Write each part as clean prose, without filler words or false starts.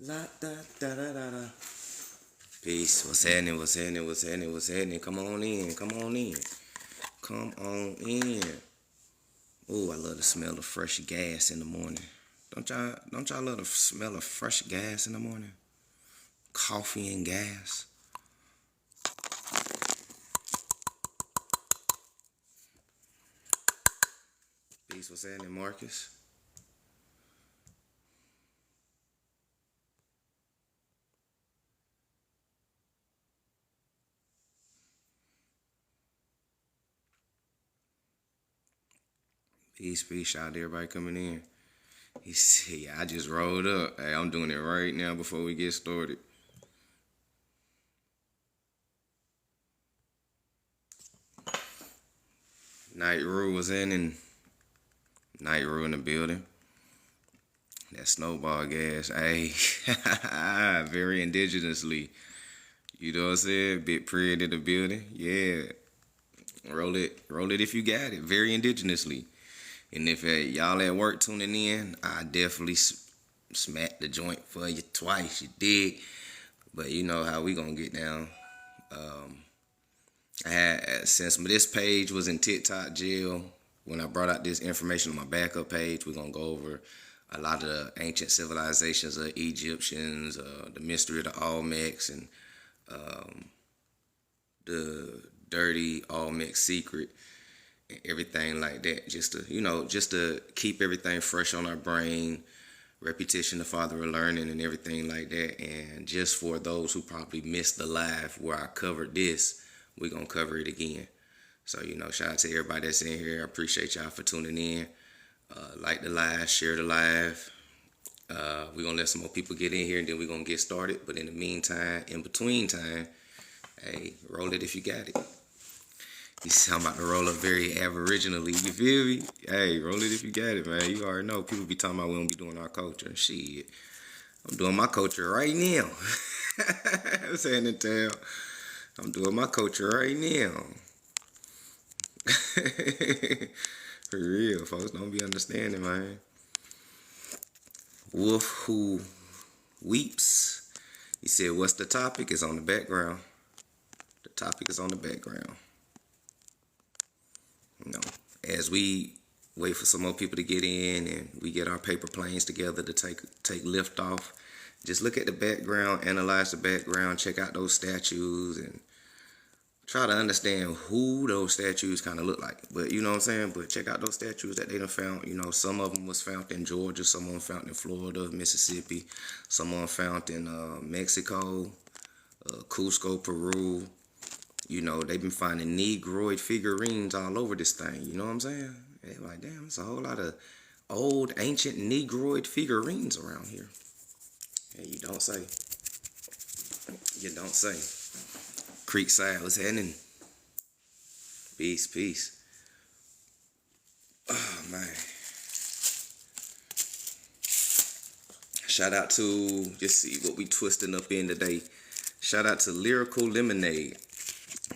La da da da da da. Peace. What's happening? What's happening? What's happening? What's happening? Come on in. Come on in. Come on in. Ooh, I love the smell of fresh gas in the morning. Don't y'all love the smell of fresh gas in the morning? Coffee and gas. Peace. What's happening, Marcus? Peace, peace. Shout out to everybody coming in. He said, yeah, I just rolled up. Hey, I'm doing it right now before we get started. Night Rule was in and Night Rule in the building. That snowball gas. Hey, very indigenously. You know what I'm saying? Big period in the building. Yeah. Roll it if you got it. Very indigenously. And if y'all at work tuning in, I definitely smack the joint for you twice. You dig? But you know how we gonna get down. I had since this page was in TikTok jail. When I brought out this information on my backup page, we're gonna go over a lot of the ancient civilizations of Egyptians, the mystery of the Olmecs, and the dirty Olmec secret, and everything like that. Just to keep everything fresh on our brain. Repetition, the father of learning, and everything like that. And just for those who probably missed the live where I covered this, we're gonna cover it again. So, shout out to everybody that's in here. I appreciate y'all for tuning in. Like the live, share the live. We're gonna let some more people get in here and then we're gonna get started. But in the meantime, in between time, hey, roll it if you got it. I'm about to roll up very aboriginally, you feel me? Hey, roll it if you got it, man. You already know. People be talking about we don't be doing our culture. Shit. I'm doing my culture right now. I'm saying it, tell. I'm doing my culture right now. For real, folks. Don't be understanding, man. Wolf who weeps. He said, what's the topic? It's on the background. The topic is on the background. As we wait for some more people to get in and we get our paper planes together to take lift off, just look at the background, analyze the background, check out those statues, and try to understand who those statues kind of look like. But you know what I'm saying? But check out those statues that they done found. Some of them was found in Georgia, some of them found in Florida, Mississippi, some of them found in Mexico, Cusco, Peru. They've been finding Negroid figurines all over this thing. You know what I'm saying? They're like, damn, it's a whole lot of old, ancient Negroid figurines around here. And you don't say. You don't say. Creekside, what's happening? Peace, peace. Oh, man. Shout out to, just see what we twisting up in today. Shout out to Lyrical Lemonade.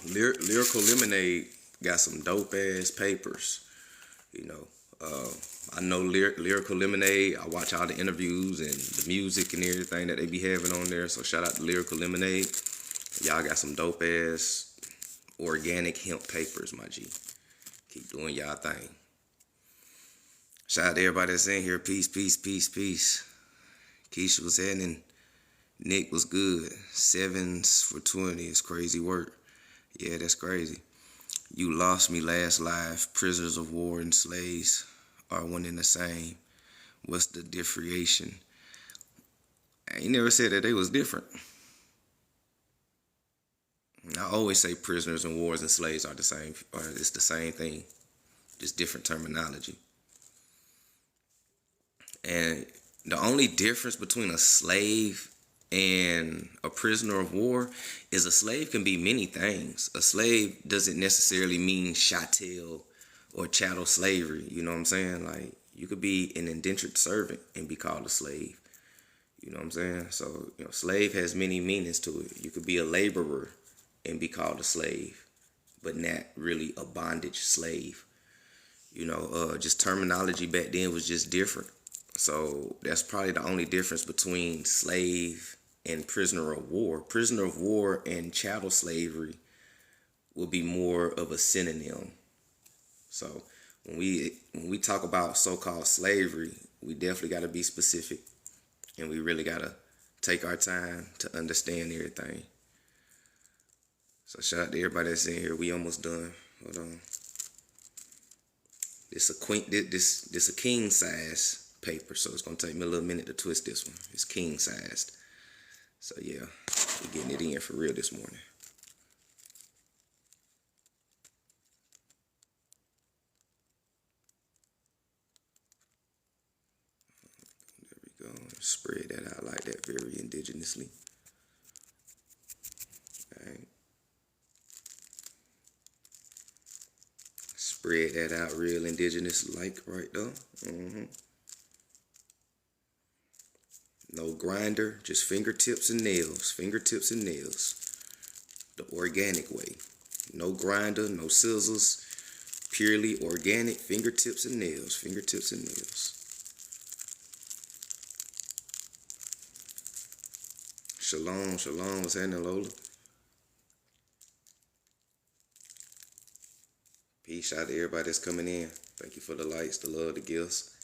Lyrical Lemonade got some dope ass papers. I know Lyrical Lemonade. I watch all the interviews and the music and everything that they be having on there. So shout out to Lyrical Lemonade. Y'all got some dope ass organic hemp papers, my G. Keep doing y'all thing. Shout out to everybody that's in here. Peace, peace, peace, peace. Keisha was heading. Nick was good. 7s for 20 is crazy work. Yeah, that's crazy. You lost me last live. Prisoners of war and slaves are one and the same. What's the differentiation? I ain't never said that they was different. I always say prisoners and wars and slaves are the same, or it's the same thing, just different terminology. And the only difference between a slave and a prisoner of war is a slave can be many things. A slave doesn't necessarily mean chattel or chattel slavery. You know what I'm saying? Like, you could be an indentured servant and be called a slave. You know what I'm saying? So, slave has many meanings to it. You could be a laborer and be called a slave, but not really a bondage slave. Just terminology back then was just different. So that's probably the only difference between slave and prisoner of war. Prisoner of war and chattel slavery will be more of a synonym. So when we talk about so-called slavery, we definitely got to be specific, and we really got to take our time to understand everything. So shout out to everybody that's in here. We almost done. Hold on. This a king size paper, so it's gonna take me a little minute to twist this one. It's king sized. So yeah, we're getting it in for real this morning. There we go. Spread that out like that very indigenously. Alright. Spread that out real indigenous like right there. No grinder, just fingertips and nails. Fingertips and nails. The organic way. No grinder, no scissors. Purely organic, fingertips and nails. Fingertips and nails. Shalom, shalom. What's happening, Lola? Peace out to everybody that's coming in. Thank you for the likes, the love, the gifts.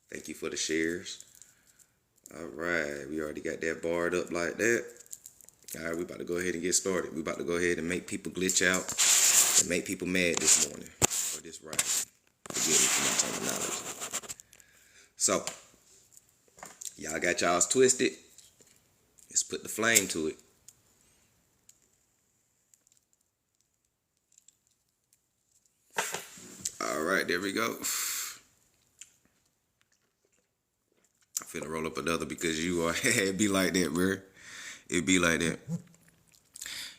Thank you for the shares. All right, we already got that barred up like that. All right, we about to go ahead and get started. We about to go ahead and make people glitch out and make people mad this morning or this rising. Forgive me for my terminology. So, y'all got y'all's twisted. Let's put the flame to it. All right, there we go. I'm finna roll up another because you are, it be like that, bro. It be like that.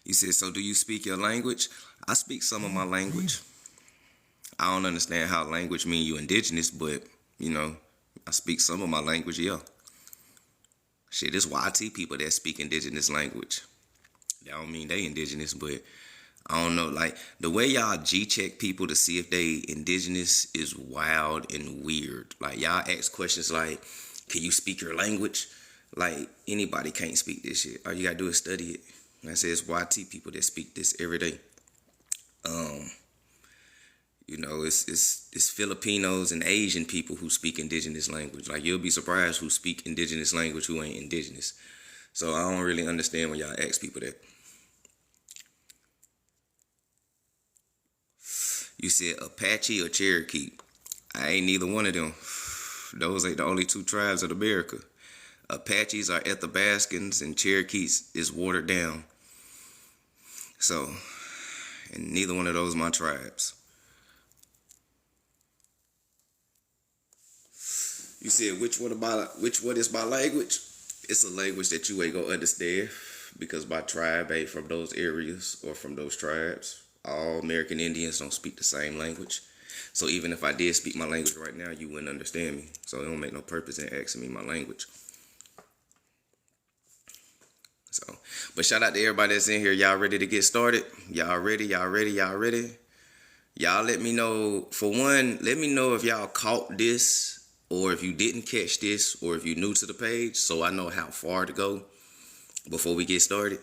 You said, so do you speak your language? I speak some of my language. I don't understand how language mean you indigenous, but, I speak some of my language, yeah. Shit, it's YT people that speak indigenous language. That don't mean they indigenous, but I don't know. Like, the way y'all G-check people to see if they indigenous is wild and weird. Like, y'all ask questions like, can you speak your language? Like, anybody can't speak this shit. All you gotta do is study it. And I say it's YT people that speak this every day. It's Filipinos and Asian people who speak indigenous language. Like, you'll be surprised who speak indigenous language who ain't indigenous. So I don't really understand when y'all ask people that. You said Apache or Cherokee. I ain't neither one of them. Those ain't the only two tribes of America. Apaches are Athabascans and Cherokees is watered down. So, and neither one of those my tribes. You said which one is my language? It's a language that you ain't gonna understand because my tribe ain't from those areas or from those tribes. All American Indians don't speak the same language. So even if I did speak my language right now, you wouldn't understand me. So it don't make no purpose in asking me my language. So, but shout out to everybody that's in here. Y'all ready to get started? Y'all ready? Y'all ready? Y'all ready? Y'all let me know. For one, let me know if y'all caught this or if you didn't catch this or if you're new to the page so I know how far to go before we get started.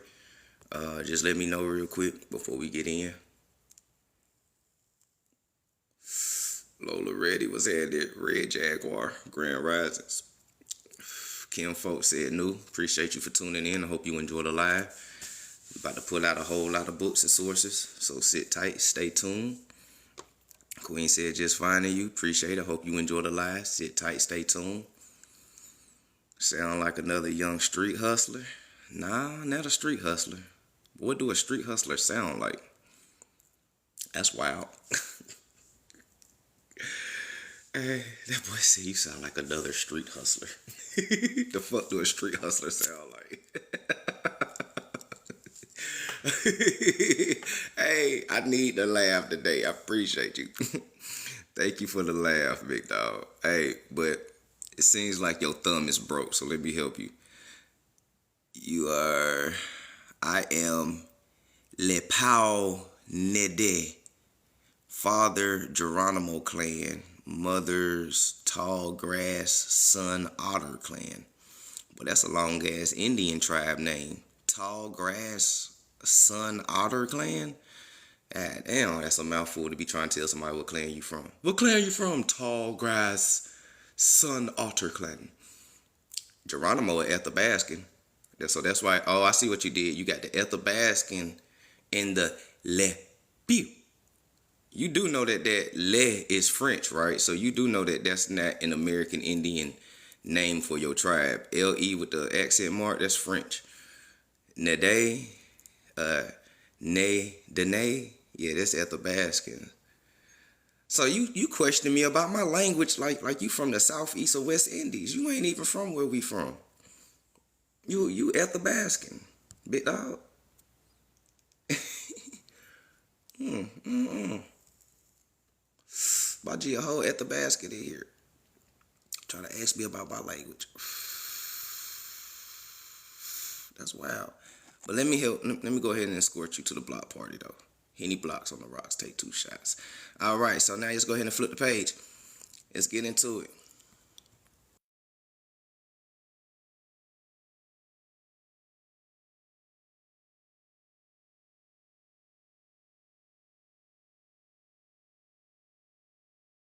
Just let me know real quick before we get in. Lola Reddy was at it. Red Jaguar, Grand Risings. Kim Folk said new. Appreciate you for tuning in. I hope you enjoy the live. We're about to pull out a whole lot of books and sources. So sit tight, stay tuned. Queen said just finding you. Appreciate it. I hope you enjoy the live. Sit tight, stay tuned. Sound like another young street hustler? Nah, not a street hustler. What do a street hustler sound like? That's wild. Hey, that boy said you sound like another street hustler. The fuck do a street hustler sound like? Hey, I need the laugh today. I appreciate you. Thank you for the laugh, big dog. Hey, but it seems like your thumb is broke, so let me help you. I am Le Pau Nede, Father Geronimo clan, Mother's Tall Grass Sun Otter Clan. Well, that's a long ass Indian tribe name. Tall Grass Sun Otter Clan. God damn, that's a mouthful to be trying to tell somebody what clan you from. What clan you from? Tall Grass Sun Otter Clan. Geronimo at Athabascan. So that's why. Oh, I see what you did. You got the Athabascan and the Le Pew. You do know that Le is French, right? So you do know that that's not an American Indian name for your tribe. LE with the accent mark, that's French. Nede, Dene, yeah, that's Athabascan. So you question me about my language like you from the Southeast or West Indies. You ain't even from where we from. You Athabascan, big dog. About you a whole Athabascan in here. Trying to ask me about my language. That's wild. But let me go ahead and escort you to the block party though. Henny blocks on the rocks, take 2 shots. All right, so now let's go ahead and flip the page. Let's get into it.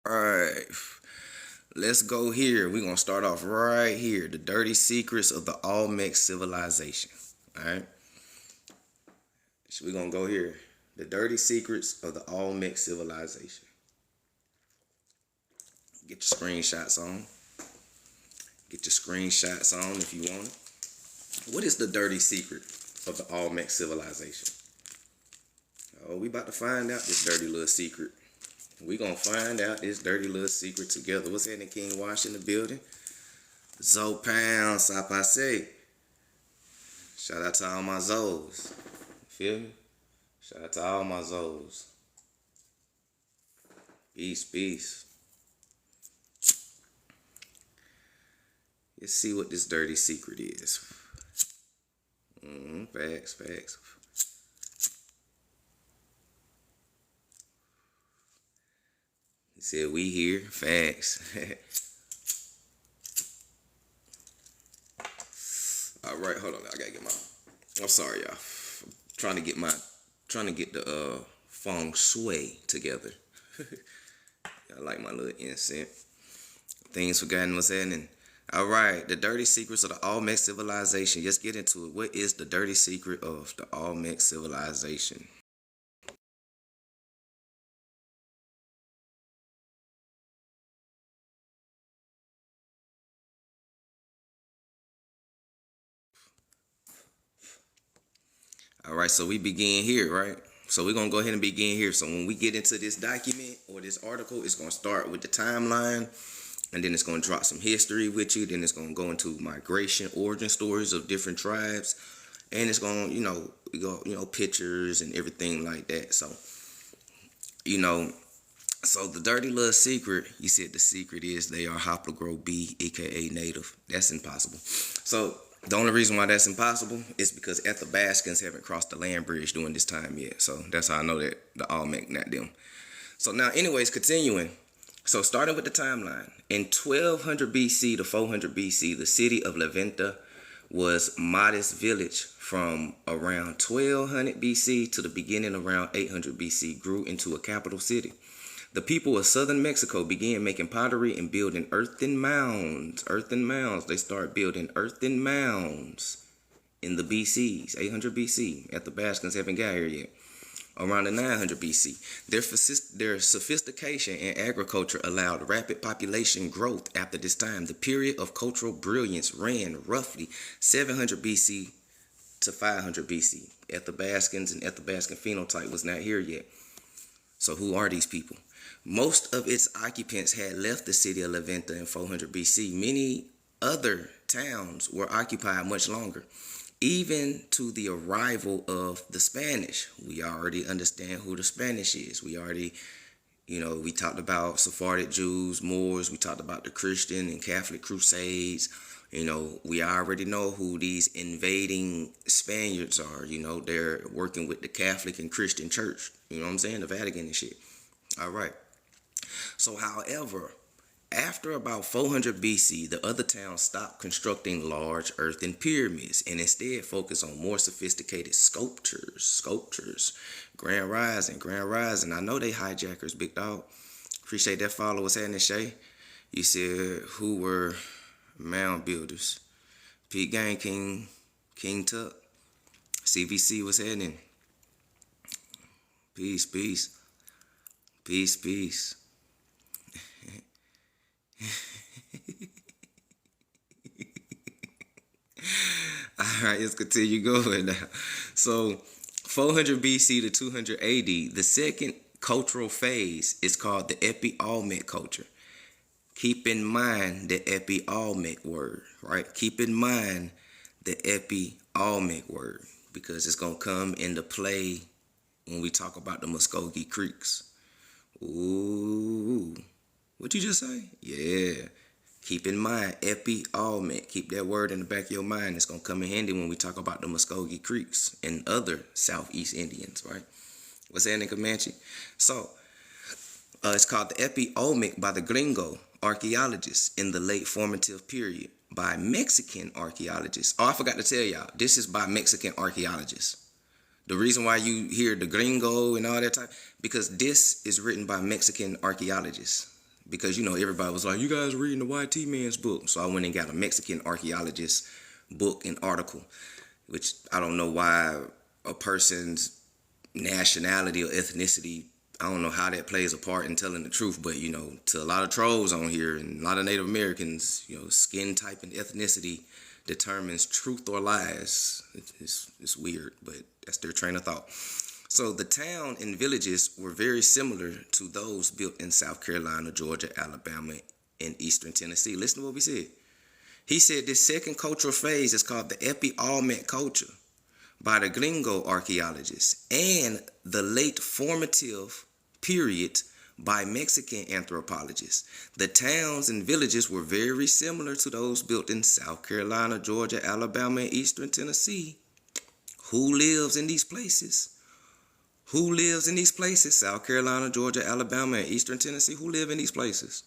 All right, let's go here. We're going to start off right here. The dirty secrets of the Olmec civilization. All right. So we're going to go here. The dirty secrets of the Olmec civilization. Get your screenshots on. Get your screenshots on if you want it. What is the dirty secret of the Olmec civilization? Oh, we about to find out this dirty little secret. We gonna find out this dirty little secret together. What's happening, King Wash in the building? Zo Pound, Sapase. Shout out to all my Zos. Feel me? Shout out to all my Zos. Peace, peace. Let's see what this dirty secret is. Facts, facts. He said we here. Facts. All right, hold on. I gotta get my. I'm sorry, y'all. I'm trying to get the feng shui together. I like my little incense. Things forgotten what's happening. All right, the dirty secrets of the Olmec civilization. Let's get into it. What is the dirty secret of the Olmec civilization? All right, so we begin here, right? So we're going to go ahead and begin here. So when we get into this document or this article, it's going to start with the timeline, and then it's going to drop some history with you. Then it's going to go into migration, origin stories of different tribes, and it's going to, pictures and everything like that. So, so the dirty little secret, you said the secret is they are haplogroup B, aka native. That's impossible. So the only reason why that's impossible is because Athabascans haven't crossed the land bridge during this time yet. So that's how I know that the Olmec, not them. So now, anyways, continuing. So starting with the timeline. In 1200 BC to 400 BC, the city of Levanta was modest village. From around 1200 BC to the beginning around 800 BC grew into a capital city. The people of southern Mexico began making pottery and building earthen mounds. They start building earthen mounds in the BCs, 800 BC. Athabascans haven't got here yet. Around the 900 BC. Their sophistication in agriculture allowed rapid population growth after this time. The period of cultural brilliance ran roughly 700 BC to 500 BC. Athabascans and Athabascan phenotype was not here yet. So who are these people? Most of its occupants had left the city of Levanta in 400 BC. Many other towns were occupied much longer. Even to the arrival of the Spanish. We already understand who the Spanish is. We already, we talked about Sephardic Jews, Moors. We talked about the Christian and Catholic Crusades. We already know who these invading Spaniards are. They're working with the Catholic and Christian church. You know what I'm saying? The Vatican and shit. All right. So, however, after about 400 BC, the other towns stopped constructing large earthen pyramids and instead focused on more sophisticated sculptures. Grand Rising, Grand Rising. I know they hijackers, big dog. Appreciate that follow. What's happening, Shay? You said who were mound builders? Pete Gang, King Tuck. CVC, what's happening? Peace, peace. Peace, peace. All right, let's continue going now. So, 400 BC to 200 AD, the second cultural phase is called the Olmec culture. Keep in mind the Olmec word, right? Keep in mind the Olmec word because it's going to come into play when we talk about the Muskogee Creeks. Ooh, what you just say? Yeah. Keep in mind, Olmec. Keep that word in the back of your mind. It's going to come in handy when we talk about the Muskogee Creeks and other Southeast Indians, right? What's that in Comanche? So, it's called the Olmec by the Gringo archaeologists in the late formative period by Mexican archaeologists. Oh, I forgot to tell y'all, this is by Mexican archaeologists. The reason why you hear the Gringo and all that type, because this is written by Mexican archaeologists. Because, you know, everybody was like, you guys reading the YT Man's book. So I went and got a Mexican archaeologist book and article, which I don't know why a person's nationality or ethnicity, I don't know how that plays a part in telling the truth. But, you know, to a lot of trolls on here and a lot of Native Americans, you know, skin type and ethnicity determines truth or lies. It's weird, but that's their train of thought. So the town and villages were very similar to those built in South Carolina, Georgia, Alabama, and Eastern Tennessee. Listen to what we said. He said this second cultural phase is called the Olmec culture by the Gringo archaeologists and the late formative period by Mexican anthropologists. The towns and villages were very similar to those built in South Carolina, Georgia, Alabama, and Eastern Tennessee. Who lives in these places? Who lives in these places? South Carolina, Georgia, Alabama, and Eastern Tennessee. Who live in these places?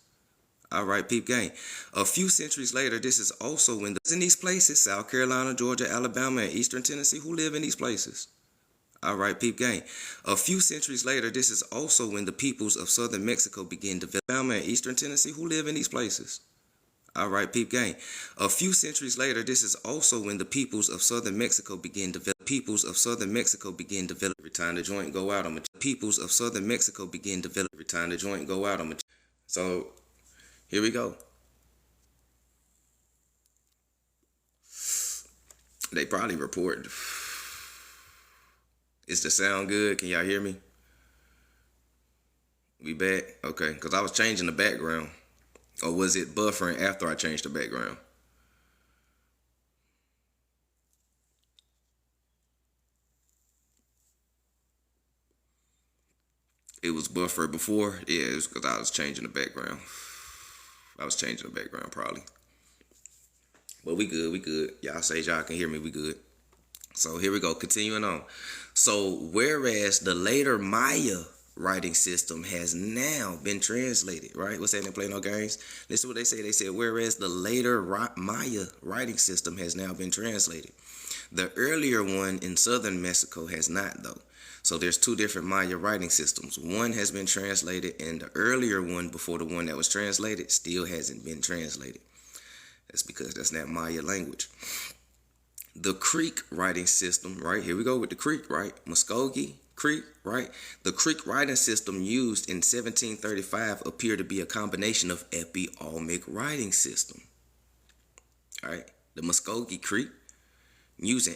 All right, peep gang. A few centuries later, this is also when in these places, South Carolina, Georgia, Alabama, and Eastern Tennessee. Who live in these places? All right, peep gang. A few centuries later, this is also when the peoples of southern Mexico begin to develop. Alabama and Eastern Tennessee. Who live in these places? All right, peep gang. A few centuries later, this is also when the peoples of southern Mexico begin to develop. Every time the joint go out, peoples of southern Mexico begin to develop. Every time the joint go out, so here we go. They probably reported. Is the sound good? Can y'all hear me? We back? Okay, because I was changing the background. Or was it buffering after I changed the background? It was buffered before? Yeah, it was because I was changing the background. I was changing the background probably. But we good. Y'all say y'all can hear me, we good. So here we go, continuing on. So whereas the later Maya writing system has now been translated, right? What's that? They play no games. Listen to what they say. They said, whereas the later Maya writing system has now been translated. The earlier one in southern Mexico has not, though. So there's two different Maya writing systems. One has been translated, and the earlier one before the one that was translated still hasn't been translated. That's because that's not Maya language. The Creek writing system, right? Here we go with the Creek, right? Muskogee Creek, right? The Creek writing system used in 1735 appeared to be a combination of Olmec writing system. All right, the Muskogee Creek using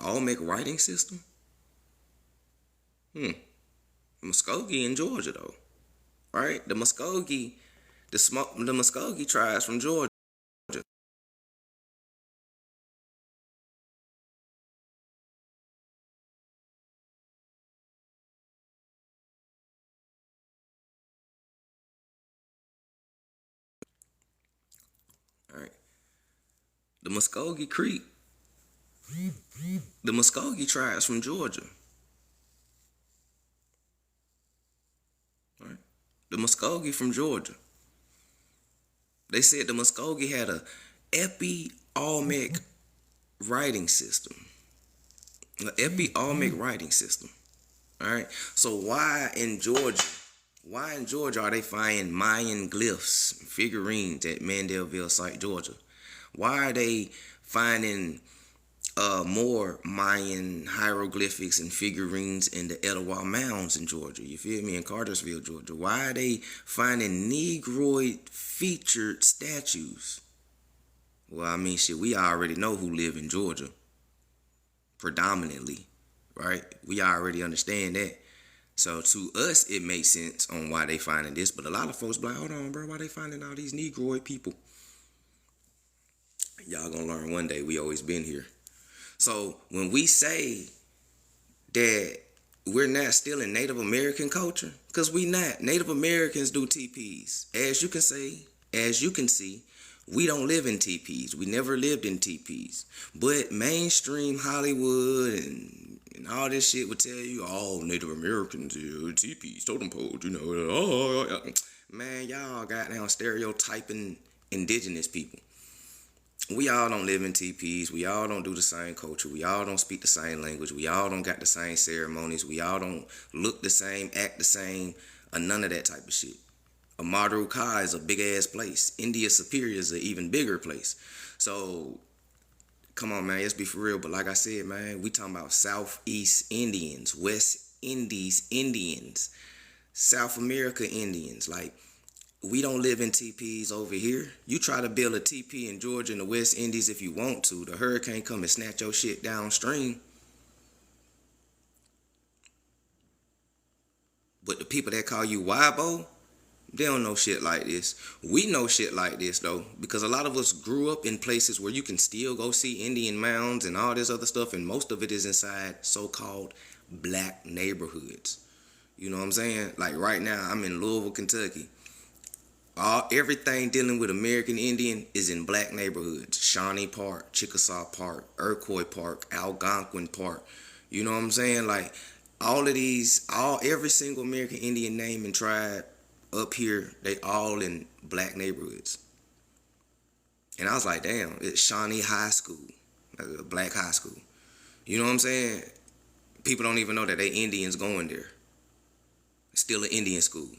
Olmec writing system. Muskogee in Georgia though, right? The Muskogee tribes from Georgia. All right, the Muskogee Creek, the Muskogee tribes from Georgia. All right. The Muskogee from Georgia. They said the Muskogee had a Olmec writing system. An Olmec writing system. All right. So why in Georgia? Why in Georgia are they finding Mayan glyphs, figurines at Mandelville site, Georgia? Why are they finding more Mayan hieroglyphics and figurines in the Etowah Mounds in Georgia? You feel me? In Cartersville, Georgia. Why are they finding Negroid featured statues? Well, I mean, shit, we already know who live in Georgia. Predominantly, right? We already understand that. So to us, it makes sense on why they finding this. But a lot of folks be like, hold on, bro, why they finding all these Negroid people? Y'all gonna learn one day. We always been here. So when we say that we're not still in Native American culture, because we not. Native Americans do TPs. As you can see, we don't live in TPs. We never lived in TPs. But mainstream Hollywood and all this shit would tell you, all Native Americans, TPs, totem poles, Man, y'all goddamn stereotyping indigenous people. We all don't live in TPs. We all don't do the same culture. We all don't speak the same language. We all don't got the same ceremonies. We all don't look the same, act the same, or none of that type of shit. Amaru Ka is a big ass place. India Superior is an even bigger place. So, come on, man, let's be for real. But like I said, man, we talking about Southeast Indians, West Indies Indians, South America Indians. Like, we don't live in TPs over here. You try to build a TP in Georgia and the West Indies if you want to. The hurricane come and snatch your shit downstream. But the people that call you Wabo, they don't know shit like this. We know shit like this, though, because a lot of us grew up in places where you can still go see Indian mounds and all this other stuff, and most of it is inside so-called black neighborhoods. You know what I'm saying? Like right now, I'm in Louisville, Kentucky. Everything dealing with American Indian is in black neighborhoods. Shawnee Park, Chickasaw Park, Iroquois Park, Algonquin Park. You know what I'm saying? Like all of these, every single American Indian name and tribe up here, they all in black neighborhoods. And I was like, damn, it's Shawnee High School, a black high school. You know what I'm saying? People don't even know that they Indians going there. It's still an Indian school.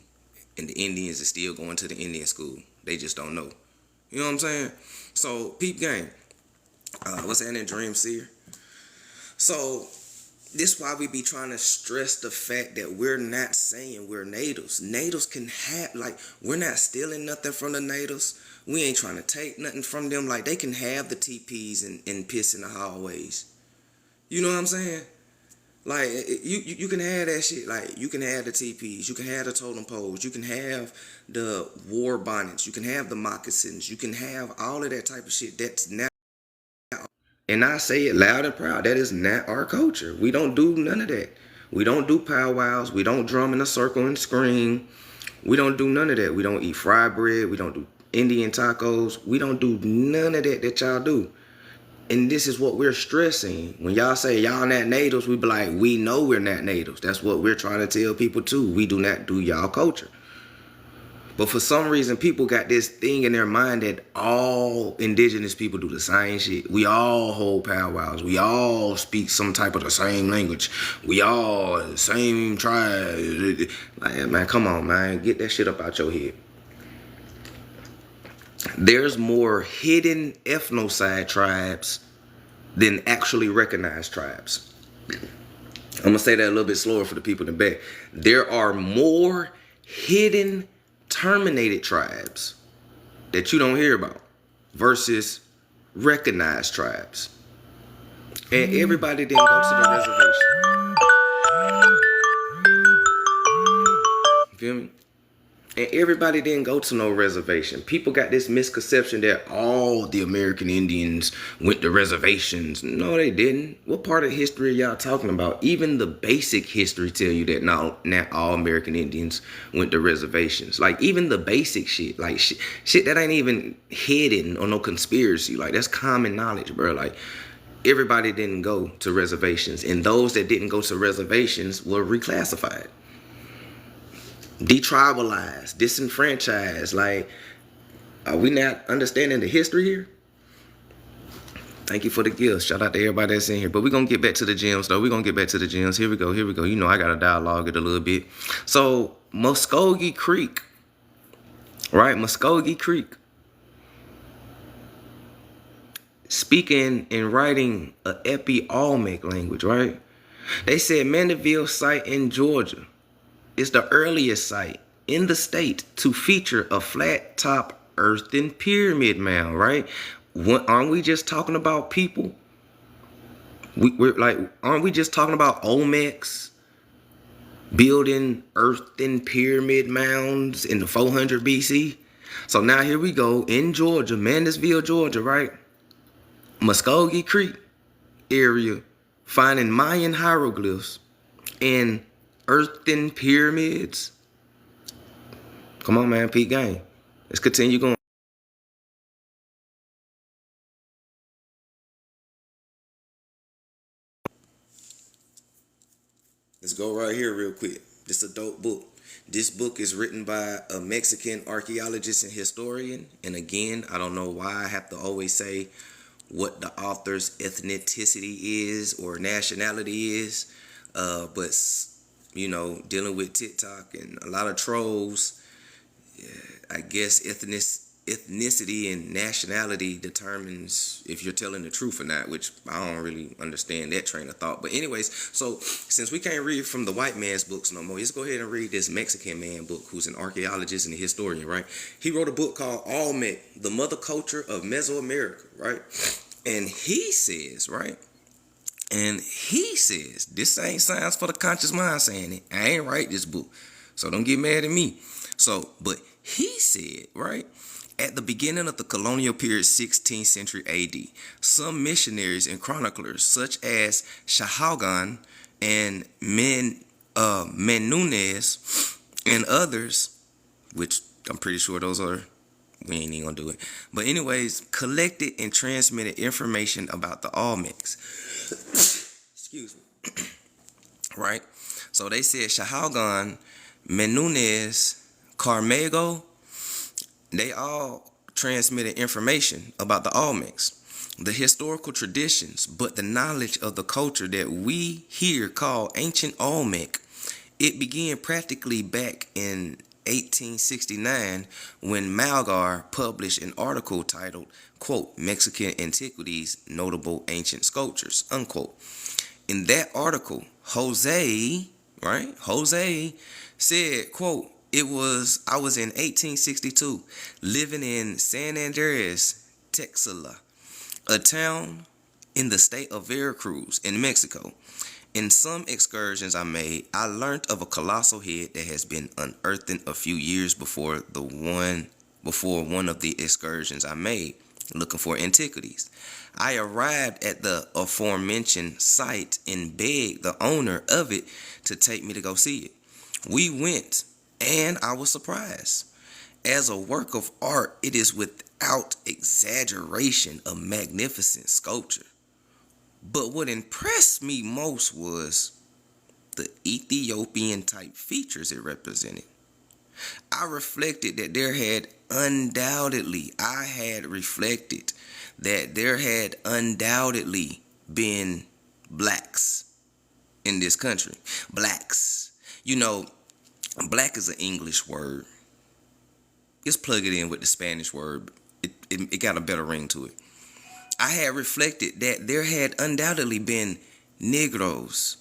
And the Indians are still going to the Indian school. They just don't know. You know what I'm saying? So, peep game. What's happening, Dream Seer? So, this why we be trying to stress the fact that we're not saying we're natives. Natives can have, like, we're not stealing nothing from the natives. We ain't trying to take nothing from them. Like, they can have the TPs and piss in the hallways. You know what I'm saying? Like, you can have that shit. Like, you can have the TPs. You can have the totem poles. You can have the war bonnets. You can have the moccasins. You can have all of that type of shit. That's not. And I say it loud and proud. That is not our culture. We don't do none of that. We don't do powwows. We don't drum in a circle and scream. We don't do none of that. We don't eat fried bread. We don't do Indian tacos. We don't do none of that y'all do. And this is what we're stressing. When y'all say y'all not natives, we be like, we know we're not natives. That's what we're trying to tell people too. We do not do y'all culture. But for some reason, people got this thing in their mind that all indigenous people do the same shit. We all hold powwows. We all speak some type of the same language. We all the same tribe. Like, man, come on, man. Get that shit up out your head. There's more hidden ethnocide tribes than actually recognized tribes. I'm going to say that a little bit slower for the people in the back. There are more hidden terminated tribes that you don't hear about versus recognized tribes. And everybody didn't go to the reservation. Feel me? And everybody didn't go to no reservation. People got this misconception that all the American Indians went to reservations. No, they didn't. What part of history are y'all talking about? Even the basic history tell you that not all American Indians went to reservations. Like, even the basic shit. Like, shit that ain't even hidden or no conspiracy. Like, that's common knowledge, bro. Like, everybody didn't go to reservations. And those that didn't go to reservations were reclassified. detribalized, disenfranchised. Like, are we not understanding the history here? Thank you for the gifts. Shout out to everybody that's in here. But we're going to get back to the gems, though. We're going to get back to the gems. Here we go. Here we go. You know, I got to dialogue it a little bit. So, Muskogee Creek, right? Muskogee Creek. Speaking and writing a Epi Olmec language, right? They said Mandeville site in Georgia is the earliest site in the state to feature a flat top earthen pyramid mound, right? Aren't we just talking about people? We're like, aren't we just talking about Olmecs building earthen pyramid mounds in the 400 BC? So now here we go in Georgia, Mandeville, Georgia, right? Muskogee Creek area, finding Mayan hieroglyphs and earthen pyramids. Come on, man, Pete Gang. Let's continue going. Let's go right here real quick. This is a dope book. This book is written by a Mexican archaeologist and historian. And again, I don't know why I have to always say what the author's ethnicity is or nationality is. But, you know, dealing with TikTok and a lot of trolls, I guess ethnicity and nationality determines if you're telling the truth or not, which I don't really understand that train of thought. But anyways, so since we can't read from the white man's books no more, let's go ahead and read this Mexican man book who's an archaeologist and a historian, right? He wrote a book called Olmec, The Mother Culture of Mesoamerica, right? And he says, right? And he says, this ain't science for the conscious mind saying it. I ain't write this book, so don't get mad at me. So, but he said, right, at the beginning of the colonial period, 16th century AD, some missionaries and chroniclers, such as Shahalgan and Menunez and others, which I'm pretty sure those are, we ain't even gonna do it. But anyways, collected and transmitted information about the Olmecs. Excuse me. Right? So they said Shahalgan, Menunez, Carmego, they all transmitted information about the Olmecs, the historical traditions, but the knowledge of the culture that we here call ancient Olmec. It began practically back in 1869 when Malgar published an article titled, quote, Mexican Antiquities, Notable Ancient Sculptures, unquote. In that article, Jose said, quote, I was in 1862 living in San Andres, Texas, a town in the state of Veracruz in Mexico. In some excursions I made, I learned of a colossal head that has been unearthed a few years before one of the excursions I made, looking for antiquities. I arrived at the aforementioned site and begged the owner of it to take me to go see it. We went, and I was surprised. As a work of art, it is without exaggeration a magnificent sculpture. But what impressed me most was the Ethiopian type features it represented. I reflected that I had reflected that there had undoubtedly been blacks in this country. Blacks. You know, black is an English word. Just plug it in with the Spanish word. It got a better ring to it. I had reflected that there had undoubtedly been Negroes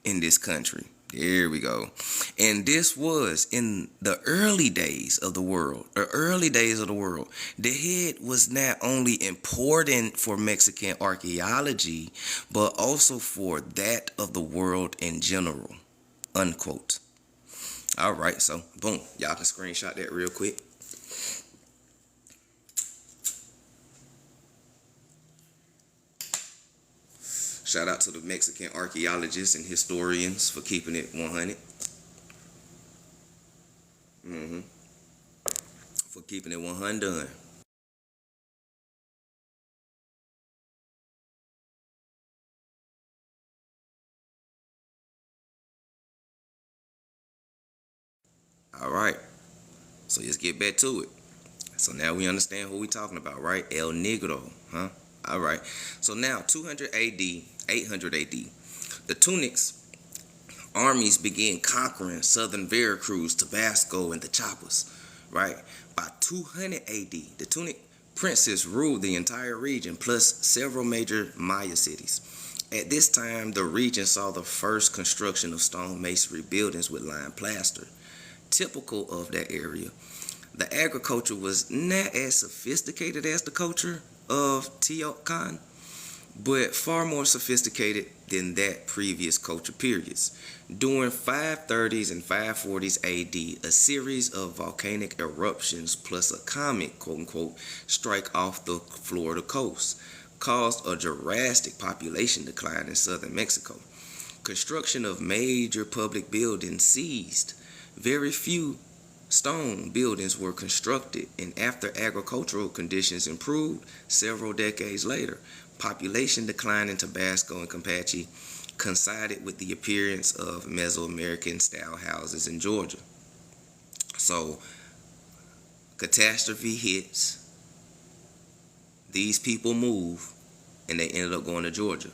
in this country. There we go. And this was in the early days of the world. The head was not only important for Mexican archaeology, but also for that of the world in general. Unquote. All right, so boom. Y'all can screenshot that real quick. Shout out to the Mexican archaeologists and historians for keeping it 100. For keeping it 100. All right. So let's get back to it. So now we understand who we talking about, right? El Negro, huh? All right. So now 200 AD, 800 AD, the Tunics armies began conquering southern Veracruz, Tabasco, and the Chiapas, right? By 200 AD, the Tunic princes ruled the entire region, plus several major Maya cities. At this time, the region saw the first construction of stone masonry buildings with lime plaster. Typical of that area, the agriculture was not as sophisticated as the culture of Teotihuacan, but far more sophisticated than that previous culture periods. During 530s and 540s AD, a series of volcanic eruptions plus a comet, quote unquote, strike off the Florida coast caused a drastic population decline in southern Mexico. Construction of major public buildings ceased. Very few stone buildings were constructed, and after agricultural conditions improved several decades later, population decline in Tabasco and Campeche coincided with the appearance of Mesoamerican style houses in Georgia. So, catastrophe hits, these people move, and they ended up going to Georgia.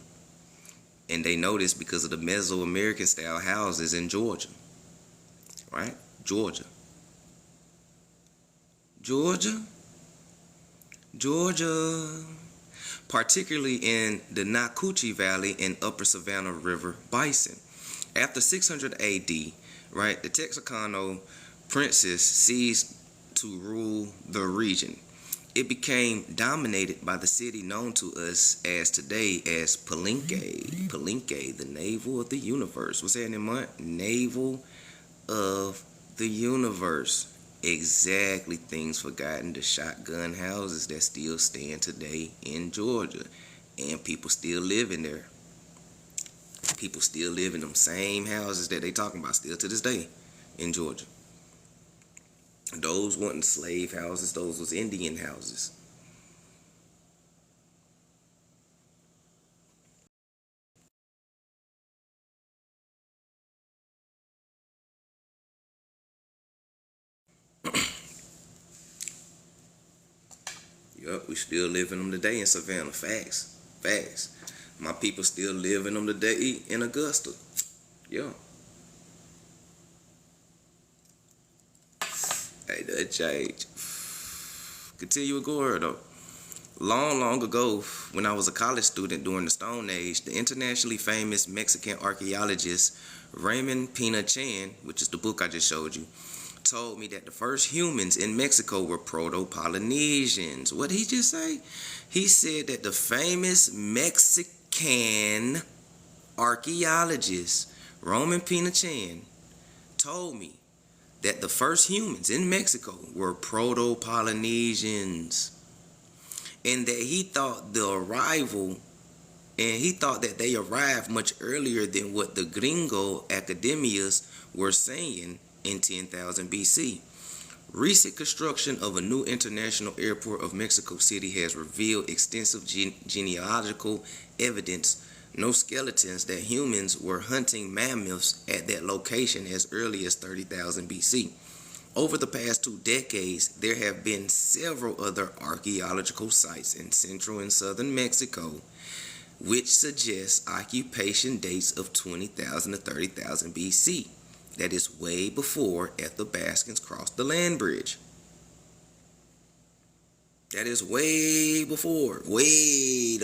And they noticed because of the Mesoamerican style houses in Georgia, right? Georgia. Georgia, particularly in the Nacuchi Valley and Upper Savannah River Basin. After 600 AD, right, the Texarkana princes ceased to rule the region. It became dominated by the city known to us as today as Palenque. Palenque, the navel of the universe. What's that in month? Navel of the universe. Exactly, things forgotten, the shotgun houses that still stand today in Georgia, and people still live in there. People still live in them same houses that they talking about still to this day in Georgia. Those weren't slave houses, those was Indian houses. Yup, we still live in them today in Savannah. Facts. Facts. My people still live in them today in Augusta. Yeah. Hey, that change. Continue with Gore though. Long ago, when I was a college student during the Stone Age, the internationally famous Mexican archaeologist Raymond Pina Chan, which is the book I just showed you, told me that the first humans in Mexico were Proto-Polynesians. What did he just say? He said that the famous Mexican archaeologist Roman Pina Chan told me that the first humans in Mexico were Proto-Polynesians, and that he thought that they arrived much earlier than what the gringo academias were saying in 10,000 BC. Recent construction of a new international airport of Mexico City has revealed extensive genealogical evidence, no skeletons, that humans were hunting mammoths at that location as early as 30,000 BC. Over the past 2 decades, there have been several other archaeological sites in central and southern Mexico which suggest occupation dates of 20,000 to 30,000 BC. That is way before Athabascans crossed the land bridge. That is way the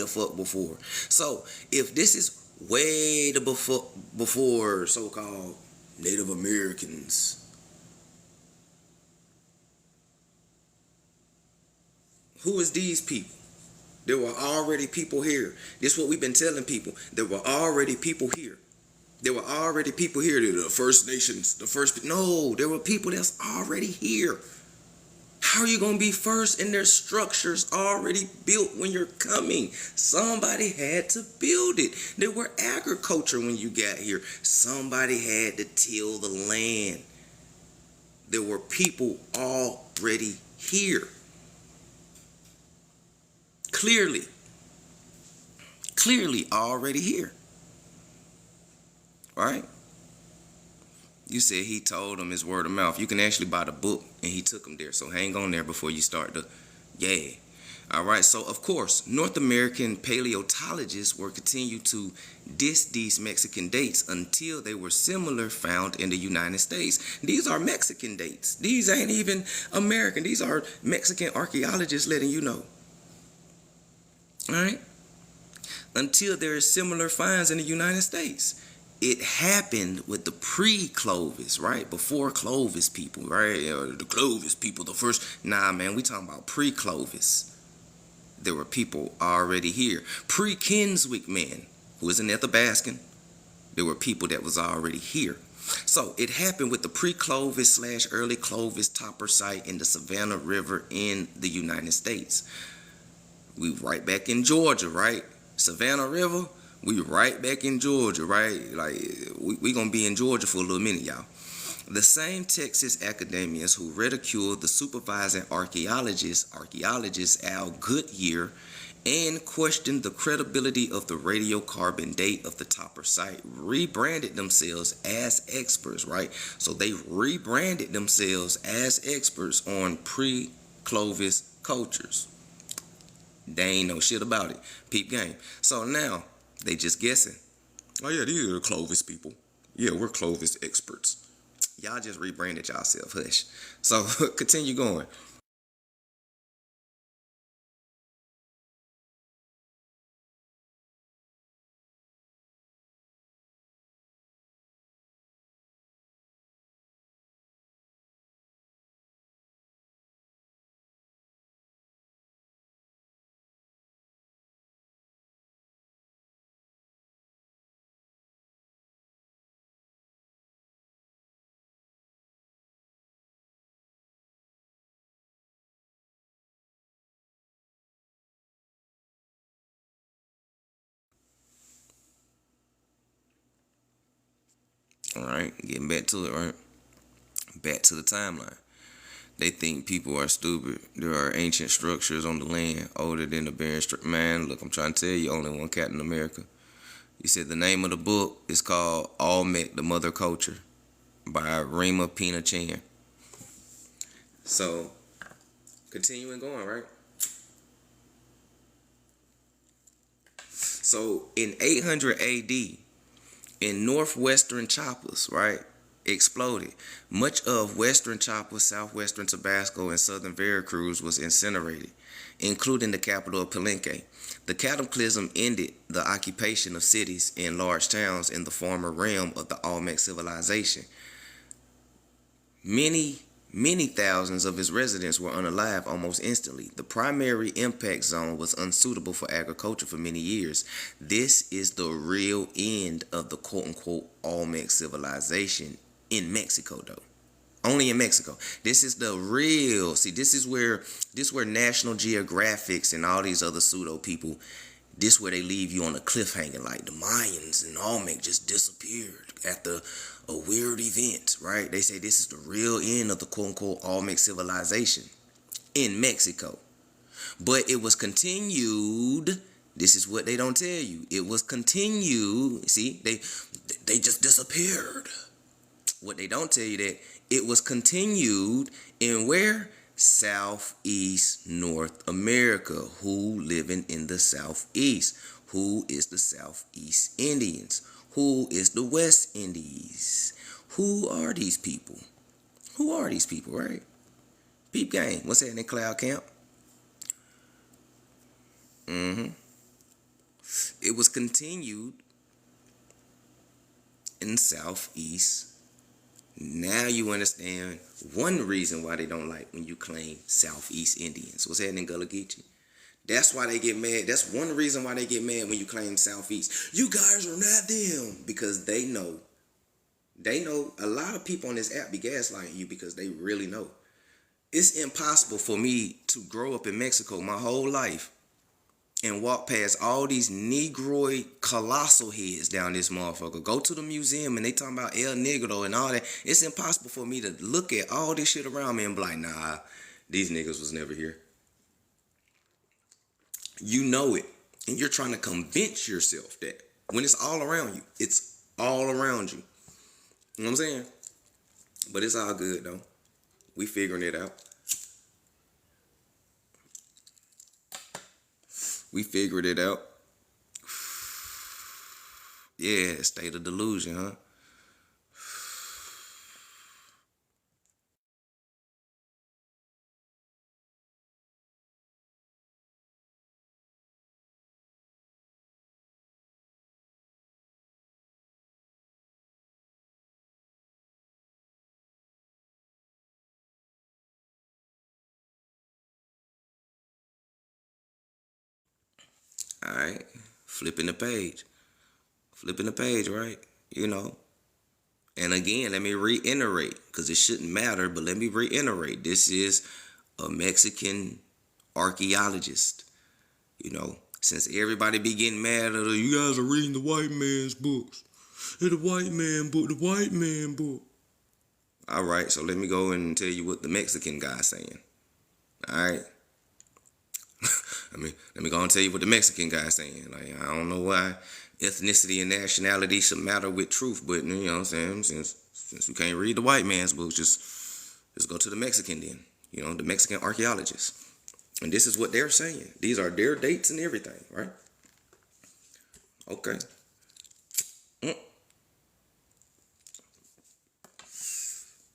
fuck before. So, if this is way the before so-called Native Americans, who is these people? There were already people here. This is what we've been telling people. There were already people here. There were already people here. The First Nations, no, there were people that's already here. How are you going to be first and there's structures already built when you're coming? Somebody had to build it. There were agriculture when you got here. Somebody had to till the land. There were people already here. Clearly already here. Right? You said he told them his word of mouth. You can actually buy the book, and he took them there. So hang on there before you start to, yeah. All right. So of course, North American paleontologists were continued to diss these Mexican dates until they were similar found in the United States. These are Mexican dates. These ain't even American. These are Mexican archaeologists letting you know. All right. Until there is similar finds in the United States. It happened with the pre-Clovis, right? Before Clovis people, right? The Clovis people, the first. Nah, man, we talking about pre-Clovis. There were people already here. Pre-Kinswick men, who is an Athabascan, there were people that was already here. So it happened with the pre-Clovis / early Clovis topper site in the Savannah River in the United States. We right back in Georgia, right? Savannah River, we right back in Georgia, right? Like, we gonna be in Georgia for a little minute, y'all. The same Texas academics who ridiculed the supervising archaeologist Al Goodyear and questioned the credibility of the radiocarbon date of the Topper site rebranded themselves as experts, right? So they rebranded themselves as experts on pre-Clovis cultures. They ain't know shit about it. Peep game. So now they just guessing. Oh yeah, these are the Clovis people. Yeah, we're Clovis experts. Y'all just rebranded yourself. Hush. So continue going. All right, getting back to it, right? Back to the timeline. They think people are stupid. There are ancient structures on the land older than the Bering Strait. Man, look, I'm trying to tell you, only one Captain America. You said the name of the book is called Olmec, the Mother Culture by Rima Pina Chan. So, continuing going, right? So, in 800 AD, in northwestern Chiapas, right, exploded. Much of western Chiapas, southwestern Tabasco, and southern Veracruz was incinerated, including the capital of Palenque. The cataclysm ended the occupation of cities and large towns in the former realm of the Olmec civilization. Many thousands of its residents were unalive almost instantly. The primary impact zone was unsuitable for agriculture for many years. This is the real end of the quote-unquote Olmec civilization in Mexico, though. Only in Mexico. This is the real. See, this where National Geographics and all these other pseudo people, this where they leave you on a cliffhanger, like the Mayans and Olmec just disappeared after a weird event, right? They say this is the real end of the quote-unquote Olmec civilization in Mexico. But it was continued. This is what they don't tell you. It was continued. See, they just disappeared. What they don't tell you that it was continued in where? Southeast North America. Who living in the Southeast? Who is the Southeast Indians? Who is the West Indies? Who are these people? Who are these people, right? Peep game. What's happening, Cloud Camp? It was continued in Southeast. Now you understand one reason why they don't like when you claim Southeast Indians. What's happening, Gullah Geechee? That's why they get mad. That's one reason why they get mad when you claim Southeast. You guys are not them. Because they know. They know. A lot of people on this app be gaslighting you because they really know. It's impossible for me to grow up in Mexico my whole life and walk past all these Negroid colossal heads down this motherfucker. Go to the museum and they talking about El Negro and all that. It's impossible for me to look at all this shit around me and be like, nah, these niggas was never here. You know it. And you're trying to convince yourself that when it's all around you. It's all around you. You know what I'm saying? But it's all good though. We figuring it out. We figured it out. Yeah, state of delusion, huh? All right. Flipping the page. Flipping the page, right? You know. And again, let me reiterate, because it shouldn't matter, but let me reiterate. This is a Mexican archaeologist. You know, since everybody be getting mad at her, you guys are reading the white man's books. The white man book, the white man book. All right, so let me go and tell you what the Mexican guy's saying. All right. Let me go and tell you what the Mexican guy's saying. Like, I don't know why ethnicity and nationality should matter with truth, but you know what I'm saying? Since we can't read the white man's books, just go to the Mexican then. You know, the Mexican archaeologist. And this is what they're saying. These are their dates and everything, right? Okay.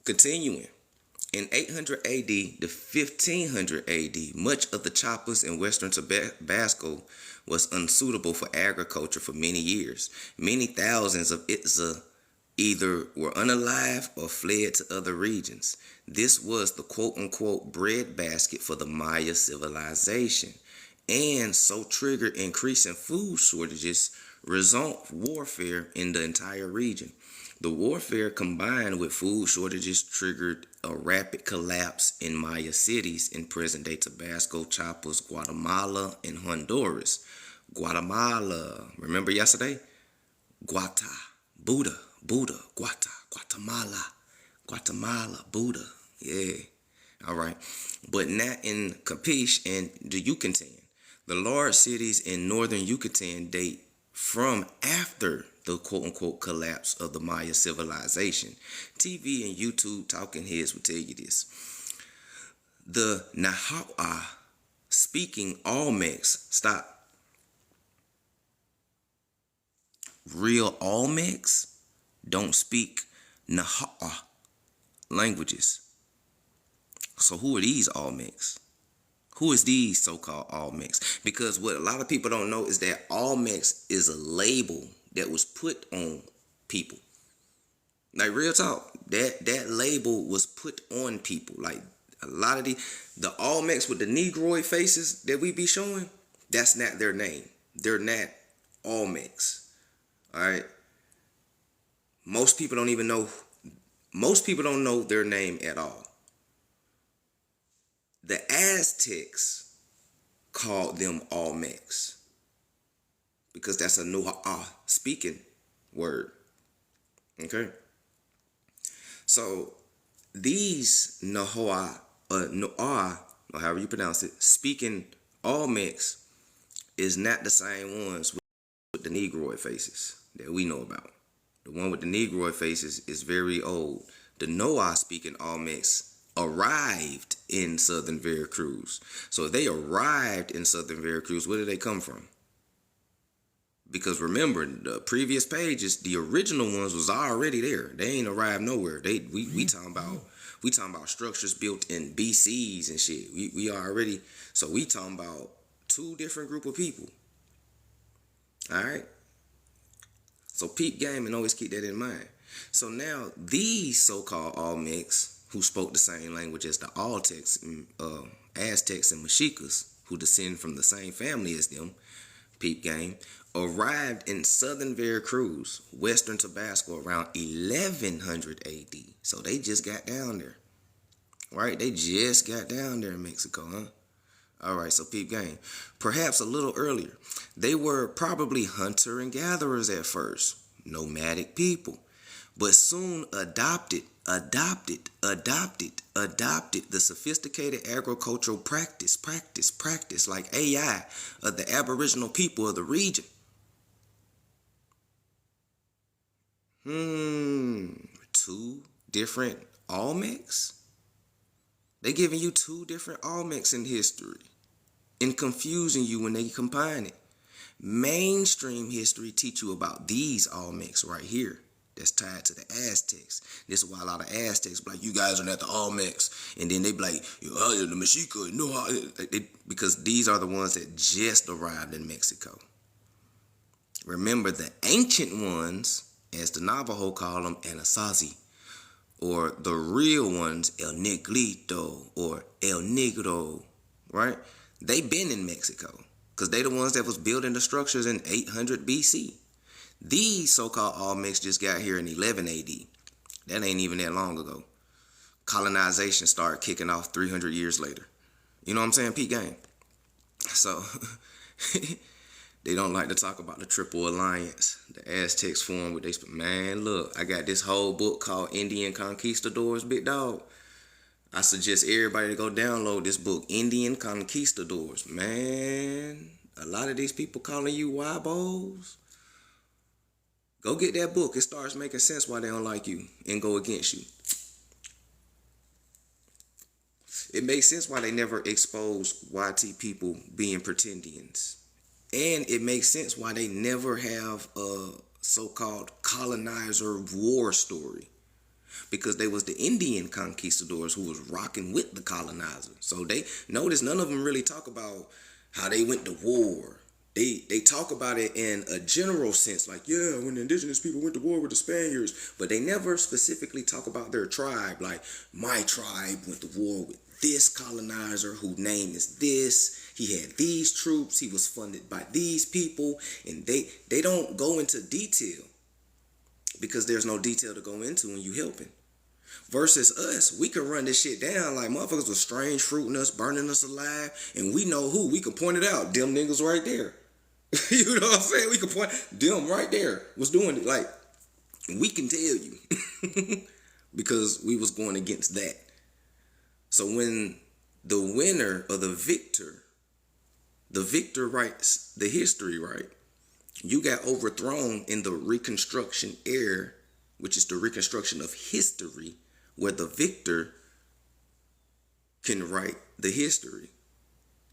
Continuing. In 800 AD to 1500 AD, much of the Chiapas in western Tabasco was unsuitable for agriculture for many years. Many thousands of Itza either were unalive or fled to other regions. This was the quote-unquote breadbasket for the Maya civilization, and so triggered increasing food shortages, result warfare in the entire region. The warfare combined with food shortages triggered a rapid collapse in Maya cities in present-day Tabasco, Chiapas, Guatemala, and Honduras. Guatemala, remember yesterday? Guata, Buddha, Buddha, Guata, Guatemala, Guatemala, Buddha. Yeah, all right. But not in Campeche and the Yucatan. The large cities in northern Yucatan date from after the quote-unquote collapse of the Maya civilization. TV and YouTube talking heads will tell you this. The Naha'a speaking Olmecs, stop. Real Olmecs don't speak Naha'a languages. So who are these Olmecs? Who is these so-called Olmecs? Because what a lot of people don't know is that Olmecs is a label that was put on people. Like real talk, that label was put on people. Like a lot of the Olmecs with the Negroid faces that we be showing, that's not their name. They're not Olmecs. All right. Most people don't even know. Most people don't know their name at all. The Aztecs called them Olmecs because that's a Nuha'a speaking word. Okay. So these Noa, or however you pronounce it, speaking Olmecs is not the same ones with the Negroid faces that we know about. The one with the Negroid faces is very old. The Noah speaking Olmecs arrived in southern Veracruz. So if they arrived in southern Veracruz, where did they come from? Because remember, the previous pages, the original ones was already there. They ain't arrived nowhere. We talking about structures built in BCs and shit. We already, so we talking about two different group of people. All right. So peep game and always keep that in mind. So now these so-called Olmecs who spoke the same language as the Aztecs and Mexicas, who descend from the same family as them, peep game, arrived in southern Veracruz, western Tabasco around 1100 AD. So they just got down there. Right? They just got down there in Mexico, huh? All right, so peep game. Perhaps a little earlier. They were probably hunter and gatherers at first, nomadic people, but soon adopted the sophisticated agricultural practice like AI of the Aboriginal people of the region. Two different Olmecs? They giving you two different Olmecs in history and confusing you when they combine it. Mainstream history teach you about these Olmecs right here. That's tied to the Aztecs. This is why a lot of Aztecs be like, you guys are not the Olmecs. And then they be like, oh, the Mexica, no, because these are the ones that just arrived in Mexico. Remember, the ancient ones, as the Navajo call them, Anasazi, or the real ones, El Negrito or El Negro, right? They been in Mexico because they the ones that was building the structures in 800 BC. These so-called Olmecs just got here in 11 AD. That ain't even that long ago. Colonization started kicking off 300 years later. You know what I'm saying, Pete Gang? So, they don't like to talk about the Triple Alliance. The Aztecs formed with they. Man, look, I got this whole book called Indian Conquistadors, big dog. I suggest everybody to go download this book, Indian Conquistadors. Man, a lot of these people calling you wibos. Go get that book. It starts making sense why they don't like you and go against you. It makes sense why they never exposed YT people being pretendians. And it makes sense why they never have a so-called colonizer war story. Because they was the Indian conquistadors who was rocking with the colonizer. So they notice none of them really talk about how they went to war. They talk about it in a general sense, like, yeah, when the indigenous people went to war with the Spaniards, but they never specifically talk about their tribe, like, my tribe went to war with this colonizer whose name is this, he had these troops, he was funded by these people, and they don't go into detail because there's no detail to go into when you helping. Versus us, we can run this shit down like motherfuckers was strange fruiting us, burning us alive, and we know who. We can point it out. Them niggas right there. You know what I'm saying? We can point them right there was doing it. Like, we can tell you because we was going against that. So when the winner or the victor writes the history, right? You got overthrown in the Reconstruction era, which is the reconstruction of history, where the victor can write the history.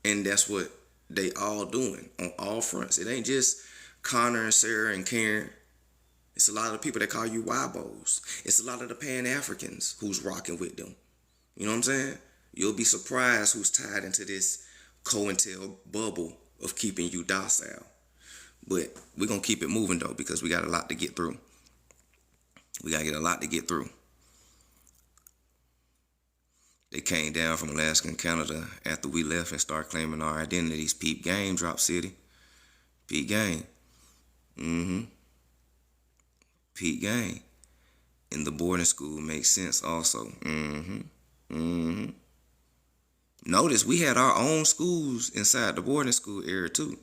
And that's what they all doing on all fronts. It ain't just Connor and Sarah and Karen. It's a lot of people that call you wibos. It's a lot of the Pan-Africans who's rocking with them. You know what I'm saying? You'll be surprised who's tied into this COINTEL bubble of keeping you docile. But we're going to keep it moving, though, because we got a lot to get through. We got to get a lot to get through. They came down from Alaska and Canada after we left and started claiming our identities. Peep game, Drop City. Peep game. Peep game. And the boarding school makes sense also. Notice we had our own schools inside the boarding school area too.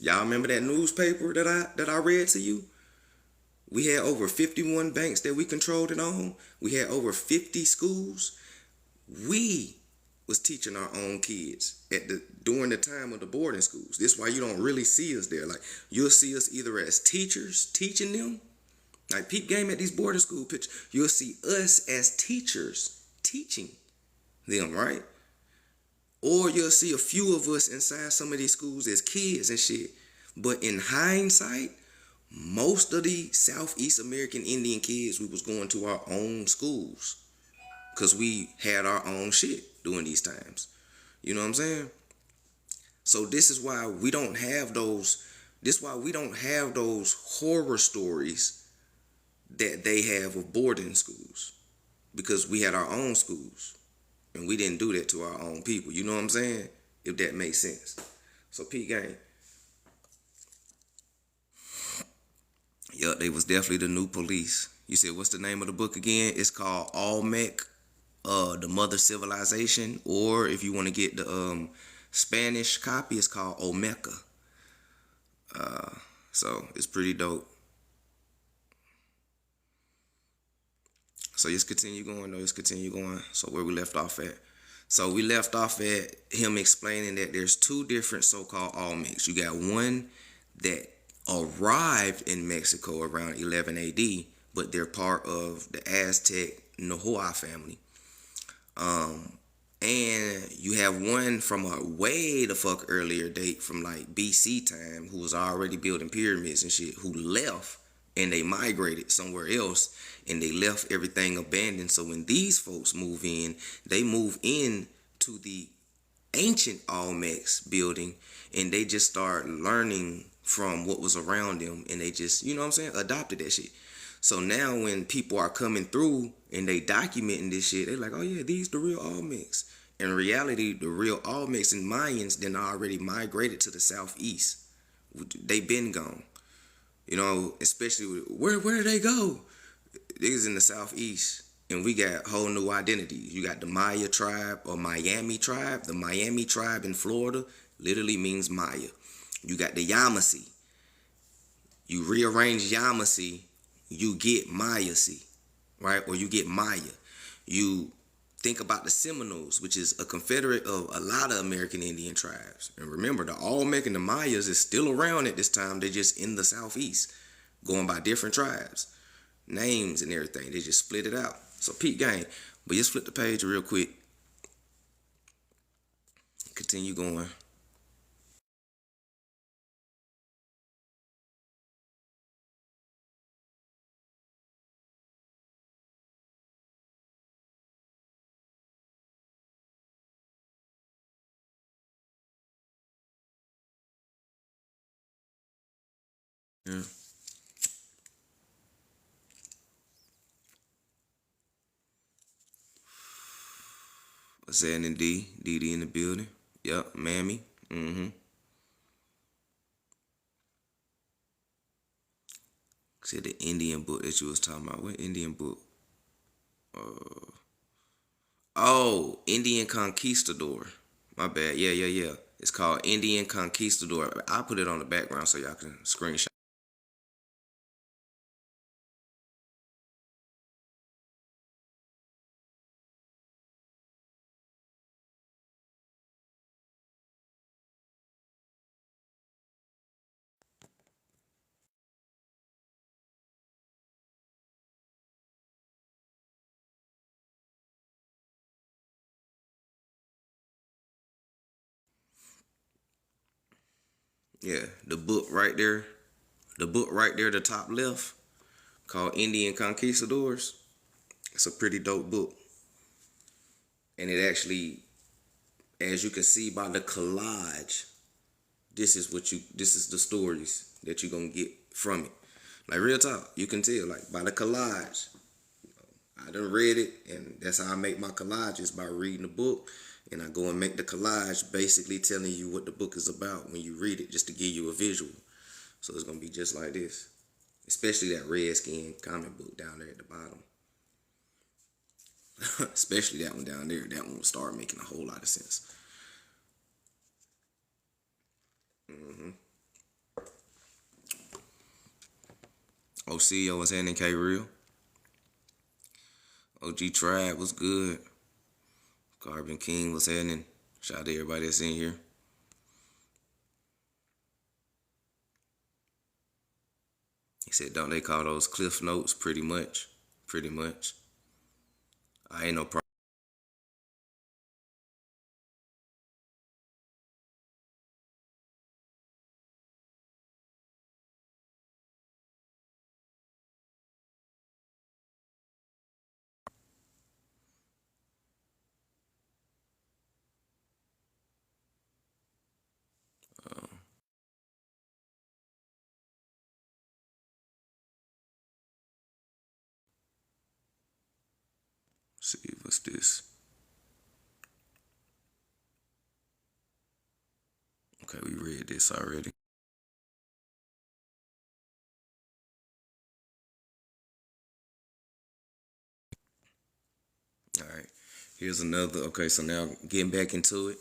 Y'all remember that newspaper that I read to you? We had over 51 banks that we controlled and owned. We had over 50 schools. We was teaching our own kids during the time of the boarding schools. This is why you don't really see us there. Like, you'll see us either as teachers teaching them, like peep game at these boarding school pictures. You'll see us as teachers teaching them, right? Or you'll see a few of us inside some of these schools as kids and shit. But in hindsight, most of the Southeast American Indian kids, we was going to our own schools because we had our own shit during these times. You know what I'm saying? So this is why we don't have those. This is why we don't have those horror stories that they have of boarding schools, because we had our own schools and we didn't do that to our own people. You know what I'm saying? If that makes sense. So P gang. Yup, they was definitely the new police. You said, what's the name of the book again? It's called Olmec, the Mother Civilization. Or if you want to get the Spanish copy, it's called Olmeca. So it's pretty dope. So let's continue going though. Let's continue going. So where we left off at. So we left off at him explaining that there's two different so-called Olmecs. You got one that arrived in Mexico around 11 AD, but they're part of the Aztec Nahuatl family. And you have one from a way the fuck earlier date from like BC time who was already building pyramids and shit, who left and they migrated somewhere else and they left everything abandoned. So when these folks move in, they move in to the ancient Olmecs building and they just start learning from what was around them and they just, you know what I'm saying, adopted that shit. So now when people are coming through and they documenting this shit, they like, oh yeah, these the real Olmecs. In reality, the real Olmecs and Mayans then already migrated to the southeast. They been gone. You know, especially where did they go? Niggas in the southeast. And we got whole new identities. You got the Maya tribe or Miami tribe. The Miami tribe in Florida literally means Maya. You got the Yamasee. You rearrange Yamasee, you get Mayasee, right? Or you get Maya. You think about the Seminoles, which is a confederate of a lot of American Indian tribes. And remember, the Olmec and the Mayas is still around at this time. They're just in the southeast, going by different tribes, names and everything. They just split it out. So peep game. But just flip the page real quick. Continue going. Yeah. What's happening, D? DD in the building. Yup, Mammy. Mm-hmm. Said the Indian book that you was talking about. What Indian book? Oh, Indian Conquistador. My bad. Yeah, yeah, yeah. It's called Indian Conquistador. I'll put it on the background so y'all can screenshot. Yeah, the book right there. The book right there, the top left, called Indian Conquistadors. It's a pretty dope book. And it actually, as you can see by the collage, this is the stories that you're gonna get from it. Like real talk, you can tell, like by the collage. I done read it, and that's how I make my collages, by reading the book. And I go and make the collage basically telling you what the book is about when you read it, just to give you a visual. So it's gonna be just like this. Especially that Redskin comic book down there at the bottom. Especially that one down there. That one will start making a whole lot of sense. Mm-hmm. OCO was in K Real. OG Tribe was good. Carbon King was happening. Shout out to everybody that's in here. He said, don't they call those cliff notes? Pretty much. Pretty much. I ain't no problem. See, what's this? Okay, we read this already. All right. Here's another. Okay, so now getting back into it.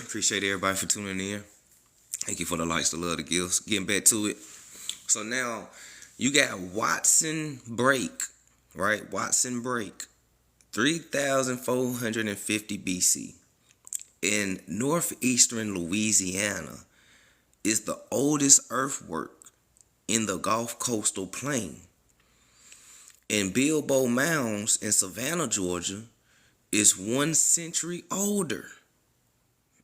Appreciate everybody for tuning in. Thank you for the likes, the love, the gifts. Getting back to it. So now you got Watson Break, right? Watson Break, 3,450 BC in northeastern Louisiana is the oldest earthwork in the Gulf Coastal Plain. And Bilbo Mounds in Savannah, Georgia, is 1 century older.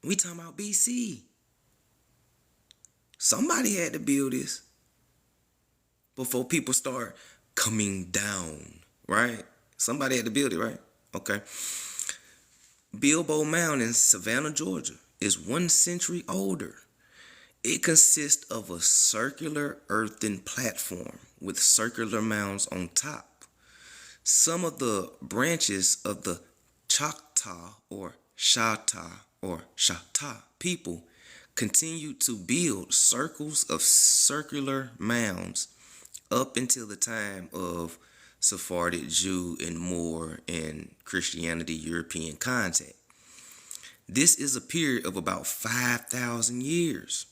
We talking about BC. Somebody had to build this before people start coming down, right? Somebody had to build it, right? Okay. Bilbo Mound in Savannah, Georgia is 1 century older. It consists of a circular earthen platform with circular mounds on top. Some of the branches of the Choctaw or Chata people continued to build circles of circular mounds up until the time of Sephardic Jew and Moor and Christianity European contact. This is a period of about 5,000 years.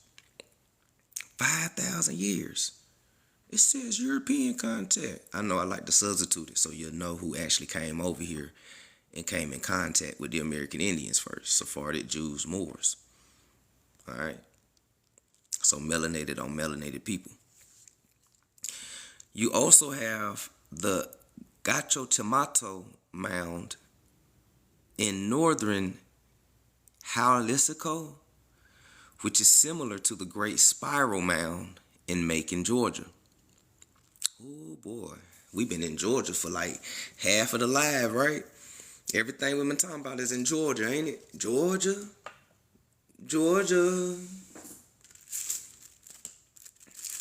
5,000 years. It says European contact. I know I like to substitute it so you'll know who actually came over here and came in contact with the American Indians first. Sephardic Jews, Moors. All right. So melanated on melanated people. You also have the Gacho Mound in northern Jalisco, which is similar to the Great Spiral Mound in Macon, Georgia. Oh boy, we've been in Georgia for like half of the live, right? Everything we've been talking about is in Georgia, ain't it? Georgia.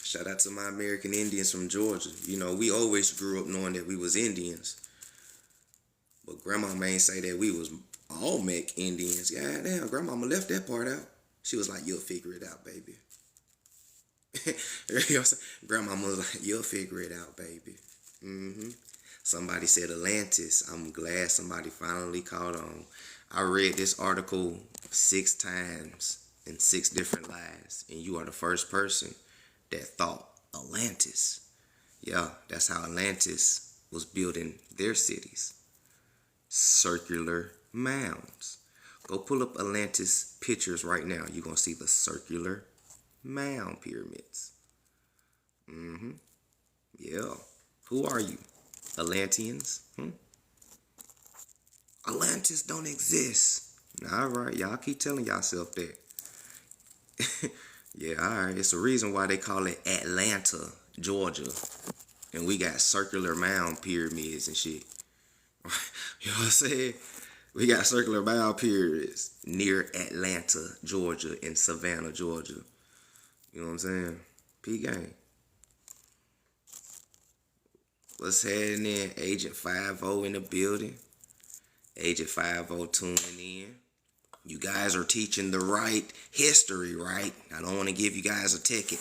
Shout out to my American Indians from Georgia. You know, we always grew up knowing that we was Indians. But Grandmama ain't say that we was Olmec Indians. God damn, Grandmama left that part out. She was like, you'll figure it out, baby. You know what I'm saying? Grandmama was like, you'll figure it out, baby. Somebody said Atlantis. I'm glad somebody finally caught on. I read this article 6 times in 6 different lives, and you are the first person that thought Atlantis. Yeah, that's how Atlantis was building their cities. Circular mounds. Go pull up Atlantis pictures right now. You're going to see the circular mound pyramids. Yeah. Who are you? Atlanteans? Atlantis don't exist. All right. Y'all keep telling yourself that. Yeah, all right. It's the reason why they call it Atlanta, Georgia. And we got circular mound pyramids and shit. You know what I'm saying? We got circular mound pyramids near Atlanta, Georgia, and Savannah, Georgia. You know what I'm saying? P gang. What's happening? Agent 50 in the building. Agent 50 tuning in. You guys are teaching the right history, right? I don't want to give you guys a ticket.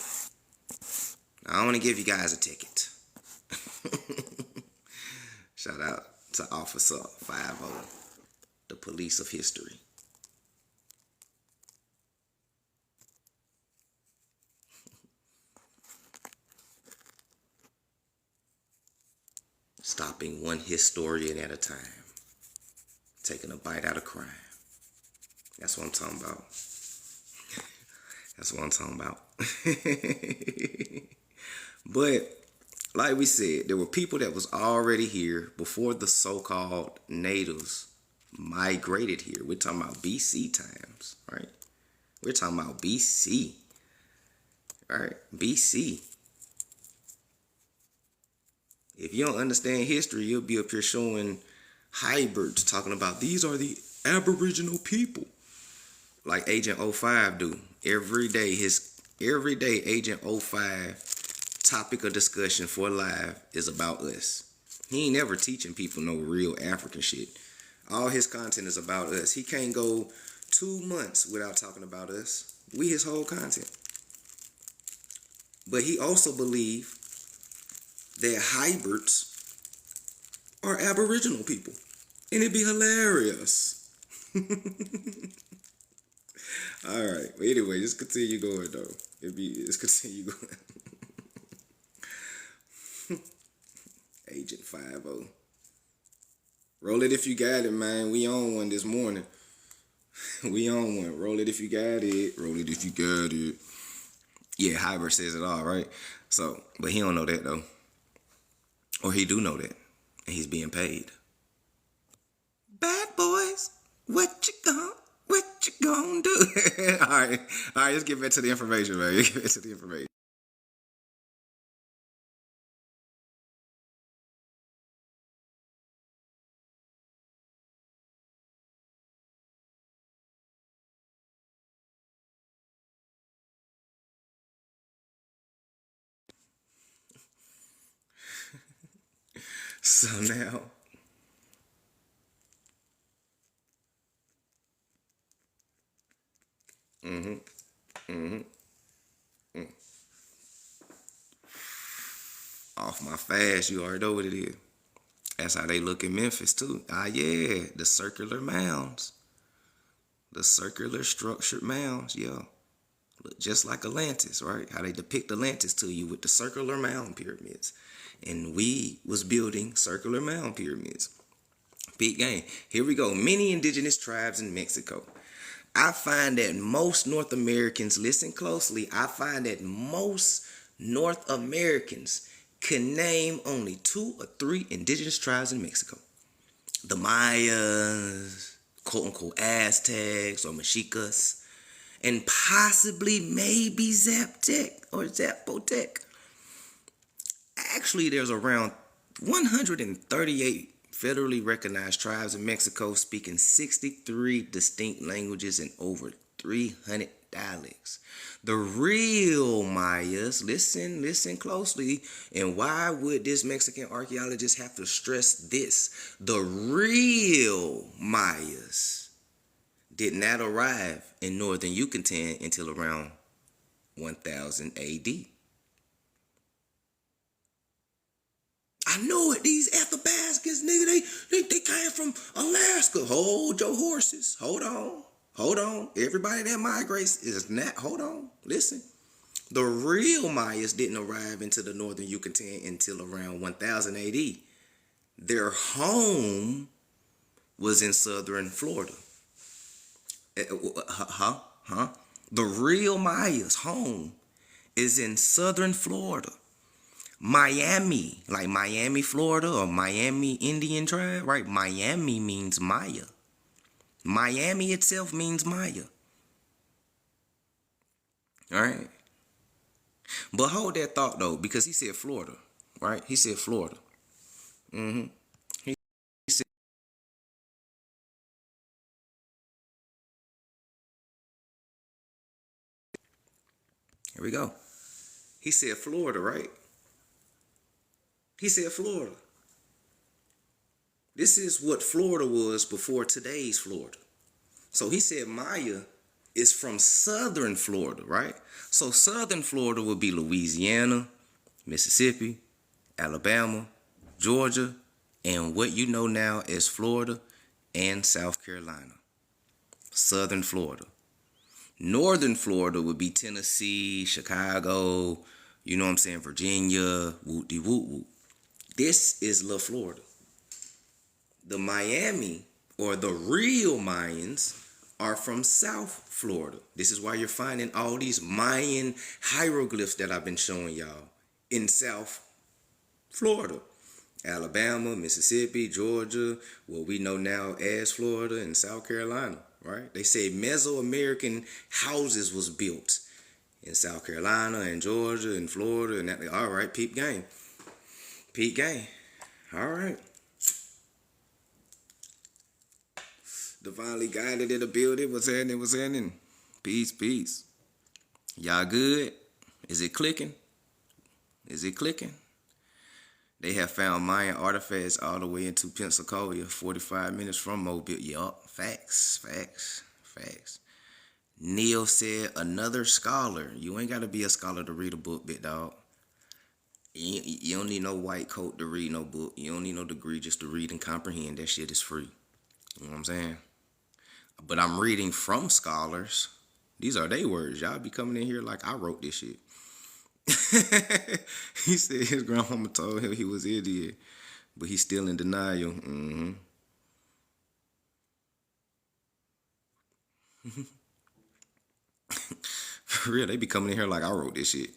Shout out to Officer 50, the police of history. Stopping one historian at a time. Taking a bite out of crime. That's what I'm talking about. But, like we said, there were people that was already here before the so-called natives migrated here. We're talking about BC times, right? We're talking about BC. Right? BC. If you don't understand history, you'll be up here showing hybrids talking about these are the Aboriginal people. Like Agent 05 do. Every day Agent 05 topic of discussion for live is about us. He ain't never teaching people no real African shit. All his content is about us. He can't go 2 months without talking about us. We his whole content. But he also believed that hybrids are Aboriginal people. And it'd be hilarious. Alright. Well, anyway, just continue going though. Just continue going. Agent 50. Roll it if you got it, man. We on one this morning. We on one. Roll it if you got it. Yeah, hybrid says it all, right? So, but he don't know that though. Or he do know that, and he's being paid. Bad boys, what you gonna do? All right, let's get back to the information, man. Get back to the information. So now, off my fast, you already know what it is. That's how they look in Memphis too. Ah, yeah, the circular mounds, the circular structured mounds. Yeah, look just like Atlantis, right? How they depict Atlantis to you with the circular mound pyramids, and we was building circular mound pyramids. Big game. Here we go. Many indigenous tribes in Mexico. I find that most North Americans, listen closely, I find that most North Americans can name only 2 or 3 indigenous tribes in Mexico. The Mayas, quote unquote Aztecs or Mexicas, and possibly maybe Zaptec or Zapotec. Actually, there's around 138 federally recognized tribes in Mexico speaking 63 distinct languages and over 300 dialects. The real Mayas, listen closely, and why would this Mexican archaeologist have to stress this? The real Mayas did not arrive in northern Yucatan until around 1000 AD. I know it. These Athabascans, nigga, they came from Alaska. Hold your horses. Hold on. Hold on. Everybody that migrates is not. Hold on. Listen. The real Mayas didn't arrive into the northern Yucatan until around 1000 AD. Their home was in southern Florida. Huh? The real Maya's home is in southern Florida. Miami, like Miami, Florida, or Miami Indian tribe, right? Miami means Maya. Miami itself means Maya. All right. But hold that thought though, because he said Florida, right? He said Florida. Mm-hmm. He said, here we go. He said Florida, right? He said Florida. This is what Florida was before today's Florida. So he said Maya is from southern Florida, right? So southern Florida would be Louisiana, Mississippi, Alabama, Georgia, and what you know now as Florida and South Carolina. Southern Florida. Northern Florida would be Tennessee, Chicago, you know what I'm saying, Virginia, whoop-de-whoop-whoop. This is La Florida. The Miami, or the real Mayans, are from South Florida. This is why you're finding all these Mayan hieroglyphs that I've been showing y'all in South Florida. Alabama, Mississippi, Georgia, what we know now as Florida, and South Carolina, right? They say Mesoamerican houses was built in South Carolina and Georgia and Florida, and that. All right, peep game. Peep game. All right. Divinely guided in the building. What's happening? What's happening? Peace, peace. Y'all good? Is it clicking? Is it clicking? They have found Mayan artifacts all the way into Pensacola, 45 minutes from Mobile. Yup, facts, facts, facts. Neil said, another scholar. You ain't got to be a scholar to read a book, big dog. You don't need no white coat to read no book. You don't need no degree just to read and comprehend. That shit is free. You know what I'm saying? But I'm reading from scholars. These are their words. Y'all be coming in here like I wrote this shit. He said his grandmama told him he was idiot, but he's still in denial. Mm-hmm. For real, they be coming in here like I wrote this shit.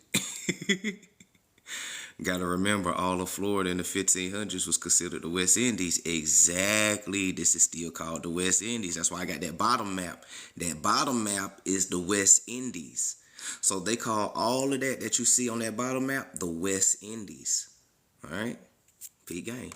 Gotta remember, all of Florida in the 1500s was considered the West Indies. Exactly. This is still called the West Indies. That's why I got that bottom map. That bottom map is the West Indies. So they call all of that you see on that bottom map the West Indies. All right? P gang.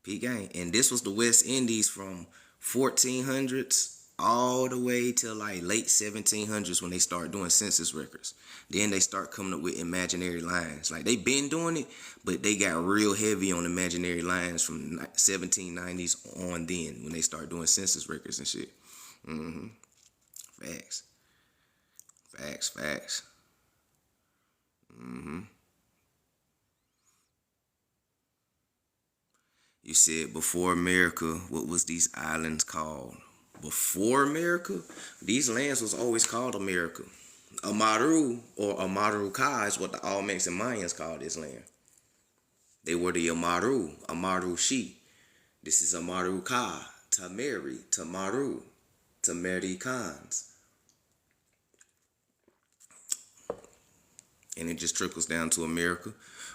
P gang. And this was the West Indies from 1400s all the way till like late 1700s when they start doing census records. Then they start coming up with imaginary lines. Like they been doing it, but they got real heavy on imaginary lines from 1790s on then when they start doing census records and shit. Facts. Facts. You said before America, what was these islands called? Before America, these lands was always called America. Amaru or Amaru Ka is what the Olmecs and Mayans called this land. They were the Amaru, Amaru Shi. This is Amaru Ka, Tameri, Tamaru, Tameri Khans. And it just trickles down to America,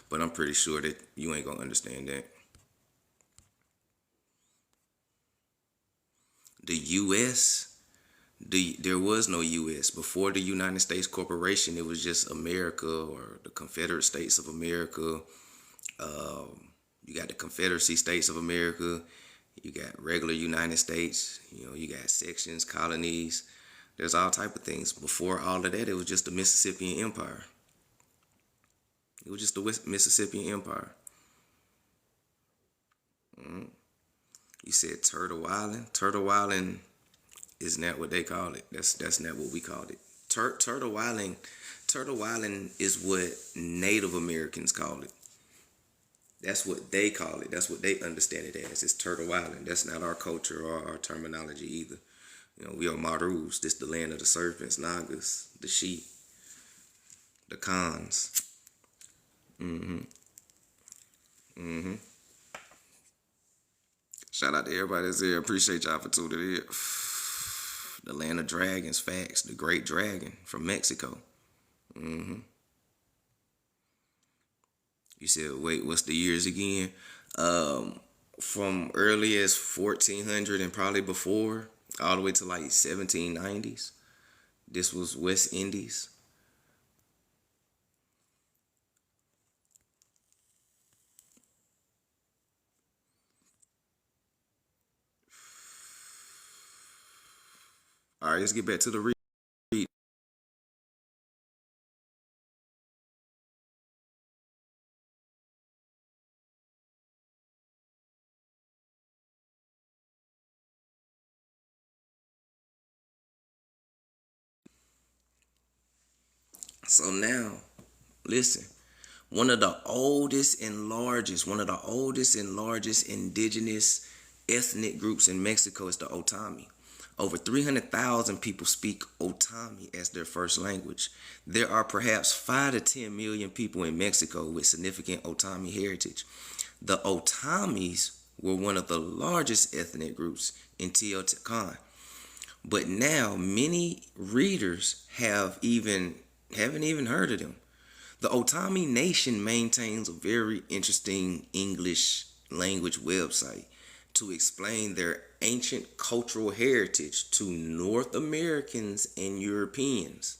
but I'm pretty sure that you ain't gonna understand that. The U.S., there was no U.S. Before the United States Corporation, it was just America or the Confederate States of America. You got the Confederacy States of America. You got regular United States. You got sections, colonies. There's all type of things. Before all of that, it was just the Mississippian Empire. It was just the Mississippian Empire. You said Turtle Island. Turtle Island is not what they call it. That's not what we called it. Turtle Island. Turtle Island is what Native Americans call it. That's what they call it. That's what they understand it as. It's Turtle Island. That's not our culture or our terminology either. We are Marus. This the land of the serpents, Nagas, the sheep, the Khans. Shout out to everybody that's there. Appreciate y'all for tuning in. The land of dragons, facts. The great dragon from Mexico. You said, wait, what's the years again? From early as 1400 and probably before, all the way to like 1790s. This was West Indies. All right, let's get back to the read. So now, listen. One of the oldest and largest indigenous ethnic groups in Mexico is the Otami. Over 300,000 people speak Otami as their first language. There are perhaps 5 to 10 million people in Mexico with significant Otami heritage. The Otamis were one of the largest ethnic groups in Teotihuacan. But now many readers haven't even heard of them. The Otami Nation maintains a very interesting English language website to explain their ancient cultural heritage to North Americans and Europeans.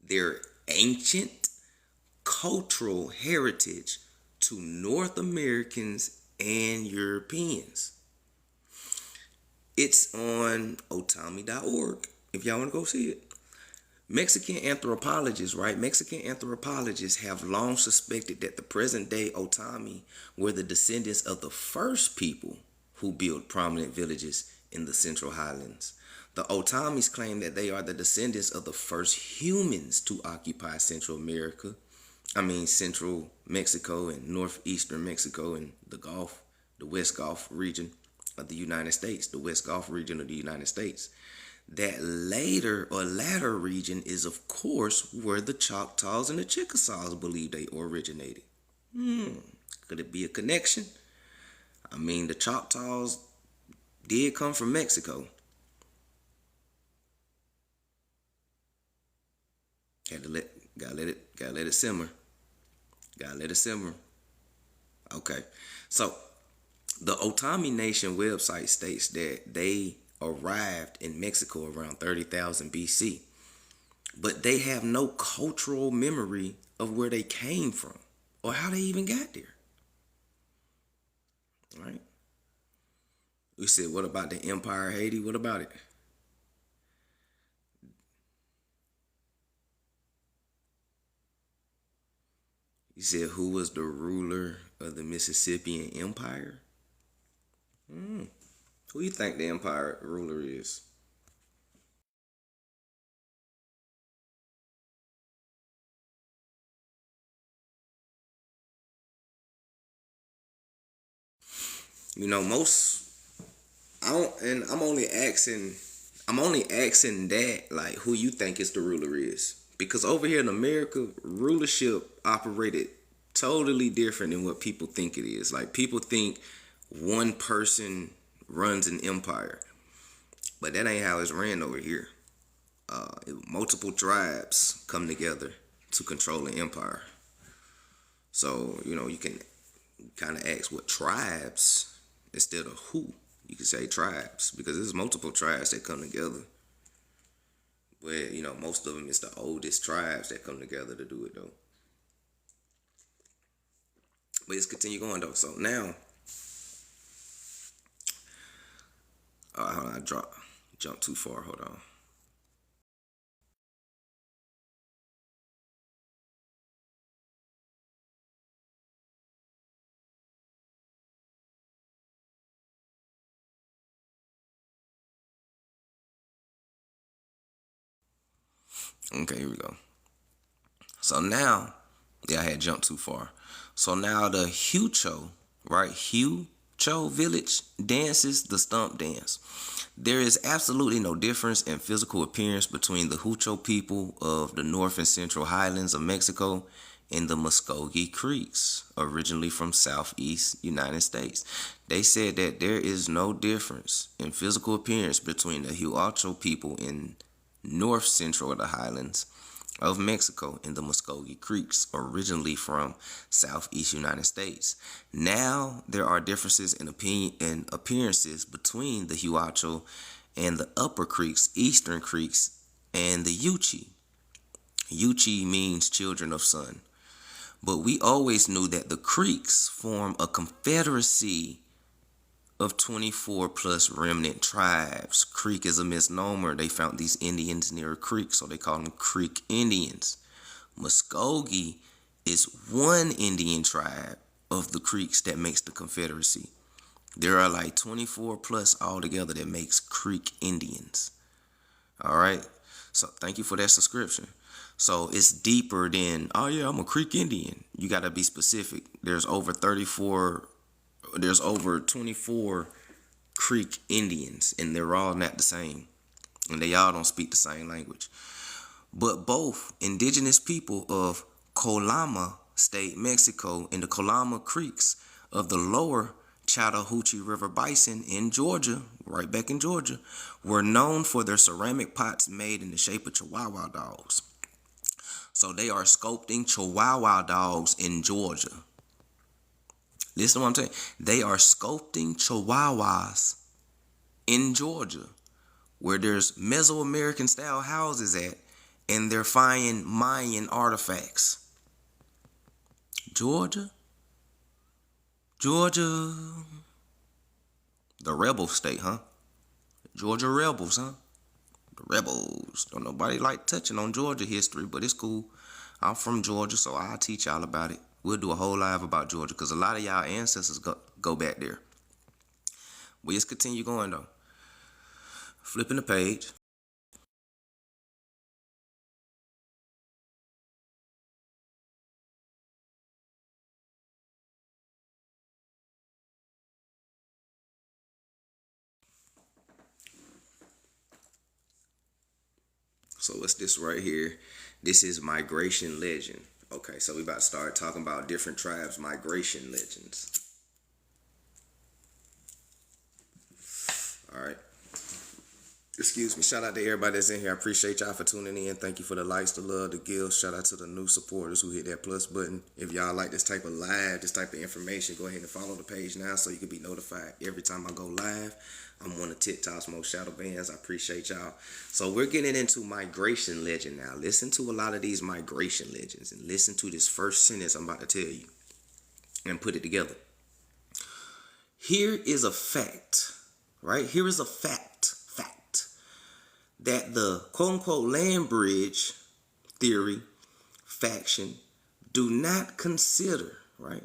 Their ancient cultural heritage to North Americans and Europeans. It's on otami.org if y'all want to go see it. Mexican anthropologists have long suspected that the present day Otami were the descendants of the first people who built prominent villages in the Central Highlands. The Otamis claim that they are the descendants of the first humans to occupy Central Mexico and northeastern Mexico and the West Gulf region of the United States, That latter region is, of course, where the Choctaws and the Chickasaws believe they originated. Could it be a connection? The Choctaws did come from Mexico. Gotta let it simmer. Gotta let it simmer. Okay. So the Otami Nation website states that they arrived in Mexico around 30,000 BC, but they have no cultural memory of where they came from or how they even got there. Right? We said, what about the Empire of Haiti? What about it? You said, who was the ruler of the Mississippian Empire? Who you think the empire ruler is? Most I don't, and I'm only asking that, like, who you think is the ruler is, because over here in America, rulership operated totally different than what people think it is. Like, people think one person runs an empire, but that ain't how it's ran over here. Multiple tribes come together to control an empire. So you can kind of ask what tribes instead of who. You can say tribes because there's multiple tribes that come together. But most of them is the oldest tribes that come together to do it though. But let's continue going though. So now, hold on, jump too far. Hold on. Okay, here we go. So now, yeah, I had jumped too far. So now the Hucho, right? Hucho village dances the stump dance. There is absolutely no difference in physical appearance between the Hucho people of the north and central highlands of Mexico and the Muskogee Creeks, originally from southeast United States. They said that there is no difference in physical appearance between the Huacho people in north central of the highlands of Mexico and the Muskogee Creeks, originally from southeast United States. Now there are differences in opinion and appearances between the Huacho and the Upper Creeks, Eastern Creeks, and the Yuchi. Yuchi means children of sun. But we always knew that the Creeks form a confederacy of 24 plus remnant tribes. Creek is a misnomer. They found these Indians near a creek, so they call them Creek Indians. Muskogee is one Indian tribe of the Creeks that makes the confederacy. There are like 24 plus altogether that makes Creek Indians. All right. So thank you for that subscription. So it's deeper than, oh yeah, I'm a Creek Indian. You got to be specific. There's over 24 Creek Indians, and they're all not the same. And they all don't speak the same language. But both indigenous people of Colima State, Mexico, and the Colima Creeks of the lower Chattahoochee River Basin in Georgia, right back in Georgia, were known for their ceramic pots made in the shape of Chihuahua dogs. So they are sculpting Chihuahua dogs in Georgia. Listen to what I'm saying. They are sculpting Chihuahuas in Georgia, where there's Mesoamerican style houses at, and they're finding Mayan artifacts. Georgia, the rebel state, huh? Georgia rebels, huh? The rebels. Don't nobody like touching on Georgia history, but it's cool. I'm from Georgia, so I'll teach y'all about it. We'll do a whole live about Georgia because a lot of y'all ancestors go back there. We just continue going though. Flipping the page. So what's this right here? This is migration legend. Okay, so we about to start talking about different tribes' migration legends. All right. Excuse me. Shout out to everybody that's in here. I appreciate y'all for tuning in. Thank you for the likes, the love, the gifts. Shout out to the new supporters who hit that plus button. If y'all like this type of live, this type of information, go ahead and follow the page now so you can be notified every time I go live. I'm one of TikTok's most shadow bands. I appreciate y'all. So we're getting into migration legend now. Listen to a lot of these migration legends and listen to this first sentence I'm about to tell you and put it together. Here is a fact, right? Here is a fact that the quote-unquote land bridge theory faction do not consider, right?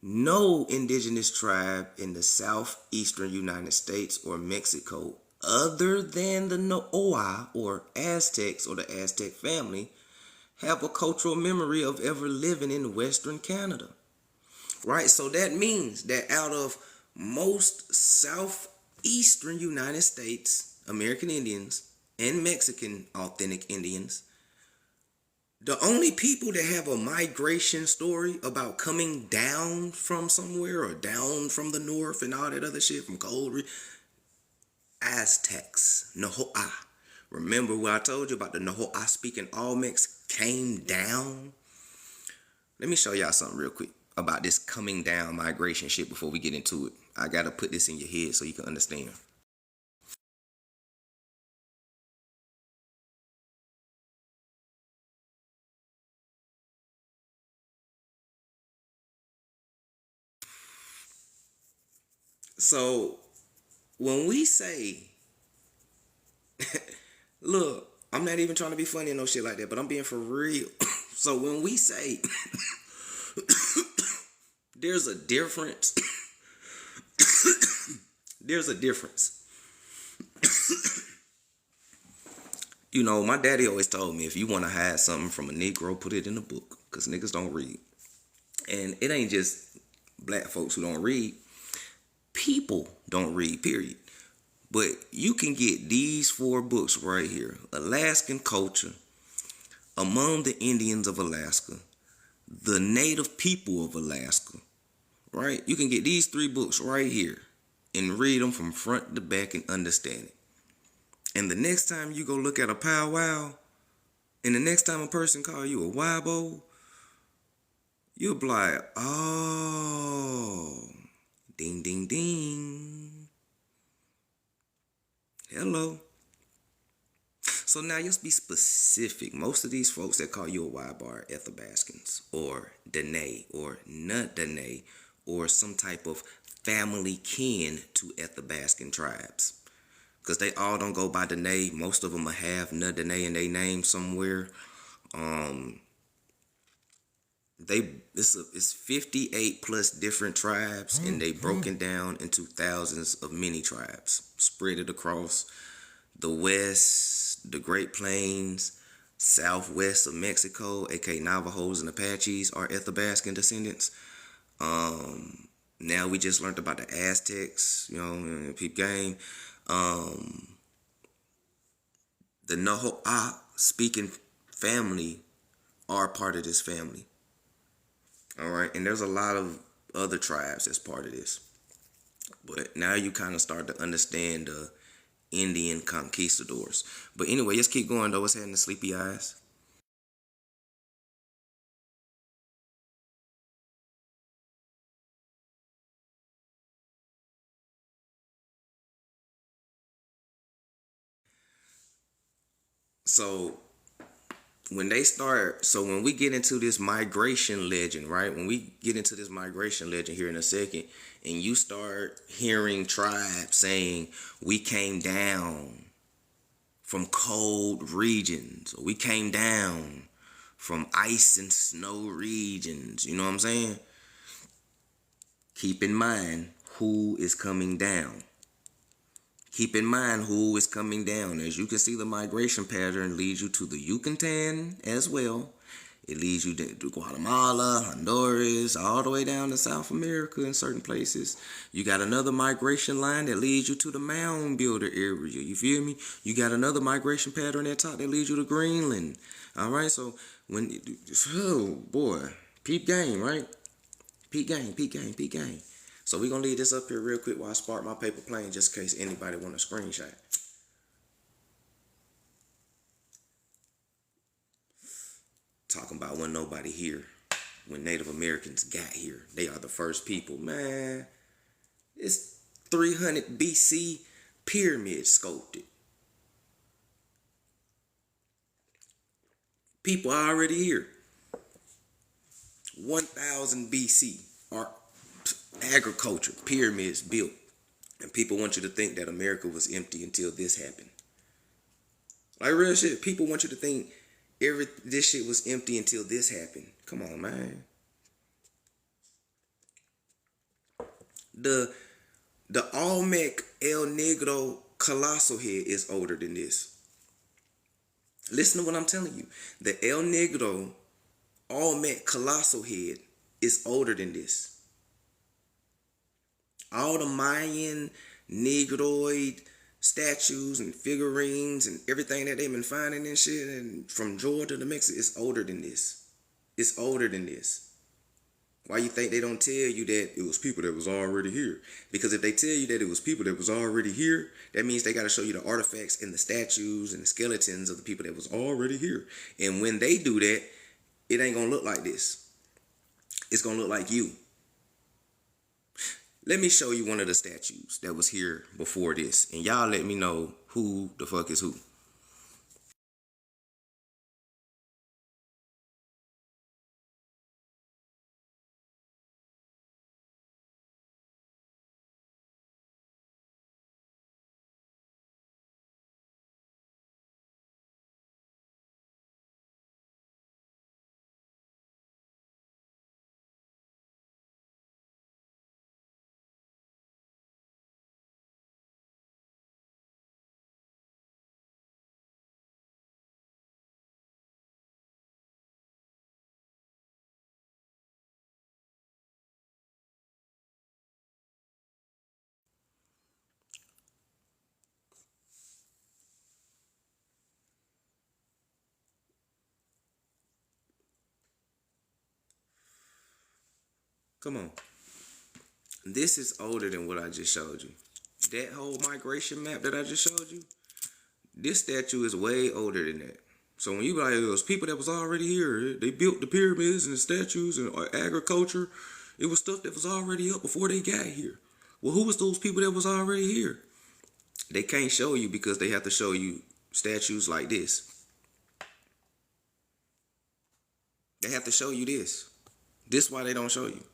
No indigenous tribe in the southeastern United States or Mexico other than the Noa or Aztecs or the Aztec family have a cultural memory of ever living in Western Canada, right? So that means that out of most southeastern United States American Indians and Mexican authentic Indians, the only people that have a migration story about coming down from somewhere or down from the north and all that other shit from cold Aztecs, Nohoa. Remember what I told you about the Nohoa speaking Olmecs came down? Let me show y'all something real quick about this coming down migration shit before we get into it. I gotta put this in your head so you can understand. So when we say, look, I'm not even trying to be funny and no shit like that, but I'm being for real. So when we say there's a difference, there's a difference. You know, my daddy always told me if you want to hide something from a Negro, put it in a book, because niggas don't read. And it ain't just black folks who don't read. People don't read, period. But you can get these 4 books right here. Alaskan Culture, Among the Indians of Alaska, The Native People of Alaska, right? You can get these 3 books right here and read them from front to back and understand it. And the next time you go look at a powwow, and the next time a person call you a wabo, you'll be like, oh, ding, ding, ding. Hello. So now let's be specific. Most of these folks that call you a wabo are Athabascans or Dene or Nut Dene or some type of family kin to Athabascan tribes. Because they all don't go by Dene. Most of them will have Nut Dene in their name somewhere. It's 58 plus different tribes, and they broken down into thousands of mini tribes spread it across the west, the Great Plains, southwest of Mexico, aka Navajos and Apaches are Athabascan descendants. Now we just learned about the Aztecs, you know, peep game. The Nohoa speaking family are part of this family. All right, and there's a lot of other tribes that's part of this. But now you kind of start to understand the Indian conquistadors. But anyway, let's keep going though. What's happening, sleepy eyes? So when we get into this migration legend, right? When we get into this migration legend here in a second, and you start hearing tribes saying we came down from cold regions, or we came down from ice and snow regions, you know what I'm saying? Keep in mind who is coming down. Keep in mind who is coming down. As you can see, the migration pattern leads you to the Yucatan as well. It leads you to Guatemala, Honduras, all the way down to South America in certain places. You got another migration line that leads you to the mound builder area. You feel me? You got another migration pattern at top that leads you to Greenland. All right, so oh boy, peep game, right? Peep game, peep game, peep game. So we're going to leave this up here real quick while I spark my paper plane just in case anybody want a screenshot. talking about when nobody here. When Native Americans got here, they are the first people. Man, it's 300 BC pyramid sculpted. People are already here. 1000 BC, our agriculture, pyramids built. And people want you to think that America was empty until this happened. Like real shit, people want you to think this shit was empty until this happened. Come on, man. The Olmec El Negro colossal head is older than this. Listen to what I'm telling you. The El Negro Olmec colossal head is older than this. All the Mayan Negroid statues and figurines and everything that they've been finding and shit, and from Georgia to Mexico, it's older than this. It's older than this. Why you think they don't tell you that it was people that was already here? Because if they tell you that it was people that was already here, that means they got to show you the artifacts and the statues and the skeletons of the people that was already here. And when they do that, it ain't going to look like this. It's going to look like you. Let me show you one of the statues that was here before this. And y'all let me know who the fuck is who. Come on. This is older than what I just showed you. That whole migration map that I just showed you, this statue is way older than that. So when you be like, it was people that was already here. They built the pyramids and the statues and agriculture. It was stuff that was already up before they got here. Well, who was those people that was already here? They can't show you because they have to show you statues like this. They have to show you this. This is why they don't show you.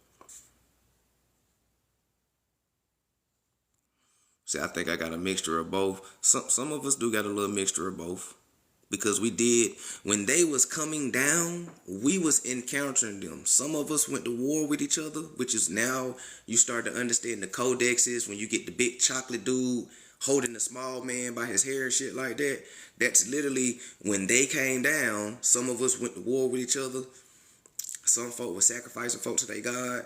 See, I think I got a mixture of both. Some of us do got a little mixture of both. Because we did, when they was coming down, we was encountering them. Some of us went to war with each other, which is now you start to understand the codexes when you get the big chocolate dude holding the small man by his hair and shit like that. That's literally when they came down, some of us went to war with each other. Some folk was sacrificing folk to their God.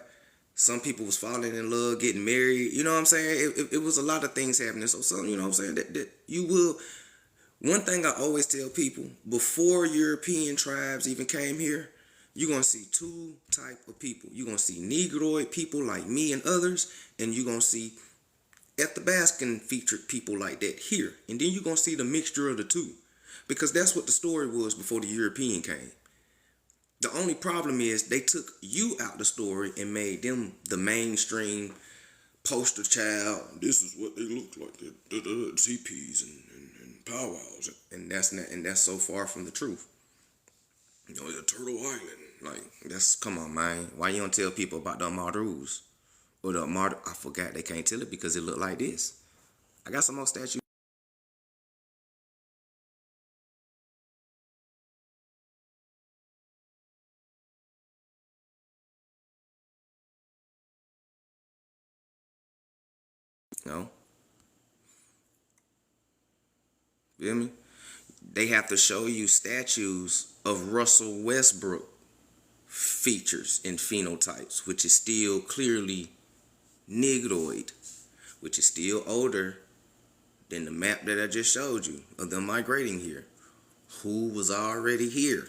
Some people was falling in love, getting married. You know what I'm saying? It was a lot of things happening. So some, you know what I'm saying, that you will. One thing I always tell people, before European tribes even came here, you're going to see two type of people. You're going to see Negroid people like me and others, and you're going to see Athabascan featured people like that here. And then you're going to see the mixture of the two, because that's what the story was before the European came. The only problem is they took you out the story and made them the mainstream poster child. This is what they look like, the ZPs and powwows, and that's so far from the truth. You know, the Turtle Island, like that's, come on, man. Why you don't tell people about the Marus or the Mar? I forgot, they can't tell it because it looked like this. I got some more statues. You know, feel me? They have to show you statues of Russell Westbrook features and phenotypes, which is still clearly Negroid, which is still older than the map that I just showed you of them migrating here. Who was already here?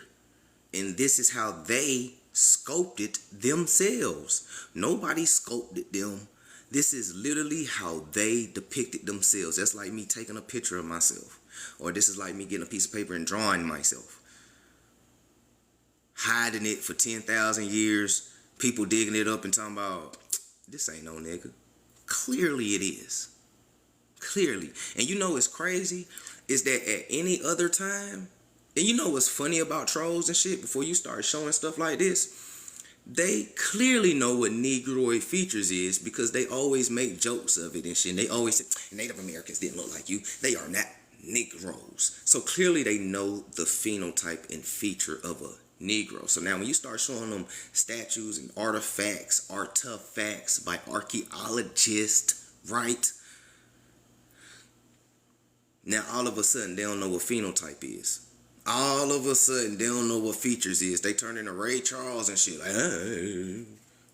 And this is how they sculpted themselves. Nobody sculpted them. This is literally how they depicted themselves. That's like me taking a picture of myself. Or this is like me getting a piece of paper and drawing myself. hiding it for 10,000 years, people digging it up and talking about, this ain't no nigga. Clearly it is. Clearly. And you know what's crazy? Is that at any other time, and you know what's funny about trolls and shit, before you start showing stuff like this, they clearly know what Negroid features is because they always make jokes of it and shit. And they always say, Native Americans didn't look like you. They are not Negroes. So clearly they know the phenotype and feature of a Negro. So now when you start showing them statues and artifacts by archaeologists, right? Now all of a sudden they don't know what phenotype is. All of a sudden they don't know what features is. They turn into Ray Charles and shit. Like, hey,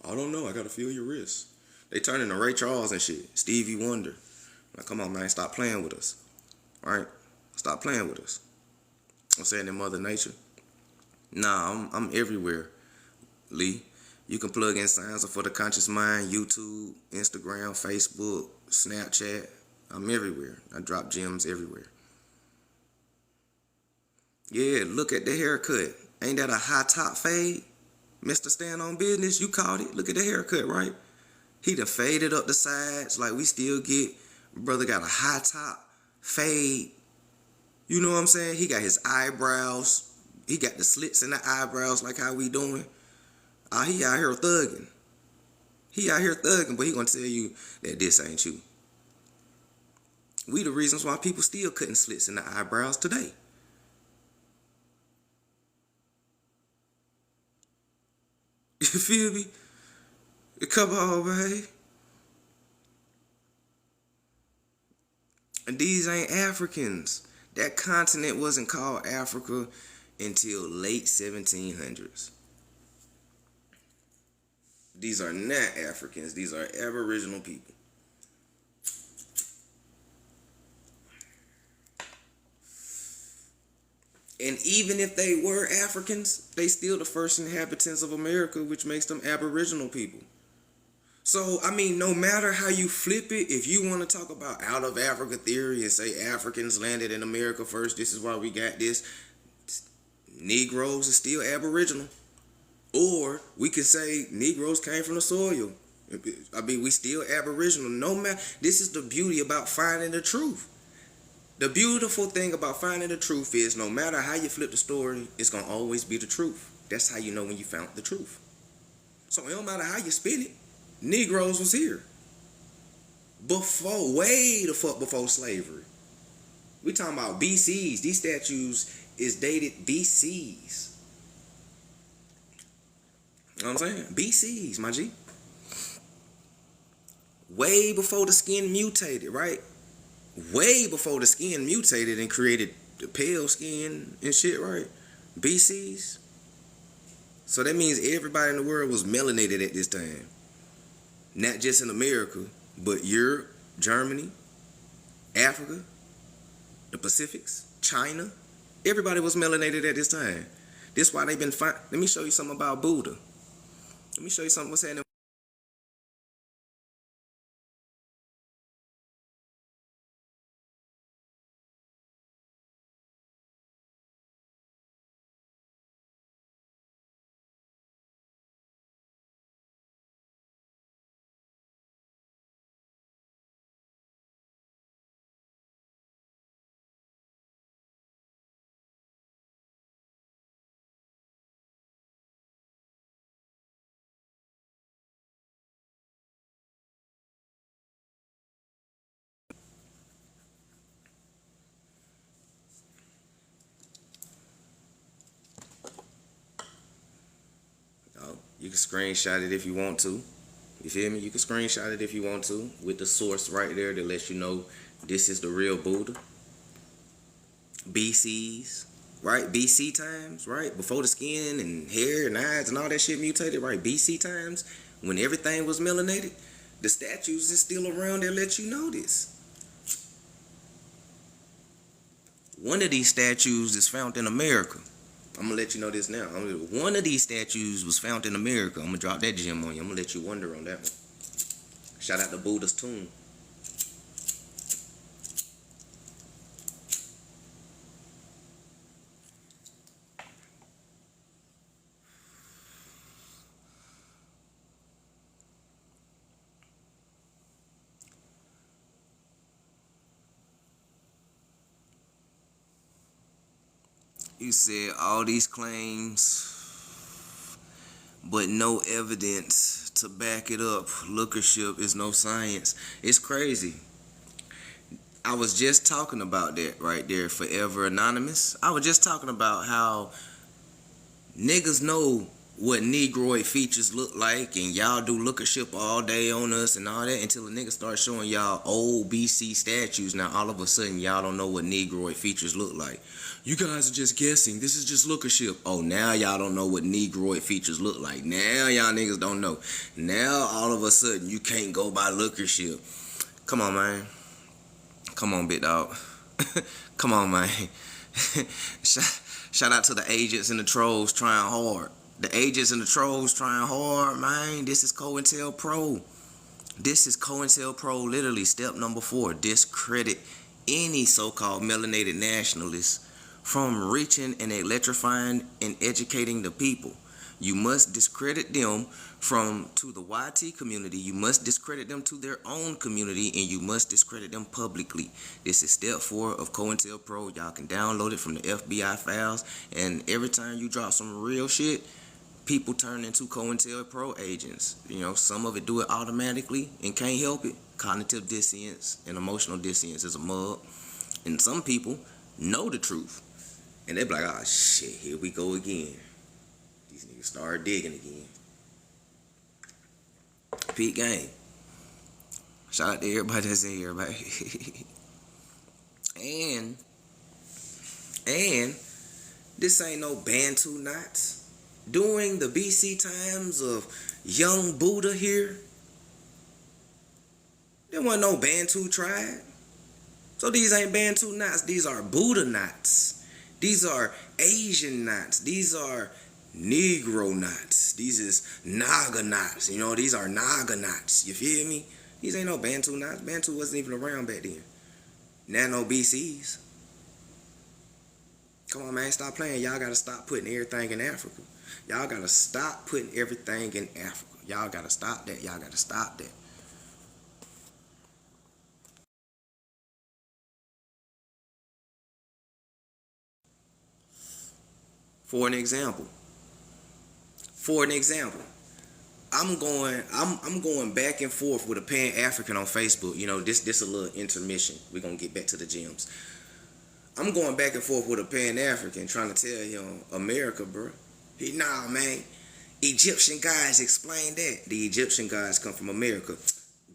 I don't know. I gotta feel your wrist. They turn into Ray Charles and shit. Stevie Wonder. Like, come on, man, stop playing with us. All right? Stop playing with us. I'm saying in Mother Nature. Nah, I'm everywhere, Lee. You can plug in Sounds for the Conscious Mind, YouTube, Instagram, Facebook, Snapchat. I'm everywhere. I drop gems everywhere. Yeah, look at the haircut. Ain't that a high top fade? Mr. Stand on Business, you caught it. Look at the haircut, right? He done faded up the sides like we still get. Brother got a high top fade. You know what I'm saying? He got his eyebrows. He got the slits in the eyebrows like how we doing. He out here thugging. He out here thugging, but he gonna tell you that this ain't you. We the reasons why people still cutting slits in the eyebrows today. You feel me? Come on, man. And these ain't Africans. That continent wasn't called Africa until late 1700s. These are not Africans. These are Aboriginal people. And even if they were Africans, they still the first inhabitants of America, which makes them Aboriginal people. So, I mean, no matter how you flip it, if you want to talk about out of Africa theory and say Africans landed in America first, this is why we got this, Negroes are still Aboriginal. Or we can say Negroes came from the soil. I mean, we still Aboriginal. No matter, this is the beauty about finding the truth. The beautiful thing about finding the truth is no matter how you flip the story, it's going to always be the truth. That's how you know when you found the truth. So it don't matter how you spin it. Negroes was here. Way the fuck before slavery. We talking about BCs. These statues is dated BCs. You know what I'm saying? BCs, my G. Way before the skin mutated, right? Way before the skin mutated and created the pale skin and shit, right? BCs. So that means everybody in the world was melanated at this time. Not just in America, but Europe, Germany, Africa, the Pacifics, China. Everybody was melanated at this time. This why they've been fine. Let me show you something about Buddha. Let me show you something what's happening. Oh, you can screenshot it if you want to. You feel me? You can screenshot it if you want to with the source right there to let you know this is the real Buddha. BCs, right? BC times, right? Before the skin and hair and eyes and all that shit mutated, right? BC times, when everything was melanated, the statues is still around that let you know this. One of these statues is found in America. I'm gonna let you know this now. One of these statues was found in America. I'm gonna drop that gem on you. I'm gonna let you wonder on that one. Shout out to Buddha's tomb. He said all these claims, but no evidence to back it up. Lookership is no science. It's crazy. I was just talking about that right there, Forever Anonymous. I was just talking about how niggas know what Negroid features look like, and y'all do lookership all day on us and all that until a nigga starts showing y'all old BC statues. Now all of a sudden y'all don't know what Negroid features look like. You guys are just guessing. This is just lookership. Oh, now y'all don't know what Negroid features look like. Now y'all niggas don't know. Now all of a sudden you can't go by lookership. Come on, man. Come on, big dog. Come on, man. Shout out to the agents and the trolls trying hard. The agents and the trolls trying hard, man. This is COINTELPRO. This is COINTELPRO. Literally, step number 4. Discredit any so-called melanated nationalists from reaching and electrifying and educating the people. You must discredit them to the YT community. You must discredit them to their own community, and you must discredit them publicly. This is step 4 of COINTELPRO. Y'all can download it from the FBI files, and every time you drop some real shit, people turn into COINTELPRO agents. You know, some of it do it automatically and can't help it. Cognitive dissonance and emotional dissonance is a mug. And some people know the truth, and they be like, oh shit, here we go again. These niggas start digging again. Peak game. Shout out to everybody that's in here, man. and this ain't no Bantu knots. During the BC times of young Buddha here, there wasn't no Bantu tribe. So these ain't Bantu knots. These are Buddha knots. These are Asian knots. These are Negro knots. These is Naga knots. You know, these are Naga knots. You feel me? These ain't no Bantu knots. Bantu wasn't even around back then. Nano BCs. Come on, man. Stop playing. Y'all got to stop putting everything in Africa. Y'all got to stop putting everything in Africa. Y'all got to stop that. Y'all got to stop that. For an example, I'm going back and forth with a Pan-African on Facebook. You know, this a little intermission. We're gonna get back to the gems. I'm going back and forth with a Pan-African trying to tell him America, bro. Nah, man. Egyptian guys explain that. The Egyptian guys come from America.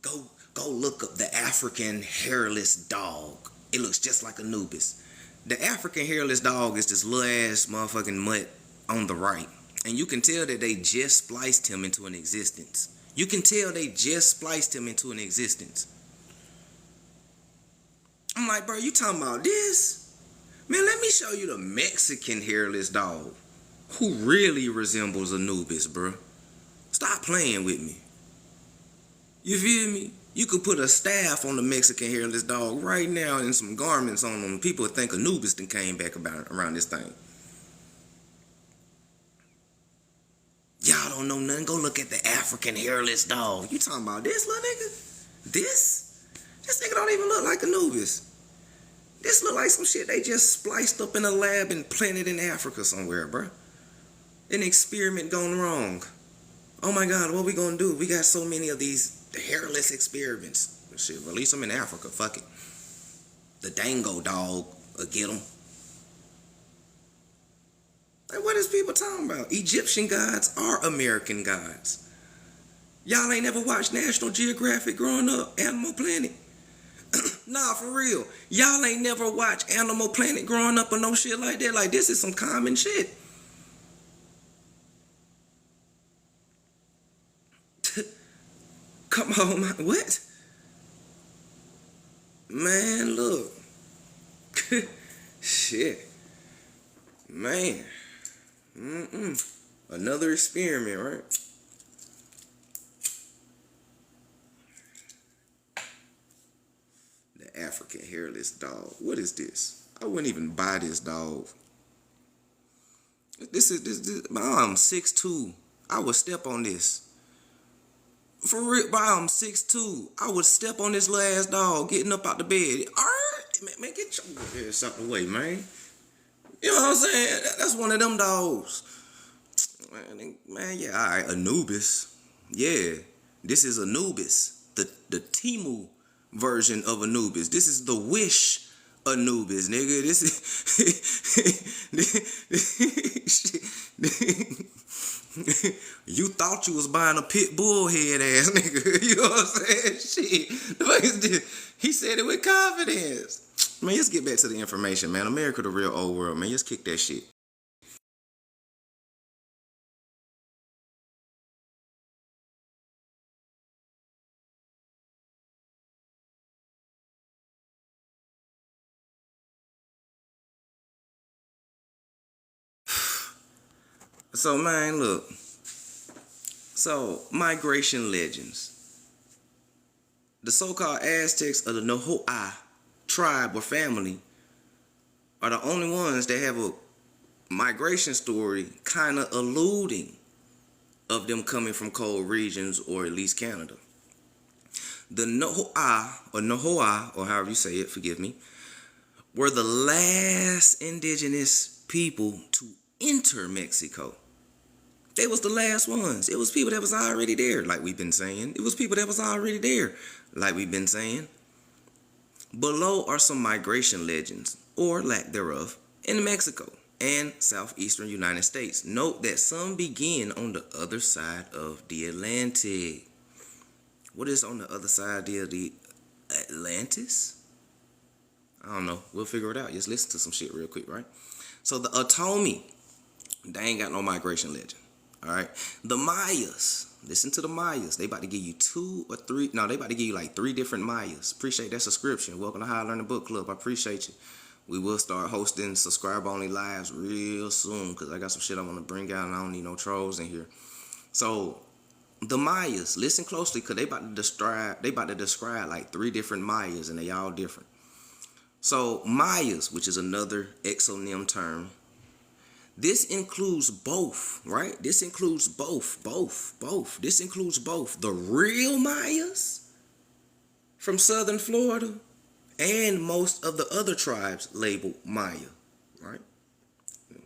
Go look up the African hairless dog. It looks just like Anubis. The African hairless dog is this little ass motherfucking mutt on the right. And you can tell that they just spliced him into an existence. You can tell they just spliced him into an existence. I'm like, bro, you talking about this? Man, let me show you the Mexican hairless dog who really resembles Anubis, bro. Stop playing with me. You feel me? You could put a staff on the Mexican hairless dog right now and some garments on them. People would think Anubis then came back around this thing. Y'all don't know nothing. Go look at the African hairless dog. You talking about this little nigga? This nigga don't even look like Anubis. This look like some shit they just spliced up in a lab and planted in Africa somewhere, bro. An experiment gone wrong. Oh my God, what we gonna do? We got so many of these hairless experiments. Shit, release them in Africa. Fuck it. The Dango dog will get them. Like, what is people talking about? Egyptian gods are American gods. Y'all ain't never watched National Geographic growing up? Animal Planet? Nah, for real. Y'all ain't never watched Animal Planet growing up or no shit like that. Like, this is some common shit. Come on, man. What? Man, look. Shit. Man. Another experiment, right? The African hairless dog. What is this? I wouldn't even buy this dog. This. I'm 6'2". I would step on this. For real, I'm 6'2". I would step on this last dog getting up out the bed. Man, get your ass out the way, man. You know what I'm saying? That's one of them dogs. Man, yeah, all right, Anubis. Yeah, this is Anubis, the Timu version of Anubis. This is the Wish Anubis, nigga. This is you thought you was buying a pit bull head ass nigga. You know what I'm saying? Shit. The fuck is this? He said it with confidence. Man, let's get back to the information, man. America, the real old world, man. Let's kick that shit. So, man, look. So, migration legends. The so-called Aztecs of the Nohoa tribe or family are the only ones that have a migration story kind of alluding of them coming from cold regions or at least Canada. The Nohoa, or however you say it, forgive me, were the last indigenous people to enter Mexico. They was the last ones. It was people that was already there, like we've been saying. It was people that was already there, like we've been saying. Below are some migration legends, or lack thereof, in Mexico and southeastern United States. Note that some begin on the other side of the Atlantic. What is on the other side of the Atlantis? I don't know. We'll figure it out. Just listen to some shit real quick, right? So the Atomi, they ain't got no migration legend. All right. The Mayas. Listen to the Mayas. They about to give you two or three. No, they about to give you like three different Mayas. Appreciate that subscription. Welcome to High Learning Book Club. I appreciate you. We will start hosting subscriber-only lives real soon because I got some shit I want to bring out and I don't need no trolls in here. So the Mayas, listen closely because they about to describe like three different Mayas and they all different. So Mayas, which is another exonym term. This includes both, right? This includes both. This includes both the real Mayas from southern Florida and most of the other tribes labeled Maya, right?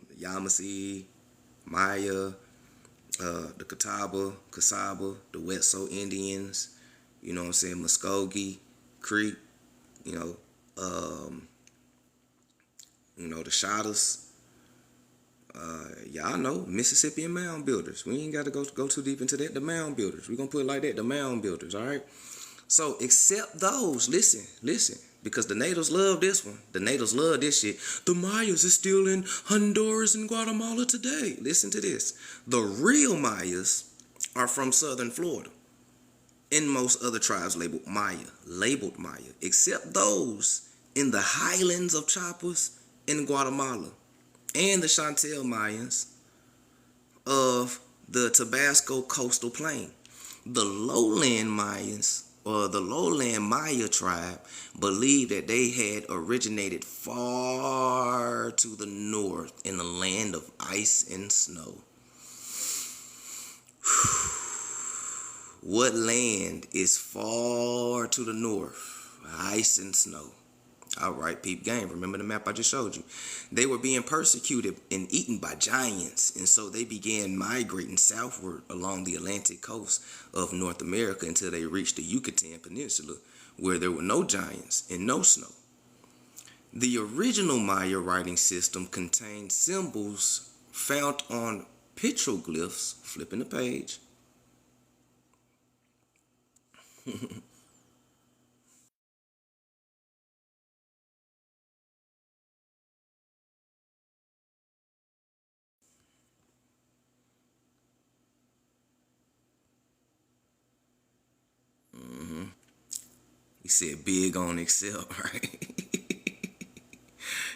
The Yamasee, Maya, the Catawba, Casaba, the Wet'suwet'en Indians, you know what I'm saying, Muskogee, Creek, you know, the Shottas. Y'all know Mississippi and mound builders. We ain't got to go too deep into that. The mound builders. We're gonna put it like that. The mound builders. All right. So except those, listen, because the natives love this one. The natives love this shit. The Mayas is still in Honduras and Guatemala today. Listen to this. The real Mayas are from southern Florida. And most other tribes labeled Maya, except those in the highlands of Chiapas in Guatemala. And the Chantel Mayans of the Tabasco coastal plain. The lowland Mayans, or the lowland Maya tribe, believed that they had originated far to the north in the land of ice and snow. What land is far to the north? Ice and snow. All right, peep game. Remember the map I just showed you? They were being persecuted and eaten by giants, and so they began migrating southward along the Atlantic coast of North America until they reached the Yucatan Peninsula, where there were no giants and no snow. The original Maya writing system contained symbols found on petroglyphs. Flipping the page. He said big on Excel, right?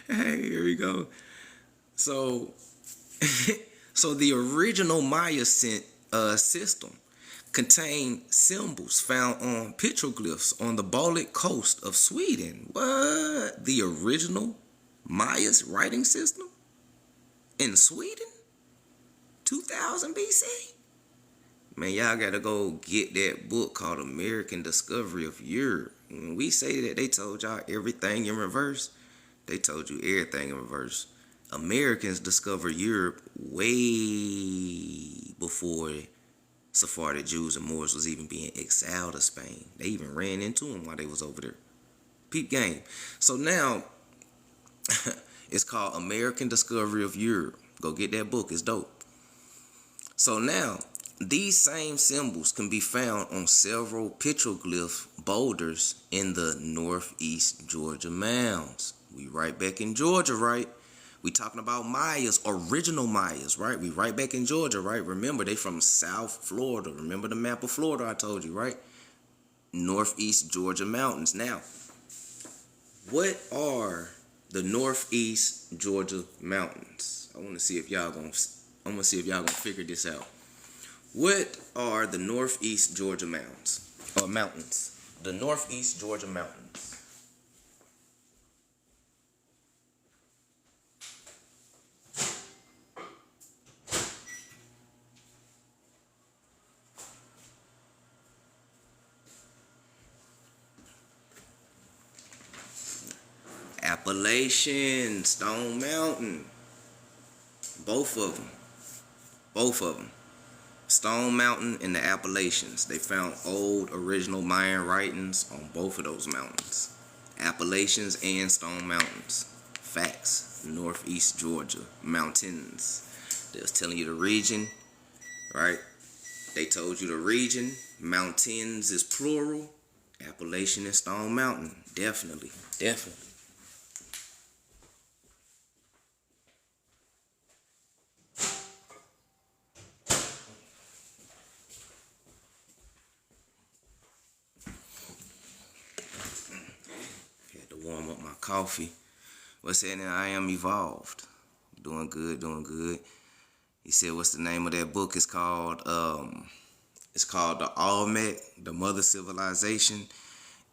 Hey, here we go. So, so the original Maya system contained symbols found on petroglyphs on the Baltic coast of Sweden. What? The original Maya's writing system in Sweden? 2000 BC? Man, y'all gotta go get that book called American Discovery of Europe. When we say that they told y'all everything in reverse, they told you everything in reverse. Americans discovered Europe way before Sephardic Jews and Moors was even being exiled to Spain. They even ran into them while they was over there. Peep game. So now it's called American Discovery of Europe. Go get that book. It's dope. So now these same symbols can be found on several petroglyph boulders in the northeast Georgia mounds. We right back in Georgia, right? We talking about Mayas, original Mayas, right? We right back in Georgia, right? Remember, they from South Florida. Remember the map of Florida I told you, right? Northeast Georgia mountains. Now, what are the northeast Georgia mountains? I'm gonna see if y'all gonna figure this out. What are the northeast Georgia mountains? Or mountains? The northeast Georgia mountains. Appalachian, Stone Mountain. Both of them. Both of them. Stone Mountain and the Appalachians. They found old original Mayan writings on both of those mountains. Appalachians and Stone Mountains. Facts. Northeast Georgia. Mountains. They was telling you the region, right? They told you the region. Mountains is plural. Appalachian and Stone Mountain. Definitely. Definitely. Warm up my coffee. What's happening? I am evolved. Doing good, doing good. He said, what's the name of that book? It's called the Olmec, the Mother Civilization,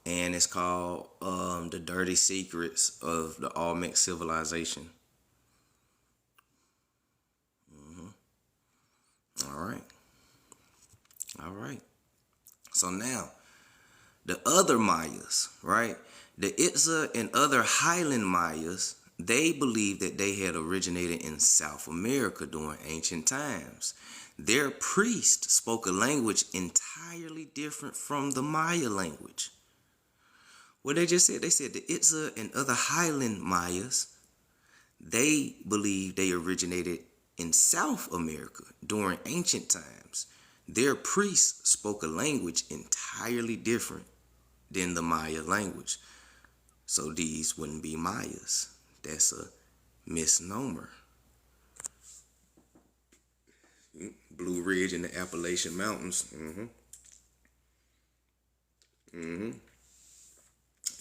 and it's called The Dirty Secrets of the Olmec Civilization. All right. All right. So now, the other Mayas, right? The Itza and other Highland Mayas, they believed that they had originated in South America during ancient times. Their priests spoke a language entirely different from the Maya language. What they just said, they said the Itza and other Highland Mayas, they believed they originated in South America during ancient times. Their priests spoke a language entirely different than the Maya language. So these wouldn't be Mayas. That's a misnomer. Blue Ridge in the Appalachian Mountains.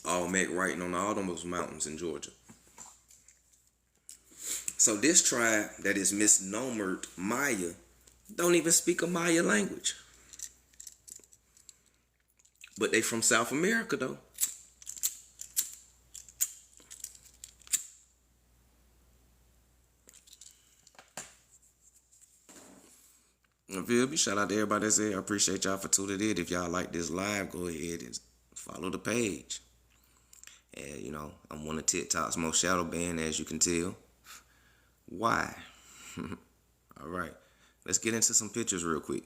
Olmec writing on all those mountains in Georgia. So this tribe that is misnomered Maya don't even speak a Maya language. But they from South America though. You feel me? Shout out to everybody that's there. I appreciate y'all for tuning in. If y'all like this live, go ahead and follow the page. And you know, I'm one of TikTok's most shadow banned, as you can tell. Why? All right. Let's get into some pictures real quick.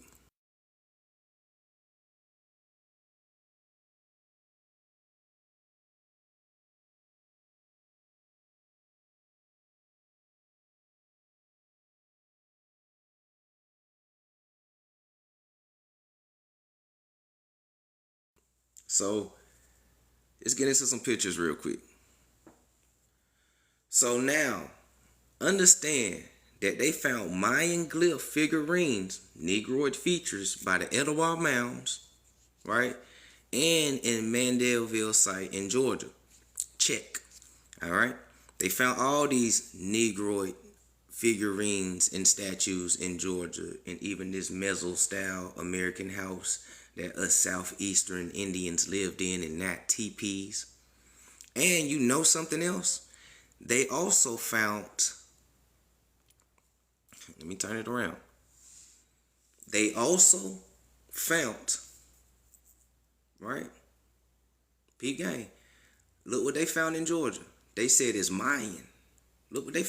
So let's get into some pictures real quick. So now, understand that they found Mayan glyph figurines, Negroid features by the Etowah Mounds, right? And in Mandelville site in Georgia. Check. All right. They found all these Negroid figurines and statues in Georgia, and even this mezzo style American house that us southeastern Indians lived in and not teepees. And you know something else? They also found, let me turn it around. They also found, right? Peep game. Look what they found in Georgia. They said it's Mayan. Look what they,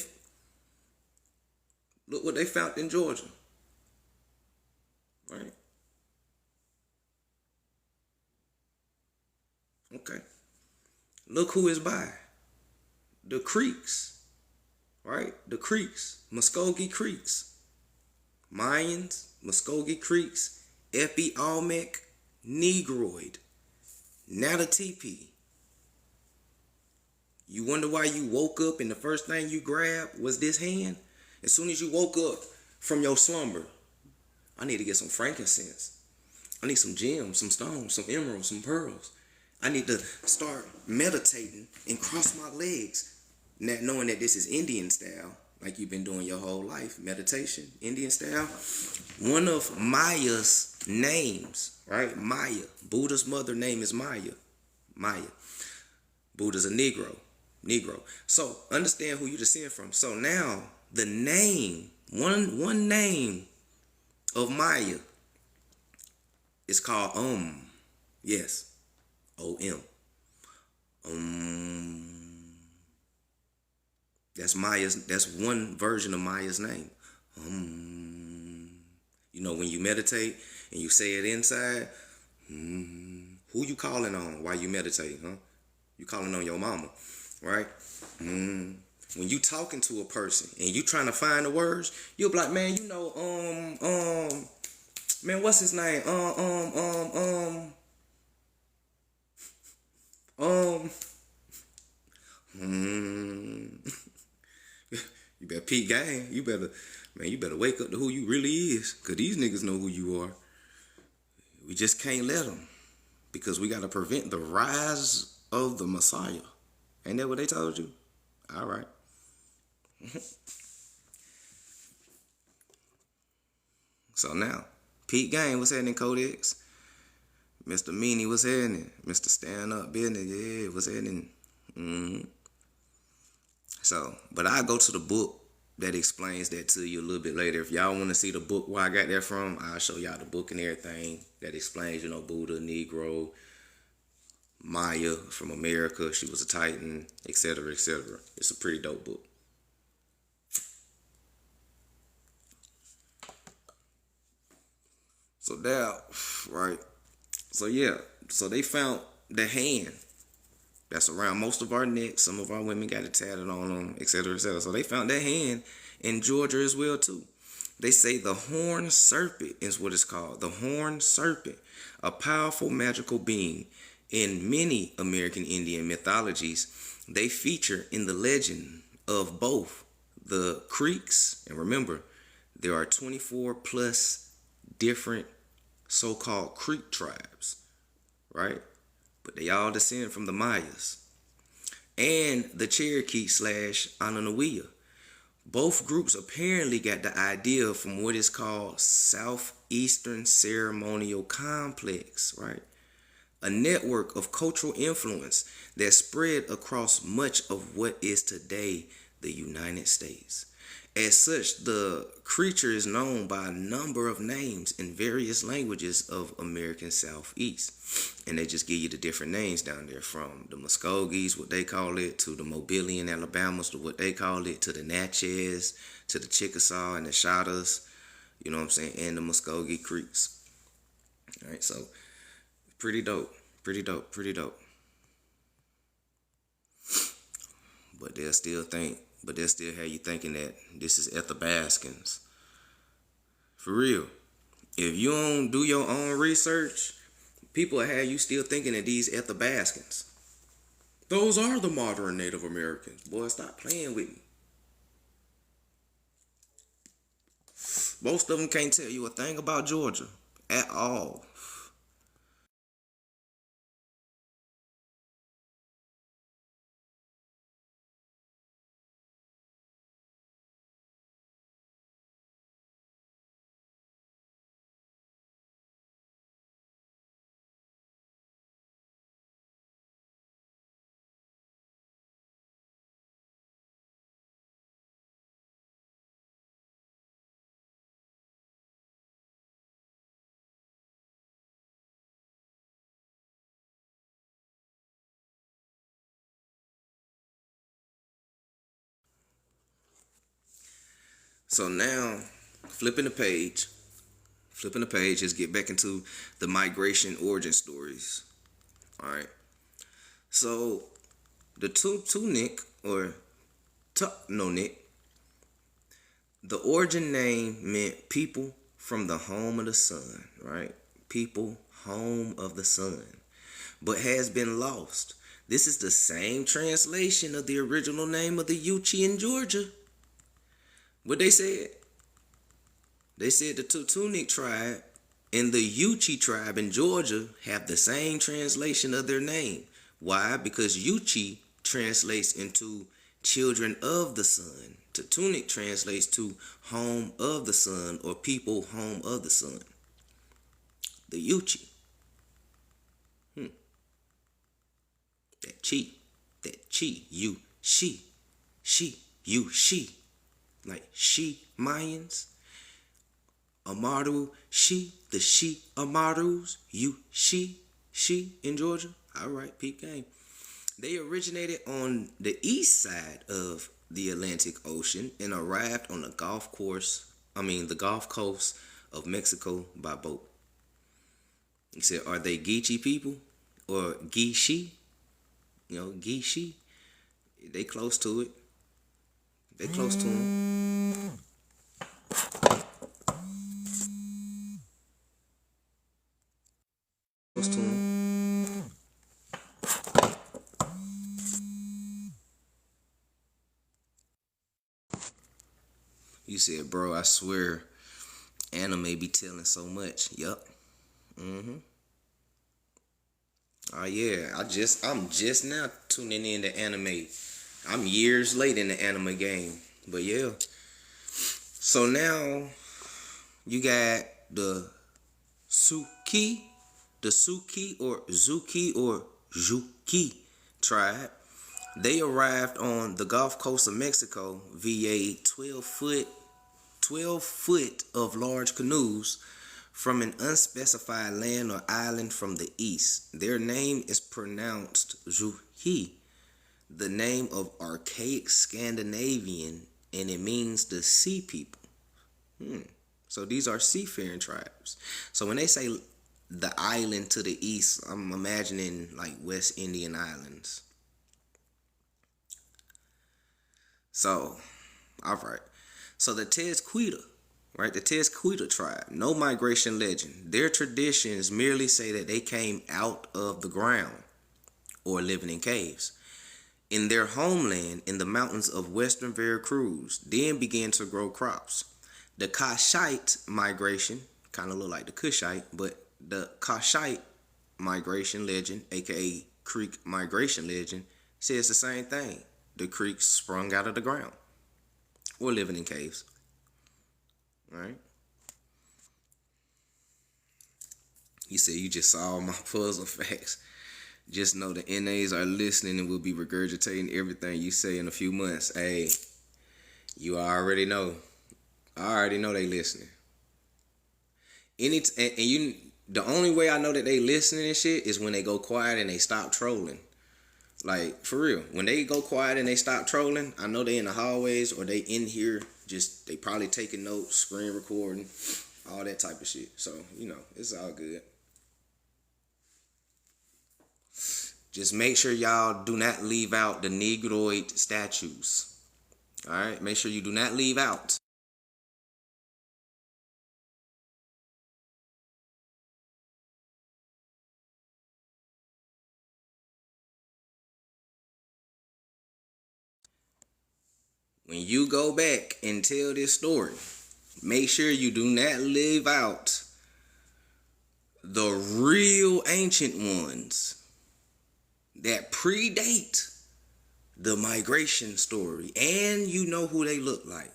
Look what they found in Georgia. Right? Okay. Look who is by. The Creeks. Right? The Creeks. Muskogee Creeks. Mayans, Muskogee Creeks, Epi Olmec, Negroid, Natatipi. You wonder why you woke up and the first thing you grabbed was this hand? As soon as you woke up from your slumber, I need to get some frankincense. I need some gems, some stones, some emeralds, some pearls. I need to start meditating and cross my legs. Not knowing that this is Indian style, like you've been doing your whole life, meditation, Indian style. One of Maya's names, right? Maya. Buddha's mother name is Maya. Maya. Buddha's a Negro. Negro. So understand who you descend from. So now the name, one name of Maya is called Yes. O-M. That's Maya's. That's one version of Maya's name. You know, when you meditate and you say it inside, who you calling on while you meditate, huh? You calling on your mama, right? When you talking to a person and you trying to find the words, you'll be like, man, you know, man, what's his name? You better peep game. You better wake up to who you really is. Because these niggas know who you are. We just can't let them. Because we got to prevent the rise of the Messiah. Ain't that what they told you? All right. So now, peep game, what's happening, Codex? Mr. Meanie, what's happening? Mr. Stand Up Business, yeah, what's happening? So, but I go to the book that explains that to you a little bit later. If y'all want to see the book where I got that from, I'll show y'all the book and everything that explains, you know, Buddha, Negro, Maya from America, she was a Titan, etc., etc. It's a pretty dope book. So now, right? So yeah, so they found the hand that's around most of our necks. Some of our women got it tatted on them, etc., etc. So they found that hand in Georgia as well too. They say the horned serpent is what it's called. The horned serpent, a powerful magical being. In many American Indian mythologies, they feature in the legend of both the Creeks, and remember, there are 24 plus different so-called Creek tribes, right? But they all descend from the Mayas and the Cherokee / Ananawiya. Both groups apparently got the idea from what is called Southeastern Ceremonial Complex, right? A network of cultural influence that spread across much of what is today the United States. As such, the creature is known by a number of names in various languages of American Southeast. And they just give you the different names down there, from the Muskogees, what they call it, to the Mobilian Alabamas, to what they call it, to the Natchez, to the Chickasaw and the Shottas, you know what I'm saying, and the Muskogee Creeks. All right, so pretty dope, pretty dope, pretty dope. But they'll still have you thinking that this is Ethabaskins. For real. If you don't do your own research, people will have you still thinking that these Ethabaskins. Those are the modern Native Americans. Boy, stop playing with me. Most of them can't tell you a thing about Georgia at all. So now, flipping the page, let's get back into the migration origin stories. All right. So the Tunic or Nick, the origin name meant people from the home of the sun, right? People, home of the sun, but has been lost. This is the same translation of the original name of the Yuchi in Georgia. What they said? They said the Tutunic tribe and the Yuchi tribe in Georgia have the same translation of their name. Why? Because Yuchi translates into children of the sun. Tutunic translates to home of the sun or people home of the sun. The Yuchi. That chi. That chi. You, she. She, you, she. Like she Mayans. Amaru, she, the she Amarus, you, she in Georgia. All right, peep game. They originated on the east side of the Atlantic Ocean and arrived on the Gulf Coast of Mexico by boat. He said, are they Geechee people or Geechee? Geechee. They close to it. They close to them. Close to them. You said, bro, I swear, anime be telling so much. Yup. Oh yeah, I'm just now tuning into anime. I'm years late in the anime game. But yeah. So now you got the Suki or Zuki or Juki tribe. They arrived on the Gulf Coast of Mexico via 12 foot of large canoes from an unspecified land or island from the east. Their name is pronounced Juhi, the name of archaic Scandinavian, and it means the sea people. So these are seafaring tribes. So when they say the island to the east, I'm imagining like West Indian islands. So, all right. So the Tezquita, right? The Tezquita tribe, no migration legend. Their traditions merely say that they came out of the ground or living in caves in their homeland in the mountains of western Veracruz, then began to grow crops. The Kashite migration, kind of look like the Kushite, but the Kashite migration legend, aka Creek migration legend, says the same thing. The Creeks sprung out of the ground or living in caves. All right. You said you just saw all my puzzle facts. Just know the NAs are listening and will be regurgitating everything you say in a few months. Hey, you already know. I already know they listening. The only way I know that they listening and shit is when they go quiet and they stop trolling. Like, for real. When they go quiet and they stop trolling, I know they in the hallways or they in here just, they probably taking notes, screen recording, all that type of shit. So, it's all good. Just make sure y'all do not leave out the Negroid statues. All right? Make sure you do not leave out. When you go back and tell this story, make sure you do not leave out the real ancient ones that predate the migration story, and you know who they look like.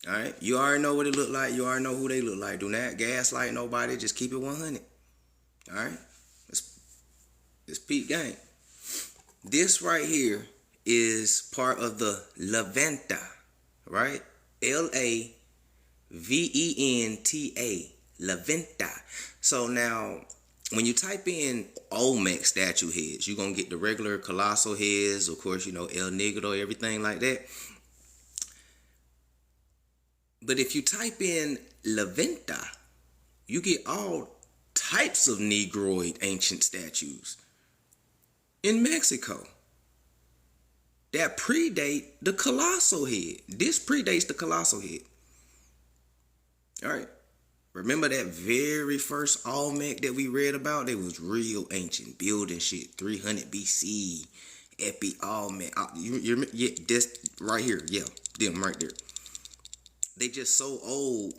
All right, you already know what it look like. You already know who they look like. Do not gaslight nobody. Just keep it 100. All right, it's peak game. This right here is part of the Levanta, right? Laventa, Levanta. So now, when you type in Olmec statue heads, you're going to get the regular colossal heads, of course, El Negro, everything like that. But if you type in La Venta, you get all types of Negroid ancient statues in Mexico that predate the colossal head. This predates the colossal head. All right. Remember that very first Olmec that we read about? They was real ancient, building shit, 300 BC, Epi Olmec. Yeah, this right here, yeah, them right there. They just so old,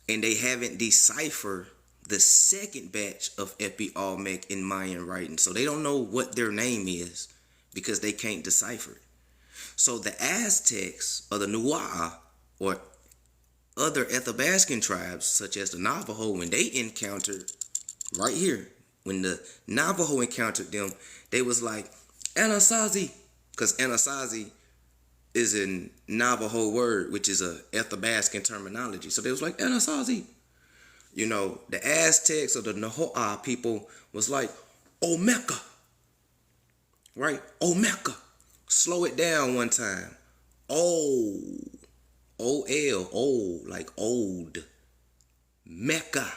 and they haven't deciphered the second batch of Epi Olmec in Mayan writing, so they don't know what their name is because they can't decipher it. So the Aztecs or the Nuaa or other Athabascan tribes, such as the Navajo, when they encountered right here, when the Navajo encountered them, they was like, Anasazi, because Anasazi is a Navajo word, which is a Athabascan terminology. So they was like, Anasazi. You know, the Aztecs or the Nahoa people was like, Olmeca, right? Olmeca. Slow it down one time. Oh. O-L, old, like old. Mecca,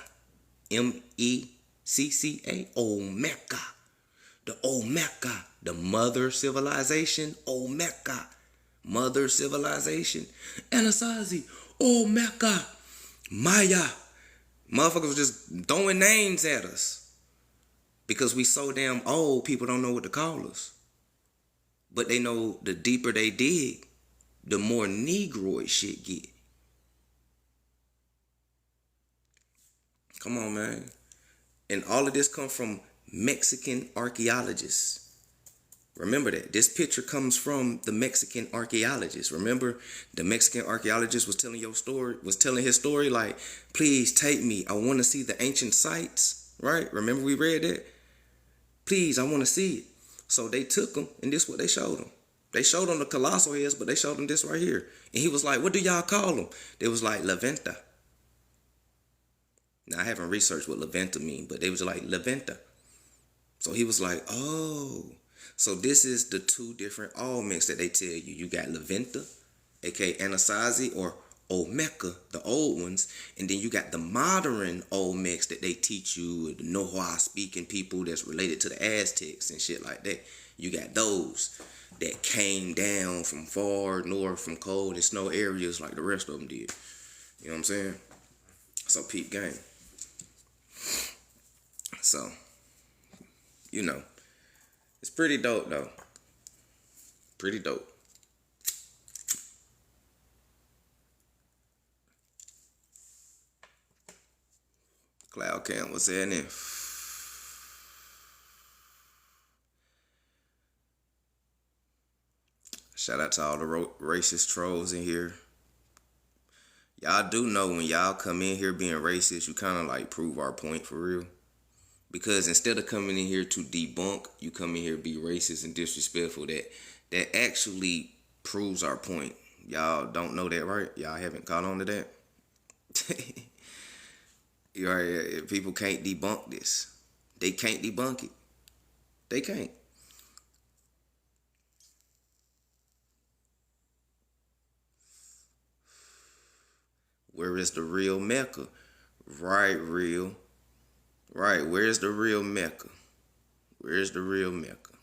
M-E-C-C-A, Olmeca. The Olmeca, the mother civilization, Olmeca, mother civilization. Anasazi, Olmeca, Maya. Motherfuckers was just throwing names at us because we so damn old, people don't know what to call us. But they know the deeper they dig, the more Negroid shit get. Come on, man. And all of this come from Mexican archaeologists. Remember that. This picture comes from the Mexican archaeologists. Remember, the Mexican archaeologist was telling his story like, please take me. I want to see the ancient sites. Right? Remember we read that? Please, I want to see it. So they took him, and this is what they showed him. They showed him the colossal heads, but they showed him this right here. And he was like, what do y'all call them? They was like, La Venta. Now, I haven't researched what La Venta mean, but they was like, La Venta. So he was like, oh. So this is the two different Olmecs that they tell you. You got La Venta, a.k.a. Anasazi, or Olmeca, the old ones. And then you got the modern Olmecs that they teach you, the Nohua speaking people that's related to the Aztecs and shit like that. You got those that came down from far north from cold and snow areas like the rest of them did. You know what I'm saying? So peep game. So, you know, it's pretty dope though. Pretty dope. Cloud Cam was saying it. Shout out to all the racist trolls in here. Y'all do know when y'all come in here being racist, you kind of like prove our point for real. Because instead of coming in here to debunk, you come in here be racist and disrespectful. That actually proves our point. Y'all don't know that, right? Y'all haven't caught on to that. Right? People can't debunk this. They can't debunk it. They can't. Where is the real Mecca? Right, real. Right, where's the real Mecca? Where's the real Mecca?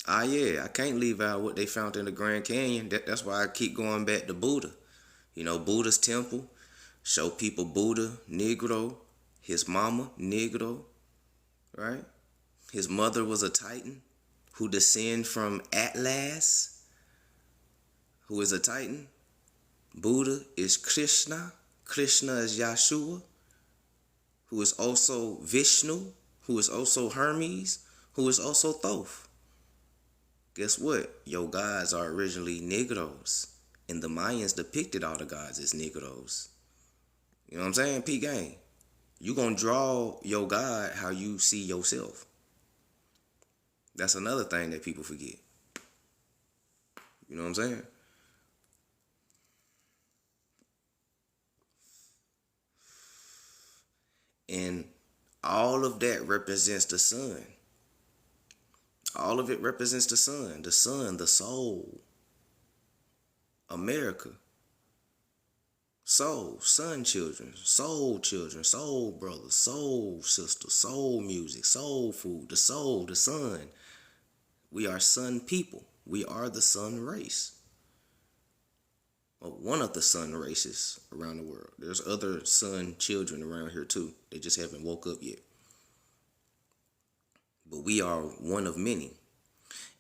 Ah, yeah, I can't leave out what they found in the Grand Canyon. That's why I keep going back to Buddha. You know, Buddha's temple. Show people Buddha, Negro. His mama, Negro. Right? His mother was a Titan who descend from Atlas, who is a Titan. Buddha is Krishna. Krishna is Yeshua, who is also Vishnu, who is also Hermes, who is also Thoth. Guess what? Your gods are originally Negroes. And the Mayans depicted all the gods as Negroes. You know what I'm saying? P gang. You gonna draw your God how you see yourself. That's another thing that people forget. You know what I'm saying? And all of that represents the sun. All of it represents the sun, the soul, America, soul, sun children, soul brothers, soul sisters, soul music, soul food, the soul, the sun. We are sun people. We are the sun race. Well, one of the sun races around the world. There's other sun children around here too. They just haven't woke up yet. But we are one of many.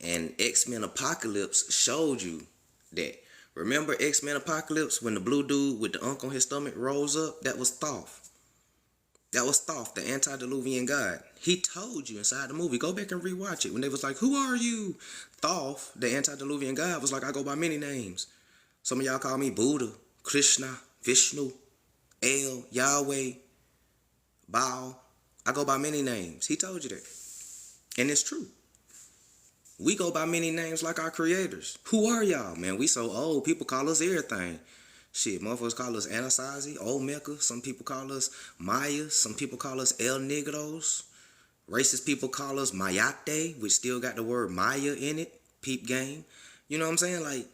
And X-Men Apocalypse showed you that. Remember X-Men Apocalypse when the blue dude with the unk on his stomach rose up? That was Thoth. That was Thoth, the antediluvian god. He told you inside the movie. Go back and rewatch it. When they was like, who are you? Thoth, the antediluvian god, was like, I go by many names. Some of y'all call me Buddha, Krishna, Vishnu, El, Yahweh, Baal. I go by many names. He told you that. And it's true. We go by many names like our creators. Who are y'all, man? We so old. People call us everything. Shit, motherfuckers call us Anasazi, Olmecs. Some people call us Mayas. Some people call us El Negros. Racist people call us Mayate, which still got the word Maya in it. Peep game. You know what I'm saying? Like,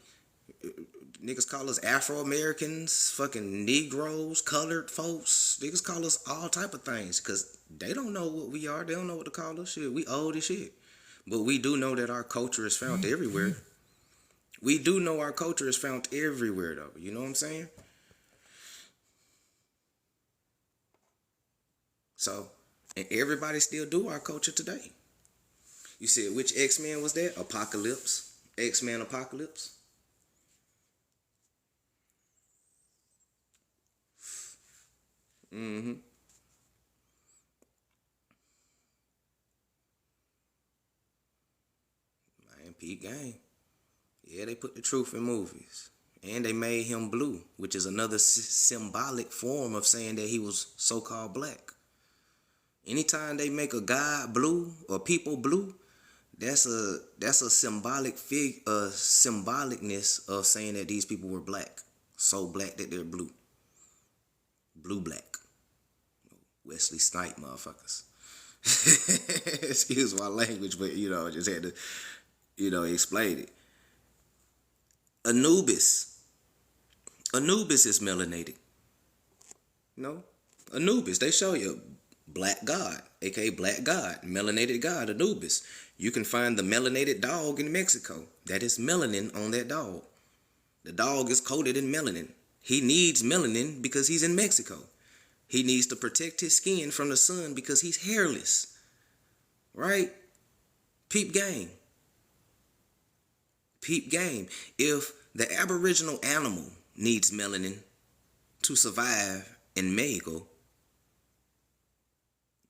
niggas call us Afro-Americans, fucking Negroes, colored folks. Niggas call us all type of things because they don't know what we are. They don't know what to call us. Shit, we old as shit. But we do know that our culture is found everywhere. We do know our culture is found everywhere, though. You know what I'm saying? So, and everybody still do our culture today. You said, which X-Men was that? Apocalypse. X-Men Apocalypse. Mm-hmm. Man, peep game. Yeah, they put the truth in movies. And they made him blue, which is another symbolic form of saying that he was so-called black. Anytime they make a god blue or people blue, that's a symbolicness of saying that these people were black. So black that they're blue. Blue black. Wesley Snipe motherfuckers. Excuse my language, but just had to, explain it. Anubis. Anubis is melanated. Anubis, they show you black god, aka black god, melanated god, Anubis. You can find the melanated dog in Mexico. That is melanin on that dog. The dog is coated in melanin. He needs melanin because he's in Mexico. He needs to protect his skin from the sun because he's hairless. Right? Peep game. Peep game. If the aboriginal animal needs melanin to survive in Mexico,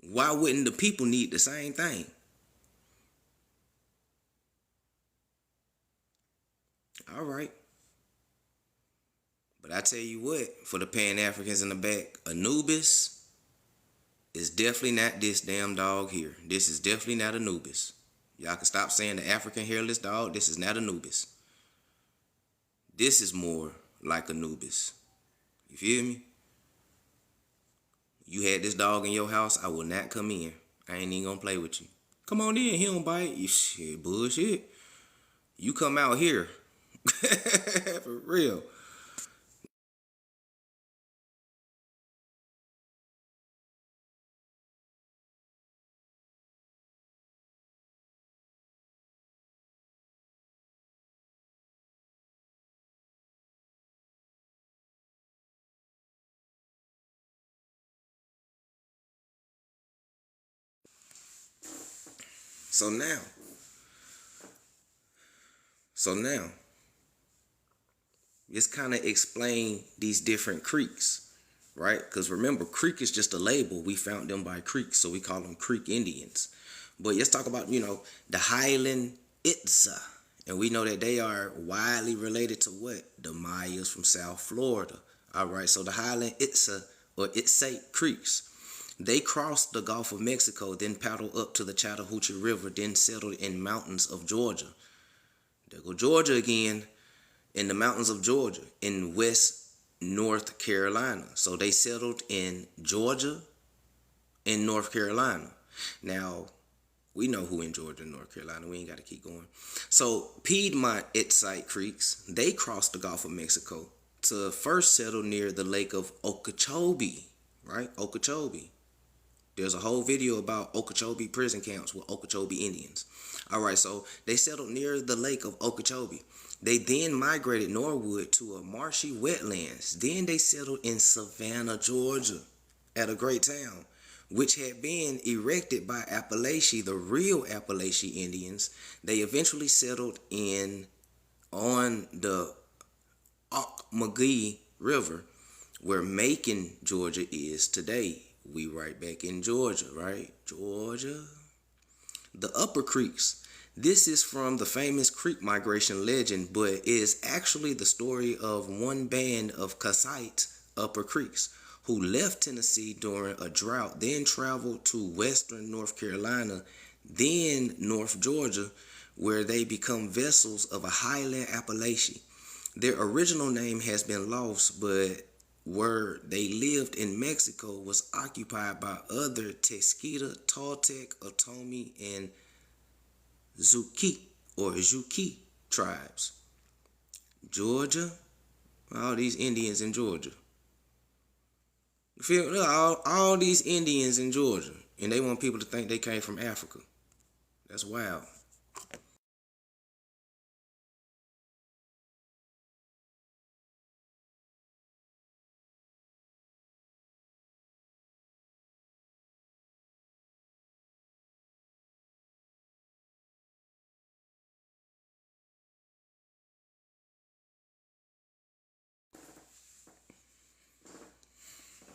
why wouldn't the people need the same thing? All right. But I tell you what, for the Pan-Africans in the back, Anubis is definitely not this damn dog here. This is definitely not Anubis. Y'all can stop saying the African hairless dog. This is not Anubis. This is more like Anubis. You feel me? You had this dog in your house, I will not come in. I ain't even gonna play with you. Come on in, he don't bite. You shit, bullshit. You come out here. For real. So now, let's kind of explain these different creeks, right? Because remember, Creek is just a label. We found them by Creek, so we call them Creek Indians. But let's talk about, the Highland Itza. And we know that they are widely related to what? The Mayas from South Florida. All right, so the Highland Itza or Itzate Creeks. They crossed the Gulf of Mexico, then paddled up to the Chattahoochee River, then settled in mountains of Georgia. There go Georgia again, in the mountains of Georgia, in West North Carolina. So they settled in Georgia and North Carolina. Now, We know who in Georgia and North Carolina. We ain't got to keep going. So Piedmont Itzite Creeks, they crossed the Gulf of Mexico to first settle near the lake of Okeechobee, right? Okeechobee. There's a whole video about Okeechobee prison camps with Okeechobee Indians. All right, so they settled near the lake of Okeechobee. They then migrated northward to a marshy wetlands. Then they settled in Savannah, Georgia, at a great town, which had been erected by Appalachia, the real Appalachia Indians. They eventually settled in on the Ocmulgee River, where Macon, Georgia is today. We right back in Georgia, right? Georgia. The Upper Creeks. This is from the famous Creek migration legend, but is actually the story of one band of Kassite Upper Creeks who left Tennessee during a drought, then traveled to western North Carolina, then North Georgia, where they become vessels of a highland Appalachia. Their original name has been lost, but where they lived in Mexico was occupied by other Texquita, Toltec, Otomi, and Zuki tribes. Georgia, all these Indians in Georgia. You feel me? All these Indians in Georgia, and they want people to think they came from Africa. That's wild.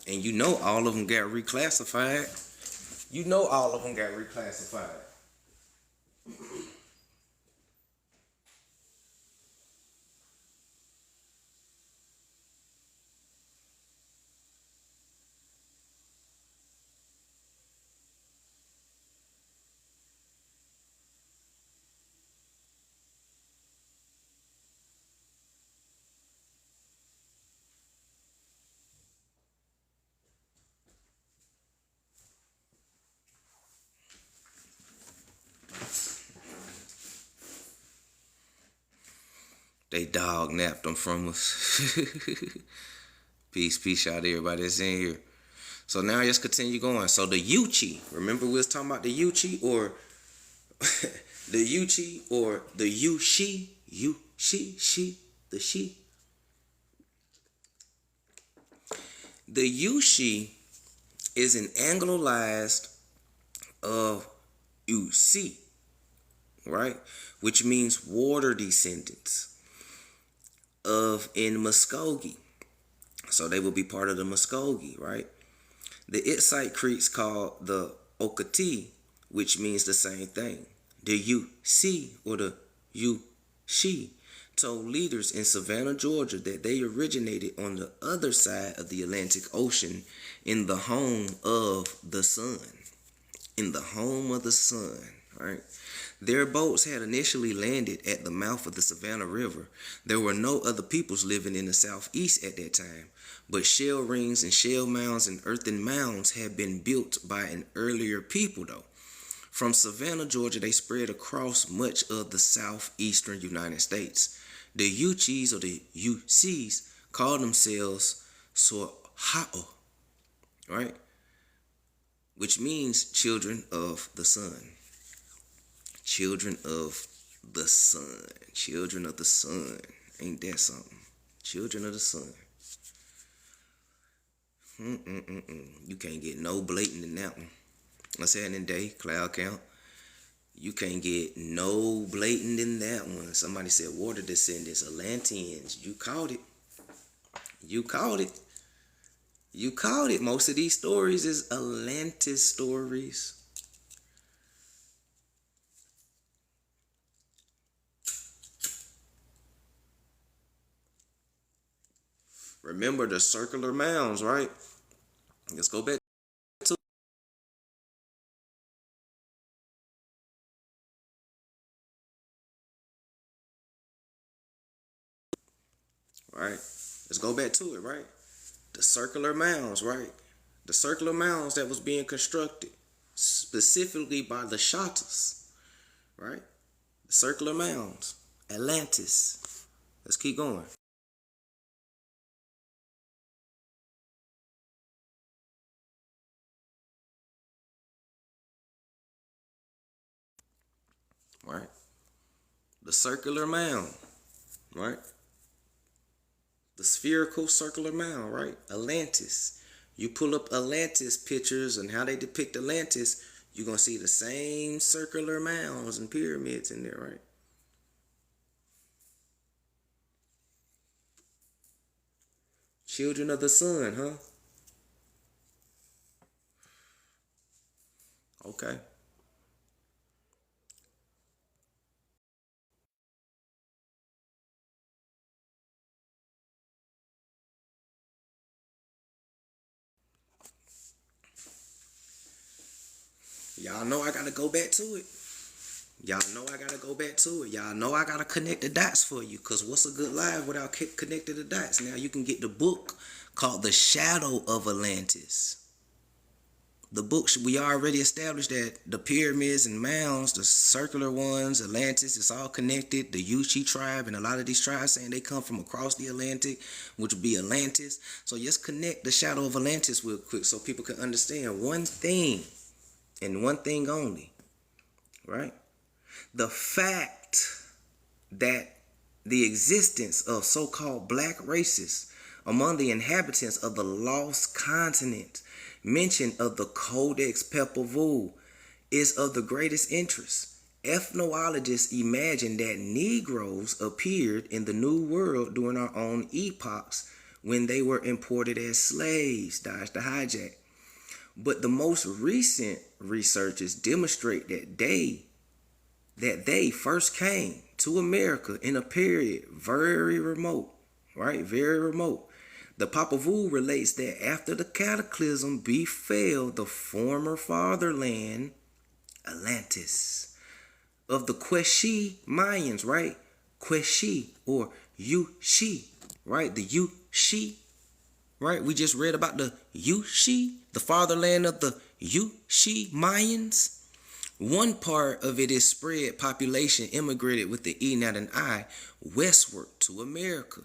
And you know all of them got reclassified. You know all of them got reclassified. They dog napped them from us. Peace out to everybody that's in here. So now let's continue going. So the Yuchi, remember we was talking about the Yuchi or the Yuchi or the Yushi, she, the she. The Yushi is an anglicized of Uc, right? Which means water descendants of in Muskogee. So they will be part of the Muskogee, right? The Itzite Creeks called the Okatee, which means the same thing. The UC or the UShe told leaders in Savannah, Georgia that they originated on the other side of the Atlantic Ocean in the home of the sun. In the home of the sun, right? Their boats had initially landed at the mouth of the Savannah River. There were no other peoples living in the southeast at that time, but shell rings and shell mounds and earthen mounds had been built by an earlier people, though. From Savannah, Georgia, they spread across much of the southeastern United States. The Uchis or the UCs called themselves Soha'o, right? Which means children of the sun. Children of the sun. Children of the sun. Ain't that something? Children of the sun. You can't get no blatant in that one. What's happening today? Cloud count. You can't get no blatant in that one. Somebody said water descendants, Atlanteans. You caught it. You caught it. You caught it. Most of these stories is Atlantis stories. Remember the circular mounds, right? Let's go back to right. Let's go back to it, right? The circular mounds, right? The circular mounds that was being constructed specifically by the Shatas, right? Circular mounds, Atlantis. Let's keep going. Right? The circular mound, right? The spherical circular mound, right? Atlantis. You pull up Atlantis pictures and how they depict Atlantis, you're going to see the same circular mounds and pyramids in there, right? Children of the sun, huh? Okay. Y'all know I got to go back to it. Y'all know I gotta go back to it. Y'all know I gotta connect the dots for you. Cause what's a good live without connecting the dots? Now you can get the book called The Shadow of Atlantis. The book, we already established that the pyramids and mounds, the circular ones, Atlantis, it's all connected. The Yuchi tribe and a lot of these tribes saying they come from across the Atlantic, which would be Atlantis. So let's connect the Shadow of Atlantis real quick so people can understand one thing and one thing only, right? The fact that the existence of so-called black races among the inhabitants of the lost continent mentioned of the Codex Popol is of the greatest interest. Ethnologists imagine that Negroes appeared in the New World during our own epochs when they were imported as slaves, dodge the hijack. But the most recent researchers demonstrate that they first came to America in a period very remote, right? Very remote. The Popol relates that after the cataclysm befell the former fatherland, Atlantis, of the Queshi Mayans, right? Queshi or Yushi, right? The Yushi, right? We just read about the Yushi, the fatherland of the Yushi Mayans. One part of it is spread population immigrated with the E, not an I, westward to America.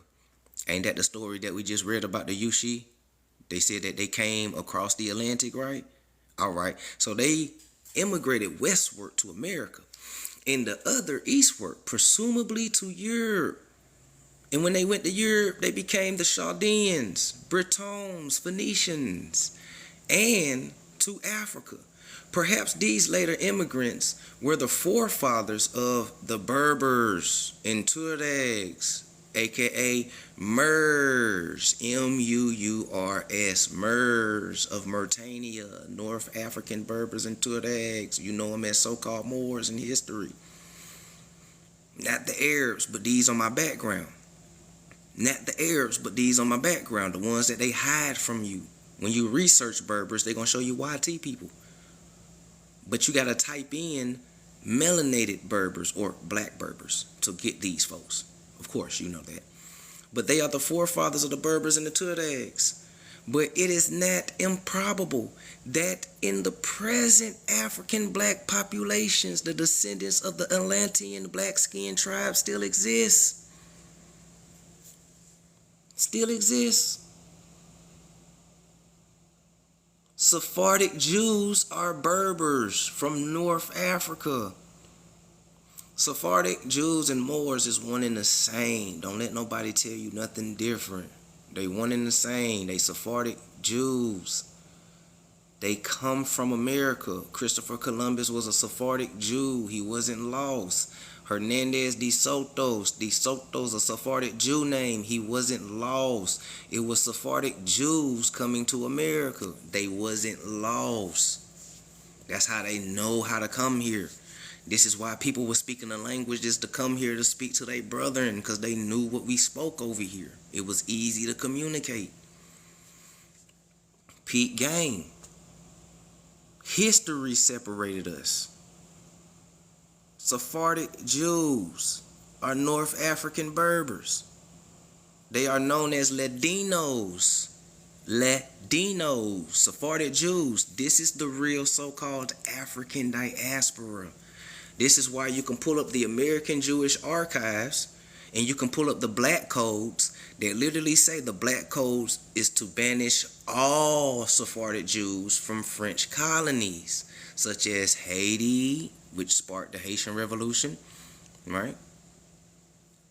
Ain't that the story that we just read about the Yushi? They said that they came across the Atlantic, right? All right. So they immigrated westward to America. And the other eastward, presumably to Europe. And when they went to Europe, they became the Chaldeans, Britons, Phoenicians, and to Africa. Perhaps these later immigrants were the forefathers of the Berbers and Tuaregs, aka Murs, M-U-U-R-S, Murs of Mauritania, North African Berbers and Tuaregs. You know them as so-called Moors in history. Not the Arabs, but these on my background. Not the Arabs, but these on my background, the ones that they hide from you. When you research Berbers, they're going to show you YT people. But you got to type in melanated Berbers or black Berbers to get these folks. Of course, you know that. But they are the forefathers of the Berbers and the Tuaregs. But it is not improbable that in the present African black populations, the descendants of the Atlantean black-skinned tribe still exist. Still exists. Sephardic Jews are Berbers from North Africa. Sephardic Jews and Moors is one and the same. Don't let nobody tell you nothing different. They one and the same. They Sephardic Jews. They come from America. Christopher Columbus was a Sephardic Jew. He wasn't lost. Hernandez de Soto's. De Soto's a Sephardic Jew name. He wasn't lost. It was Sephardic Jews coming to America. They wasn't lost. That's how they know how to come here. This is why people were speaking the languages to come here to speak to their brethren, because they knew what we spoke over here. It was easy to communicate. Peak game. History separated us. Sephardic Jews are North African Berbers. They are known as Ladinos. Latinos, Sephardic Jews. This is the real so-called African diaspora. This is why you can pull up the American Jewish archives and you can pull up the black codes that literally say the black codes is to banish all Sephardic Jews from French colonies, such as Haiti, which sparked the Haitian Revolution, right?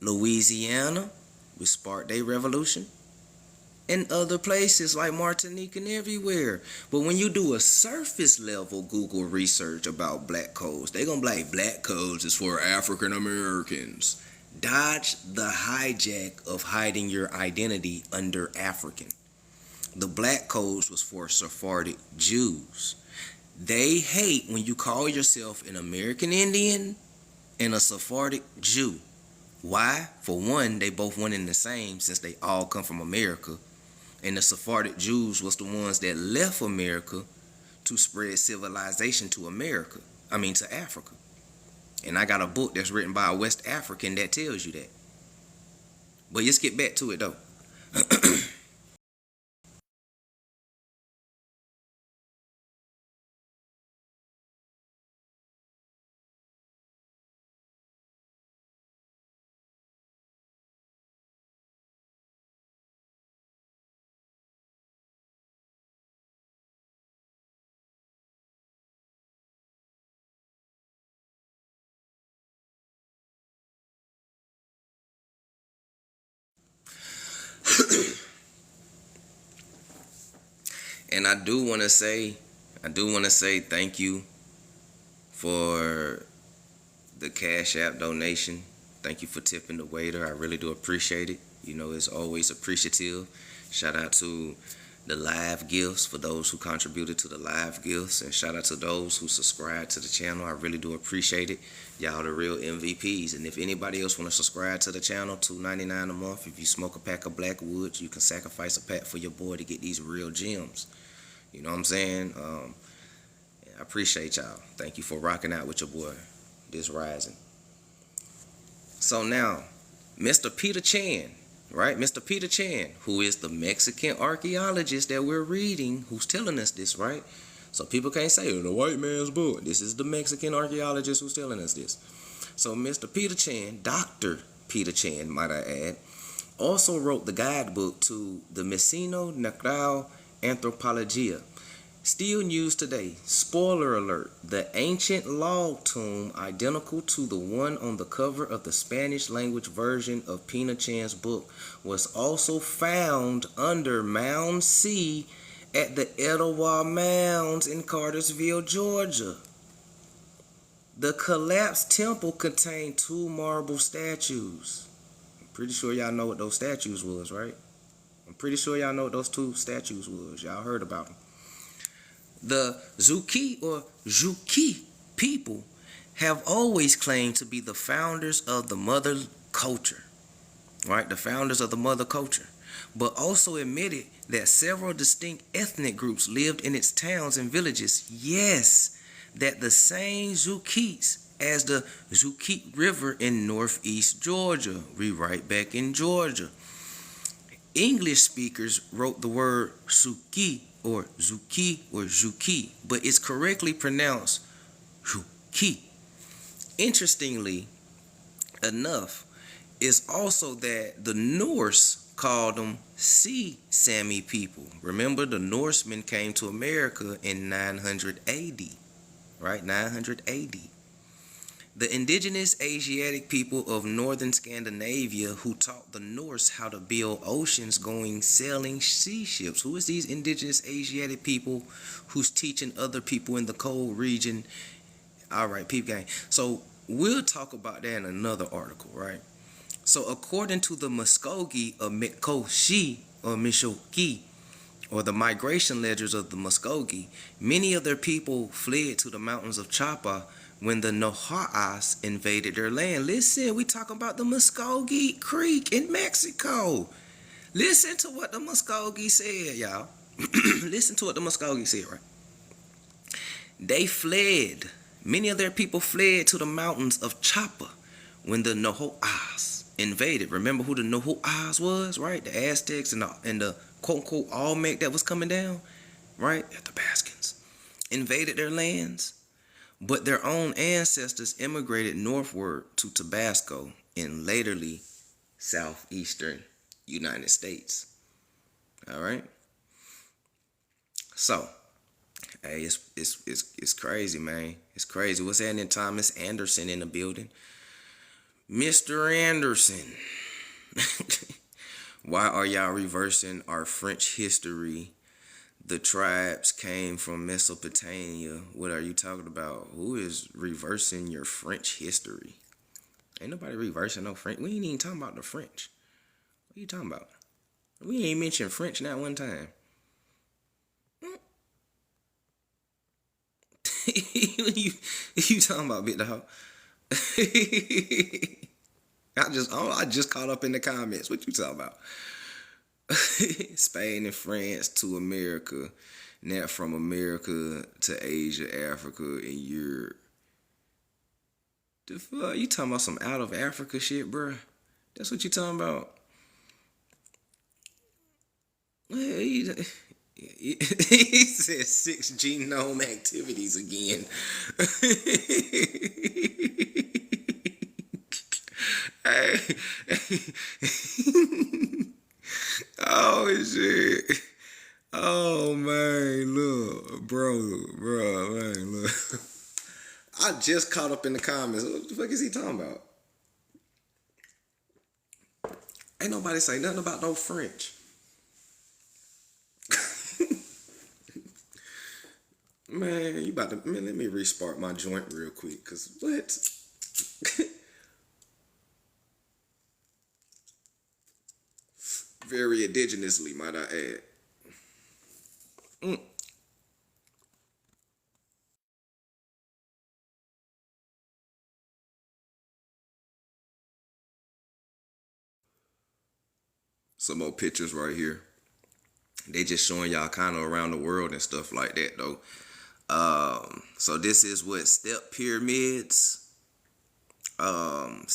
Louisiana, which sparked their revolution, and other places like Martinique and everywhere. But when you do a surface level Google research about black codes, they're gonna be like, black codes is for African Americans. Dodge the hijack of hiding your identity under African. The black codes was for Sephardic Jews. They hate when you call yourself an American Indian and a Sephardic Jew. Why? For one, they both one and the same, since they all come from America. And the Sephardic Jews was the ones that left America to spread civilization to to Africa. And I got a book that's written by a West African that tells you that. But let's get back to it though. And I do want to say thank you for the Cash App donation. Thank you for tipping the waiter. I really do appreciate it. You know, it's always appreciative. Shout out to the live gifts for those who contributed to the live gifts, and shout out to those who subscribe to the channel. I really do appreciate it. Y'all the real MVPs. And if anybody else want to subscribe to the channel, $2.99 a month. If you smoke a pack of Blackwoods, you can sacrifice a pack for your boy to get these real gems. You know what I'm saying? I appreciate y'all. Thank you for rocking out with your boy this rising. So now, Mr. Peter Chan, right? Mr. Peter Chan, who is the Mexican archaeologist that we're reading, who's telling us this, right? So people can't say, oh, the white man's book. This is the Mexican archaeologist who's telling us this. So Mr. Peter Chan, Dr. Peter Chan, might I add, also wrote the guidebook to the Messino Necral Anthropologia, still used today. Spoiler alert, the ancient log tomb identical to the one on the cover of the Spanish language version of Pina Chan's book was also found under Mound C at the Etowah Mounds in Cartersville, Georgia. The collapsed temple contained two marble statues. I'm pretty sure y'all know what those statues was, right? I'm pretty sure y'all know what those two statues was. Y'all heard about them. The Zuki or Juki people have always claimed to be the founders of the mother culture, right? The founders of the mother culture, but also admitted that several distinct ethnic groups lived in its towns and villages. Yes, that the same Zukis as the Zuki River in northeast Georgia. We right back in Georgia. English speakers wrote the word Suki or Zuki or Zuki, but it's correctly pronounced Zuki. Interestingly enough, is also that the Norse called them Sea Sami people. Remember, the Norsemen came to America in 900 AD, right? 900 AD. The indigenous Asiatic people of northern Scandinavia who taught the Norse how to build oceans-going sailing sea ships. Who is these indigenous Asiatic people who's teaching other people in the cold region? All right, peep gang. So we'll talk about that in another article, right? So according to the Muskogee of Mikoshi or Mishoki, or the migration ledgers of the Muskogee, many of their people fled to the mountains of Chapa when the Noha'as invaded their land. Listen, we talking about the Muskogee Creek in Mexico. Listen to what the Muskogee said, y'all. Listen to what the Muskogee said, right? They fled. Many of their people fled to the mountains of Chapa when the Noha'as invaded. Remember who the Noha'as was, right? The Aztecs and the quote unquote Olmec that was coming down, right? The Baskins invaded their lands, but their own ancestors immigrated northward to Tabasco in laterly southeastern United States. All right. So, hey, it's crazy, man. It's crazy. What's happening? Thomas Anderson in the building. Mr. Anderson, why are y'all reversing our French history? The tribes came from Mesopotamia. What are you talking about? Who is reversing your French history? Ain't nobody reversing no French. We ain't even talking about the French. What are you talking about? We ain't mentioned French not one time. you talking about, big dog? I just caught up in the comments. What you talking about? Spain and France to America, not from America to Asia, Africa, and Europe. The fuck? You talking about some out of Africa shit, bruh? That's what you talking about? He said six genome activities again. Hey. Oh shit. Oh man, look, bro, man, look. I just caught up in the comments. What the fuck is he talking about? Ain't nobody say nothing about no French. Man, you about to man, let me respark my joint real quick, cause what? Very indigenously, might I add. Mm. Some more pictures right here. They just showing y'all kind of around the world and stuff like that though. So this is what step pyramids, and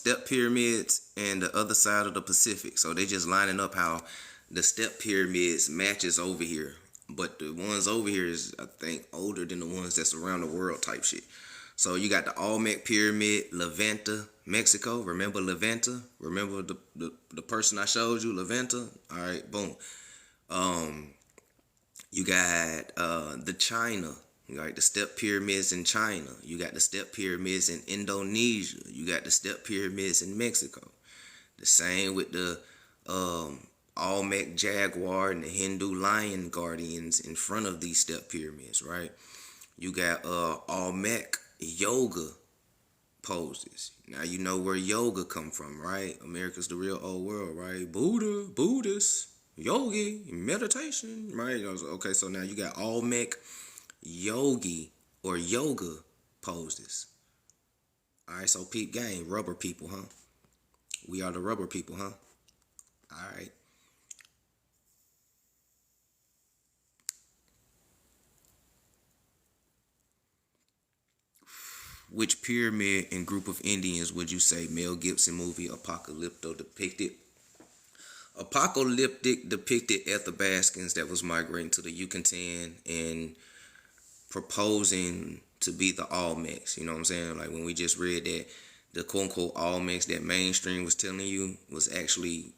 the other side of the Pacific. So they just lining up how the step pyramids matches over here, but the ones over here is I think older than the ones that's around the world type shit. So you got the Olmec pyramid, Levanta, Mexico. Remember Levanta? Remember the person I showed you, Levanta? All right, boom. Um, you got the China. You got the step pyramids in China. You got the step pyramids in Indonesia. You got the step pyramids in Mexico. The same with the Olmec jaguar and the Hindu lion guardians in front of these step pyramids, right? You got Olmec yoga poses. Now you know where yoga come from, right? America's the real old world, right? Buddha, Buddhist, yogi, meditation, right? Okay, so now you got Olmec yogi or yoga poses. All right, so peep game, rubber people, huh? We are the rubber people, huh? All right. Which pyramid and group of Indians would you say Mel Gibson movie Apocalypto depicted? Apocalyptic depicted Athabascans that was migrating to the Yucatan and proposing to be the Olmecs. You know what I'm saying? Like when we just read that the quote unquote Olmecs that mainstream was telling you was actually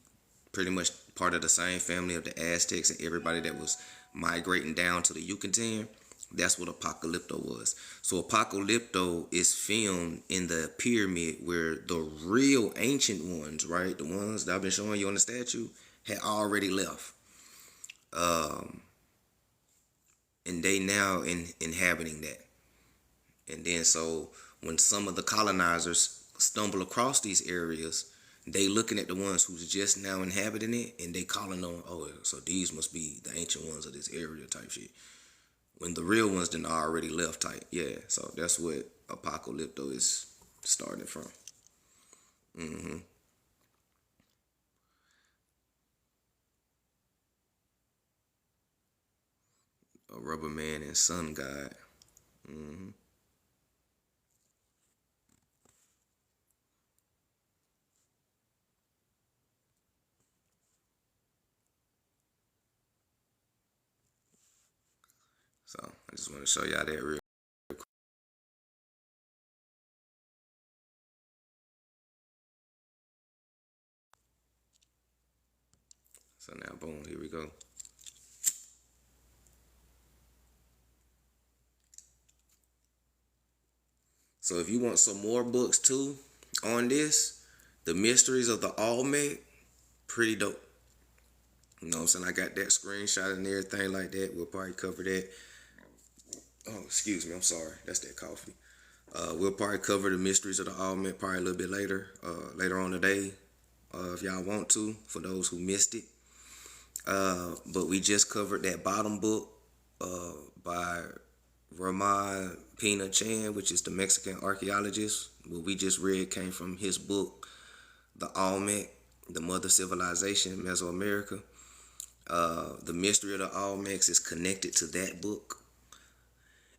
pretty much part of the same family of the Aztecs and everybody that was migrating down to the Yucatan. That's what Apocalypto was. So Apocalypto is filmed in the pyramid where the real ancient ones, right, the ones that I've been showing you on the statue, had already left. Um, and they now inhabiting that. And then so when some of the colonizers stumble across these areas, they looking at the ones who's just now inhabiting it, and they calling on, oh, so these must be the ancient ones of this area type shit. When the real ones done already left type. Yeah, so that's what Apocalypto is starting from. Hmm. A rubber man and sun god. Hmm. So I just want to show y'all that real. So now, boom, here we go. So if you want some more books too on this, The Mysteries of the Olmec, pretty dope. You know what I'm saying? I got that screenshot and everything like that. We'll probably cover that. Oh, excuse me. I'm sorry. That's that coffee. We'll probably cover the mysteries of the Olmec probably a little bit later on today, if y'all want to, for those who missed it. But we just covered that bottom book by Ramon Pina Chan, which is the Mexican archaeologist. What we just read came from his book, The Olmec, The Mother Civilization, Mesoamerica. The Mystery of the Olmecs is connected to that book.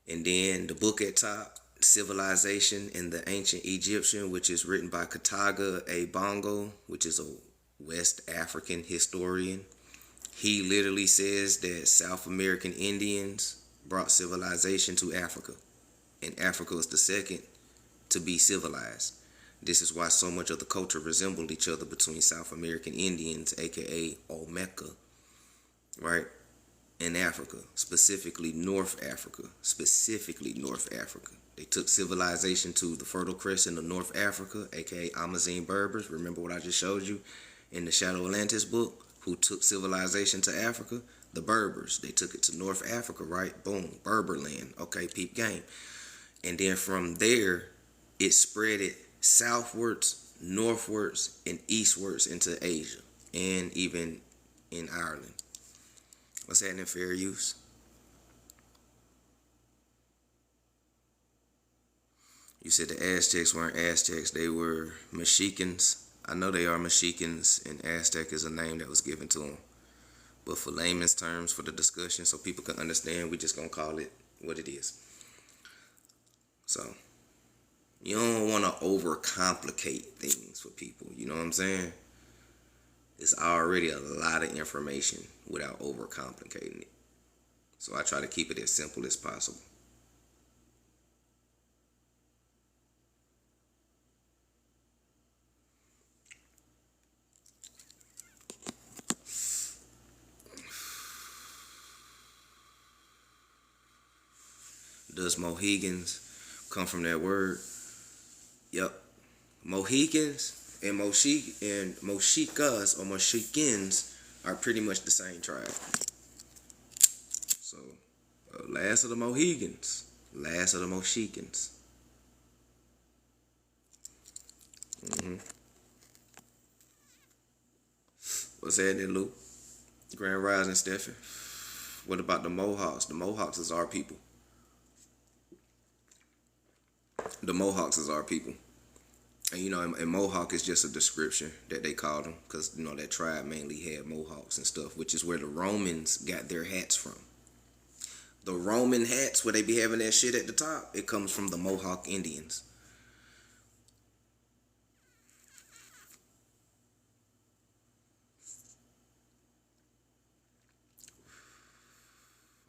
And then the book at top, Civilization in the Ancient Egyptian, which is written by Kataga A. Bongo, which is a West African historian. He literally says that South American Indians brought civilization to Africa, and Africa was the second to be civilized. This is why so much of the culture resembled each other between South American Indians, aka Olmeca, right? In Africa, specifically North Africa. They took civilization to the Fertile Crescent of North Africa, aka Amazigh Berbers. Remember what I just showed you in the Shadow Atlantis book? Who took civilization to Africa? The Berbers. They took it to North Africa, right? Boom, Berberland. Okay, peep game. And then from there, it spread it southwards, northwards, and eastwards into Asia, and even in Ireland. What's happening, fair use? You said the Aztecs weren't Aztecs, they were Mexicans. I know they are Mexicans, and Aztec is a name that was given to them. But for layman's terms, for the discussion, so people can understand, we just gonna call it what it is. So, you don't want to overcomplicate things for people, you know what I'm saying? It's already a lot of information without overcomplicating it. So I try to keep it as simple as possible. Does Mohegans come from that word? Yep. Mohegans and Moshikas or Moshikins are pretty much the same tribe. So, last of the Mohegans, last of the Moshikans. What's happening, Lou? Grand Rising, Stephen. What about the Mohawks? The Mohawks is our people. The Mohawks is our people. And you know, and Mohawk is just a description that they called them, because you know that tribe mainly had Mohawks and stuff, which is where the Romans got their hats from. The Roman hats, where they be having that shit at the top, it comes from the Mohawk Indians.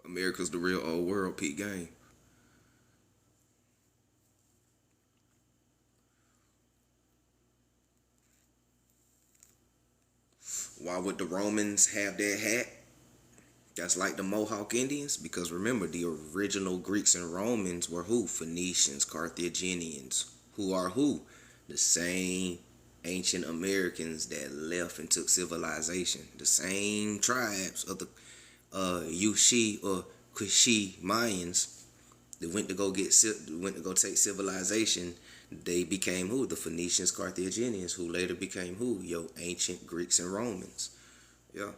America's the real old world, Pete Game. Why would the Romans have that hat? That's like the Mohawk Indians, because remember, the original Greeks and Romans were who? Phoenicians, Carthaginians. Who are who? The same ancient Americans that left and took civilization. The same tribes of the Yushi or Kushi Mayans that went to go take civilization. They became who? The Phoenicians, Carthaginians, who later became who? Your ancient Greeks and Romans. Yeah.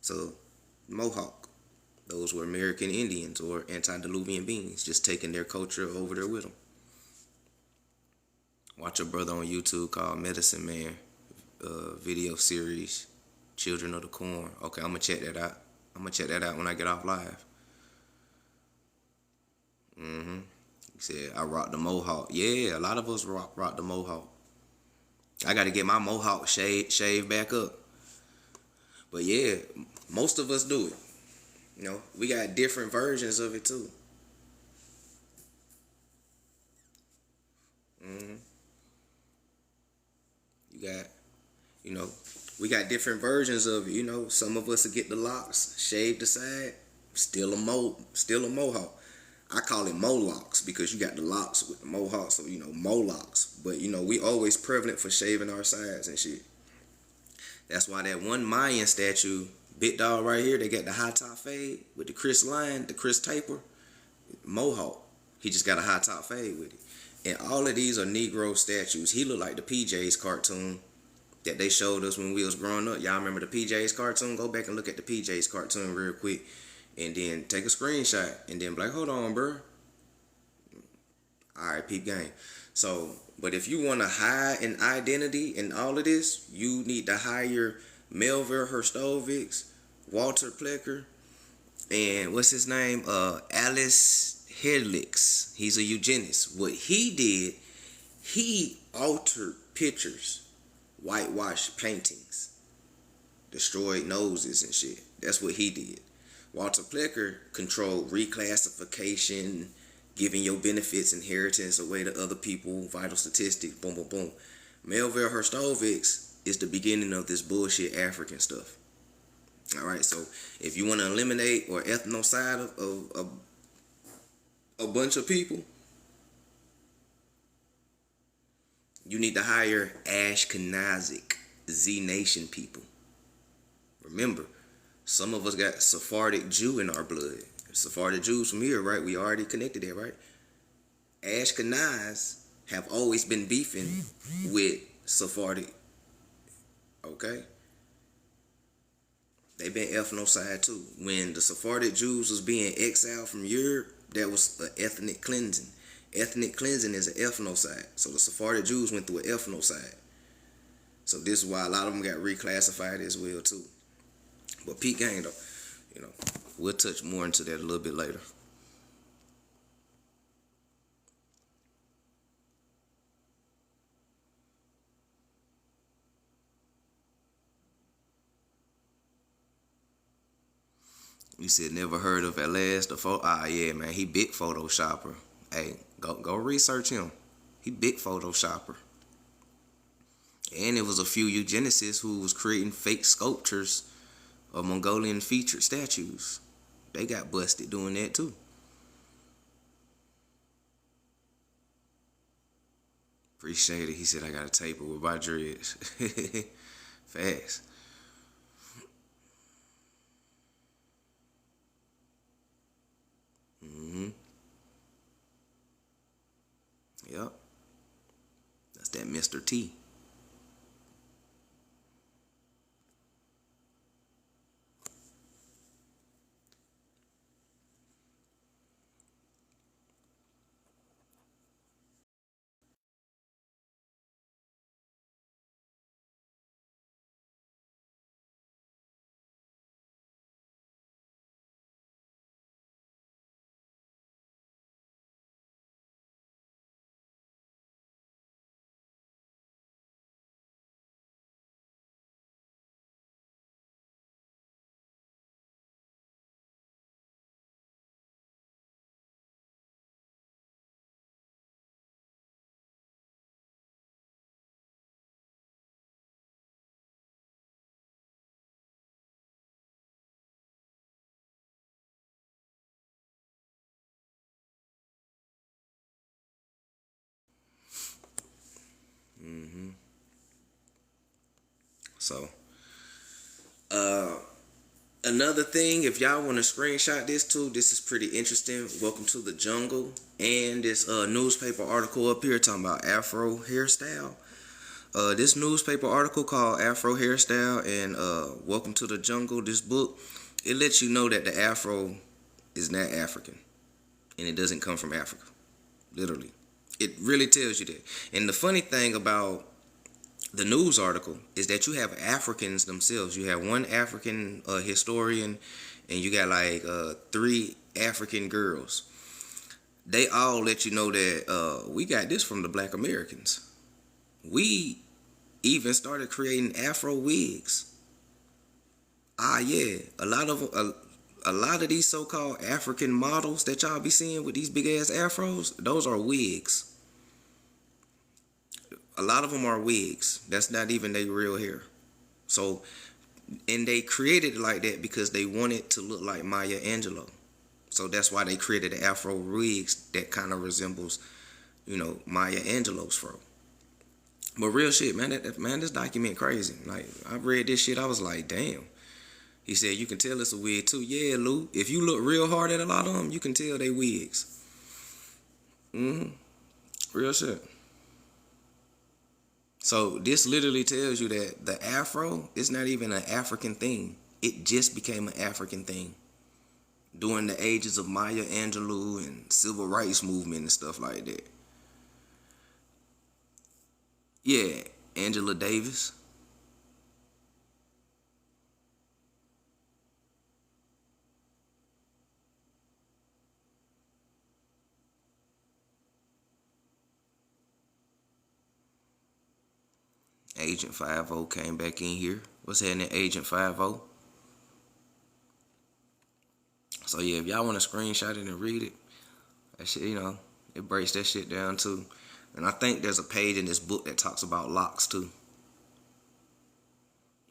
So Mohawk, those were American Indians or antediluvian beings, just taking their culture over there with them. Watch a brother on YouTube called Medicine Man video series, Children of the Corn. Okay, I'm gonna check that out. I'm gonna check that out when I get off live. He said I rock the Mohawk. Yeah, a lot of us rock the Mohawk. I got to get my Mohawk shaved back up. But yeah, most of us do it. We got different versions of it too. hmm You got, you know, we got different versions of it. Some of us will get the locks, shave the side, still a mohawk. I call it molocks because you got the locks with the mohawk, so molocks. But we always prevalent for shaving our sides and shit. That's why that one Mayan statue, big dog right here, they got the high top fade with the Chris line, the Chris taper, mohawk. He just got a high top fade with it. And all of these are Negro statues. He looked like the PJs cartoon that they showed us when we was growing up. Y'all remember the PJs cartoon? Go back and look at the PJs cartoon real quick, and then take a screenshot, and then be like, hold on, bro. All right, peep game. So, but if you want to hide an identity in all of this, you need to hire Melville Herstovics, Walter Plecker, and what's his name? Alice Hedlix. He's a eugenist. What he did, he altered pictures, whitewashed paintings, destroyed noses and shit. That's what he did. Walter Plecker controlled reclassification, giving your benefits, inheritance away to other people, vital statistics, boom, boom, boom. Melville Herstovics is the beginning of this bullshit African stuff. All right, so if you want to eliminate or ethnocide of a bunch of people, you need to hire Ashkenazic Z Nation people. Remember, some of us got Sephardic Jew in our blood. Sephardic Jews from here, right? We already connected there, right? Ashkenaz have always been beefing with Sephardic. Okay? They've been ethnocide too. When the Sephardic Jews was being exiled from Europe, that was an ethnic cleansing. Ethnic cleansing is an ethnocide. So the Sephardic Jews went through an ethnocide. So this is why a lot of them got reclassified as well too. But peak game though, we'll touch more into that a little bit later. You said never heard of at last yeah, man, he big Photoshopper. Hey, go research him. He big Photoshopper. And it was a few eugenicists who was creating fake sculptures of Mongolian featured statues. They got busted doing that too. Appreciate it. He said I got a taper with my dreads. Fast. Yep. That's that Mr. T. So, another thing, if y'all want to screenshot this too, this is pretty interesting. Welcome to the jungle. And this newspaper article up here talking about Afro hairstyle. This newspaper article called Afro Hairstyle and Welcome to the Jungle, this book, it lets you know that the Afro is not African. And it doesn't come from Africa. Literally. It really tells you that. And the funny thing about the news article is that you have Africans themselves. You have one African historian, and you got like 3 African girls. They all let you know that we got this from the Black Americans. We even started creating Afro wigs. Yeah, a lot of them. A lot of these so-called African models that y'all be seeing with these big ass afros, those are wigs. A lot of them are wigs. That's not even their real hair. So, and they created it like that because they wanted to look like Maya Angelou. So that's why they created the afro wigs that kind of resembles, Maya Angelou's fro. But real shit, man, man, this document crazy. Like, I read this shit, I was like, damn. He said you can tell it's a wig too. Yeah, Lou. If you look real hard at a lot of them, you can tell they wigs. Real shit. So this literally tells you that the afro is not even an African thing. It just became an African thing during the ages of Maya Angelou and civil rights movement and stuff like that. Yeah, Angela Davis. Agent 50 came back in here. What's happening, Agent 50? So yeah, if y'all want to screenshot it and read it, that shit, it breaks that shit down too. And I think there's a page in this book that talks about locks too.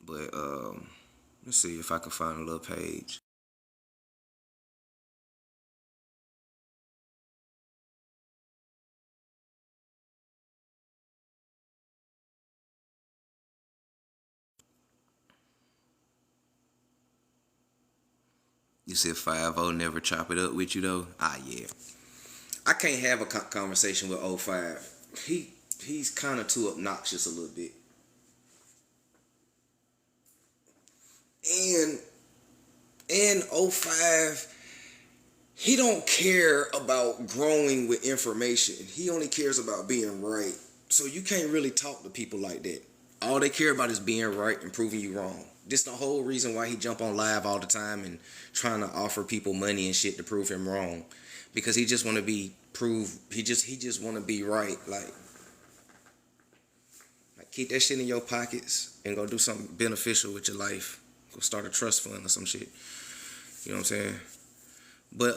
But let's see if I can find a little page. You said 50 never chop it up with you though? Ah, yeah. I can't have a conversation with O5. He's kind of too obnoxious a little bit. And O5, he don't care about growing with information. He only cares about being right. So you can't really talk to people like that. All they care about is being right and proving you wrong. This the whole reason why he jump on live all the time and trying to offer people money and shit to prove him wrong, because he just want to be proved. He just want to be right. Like keep that shit in your pockets and go do something beneficial with your life. Go start a trust fund or some shit. You know what I'm saying? But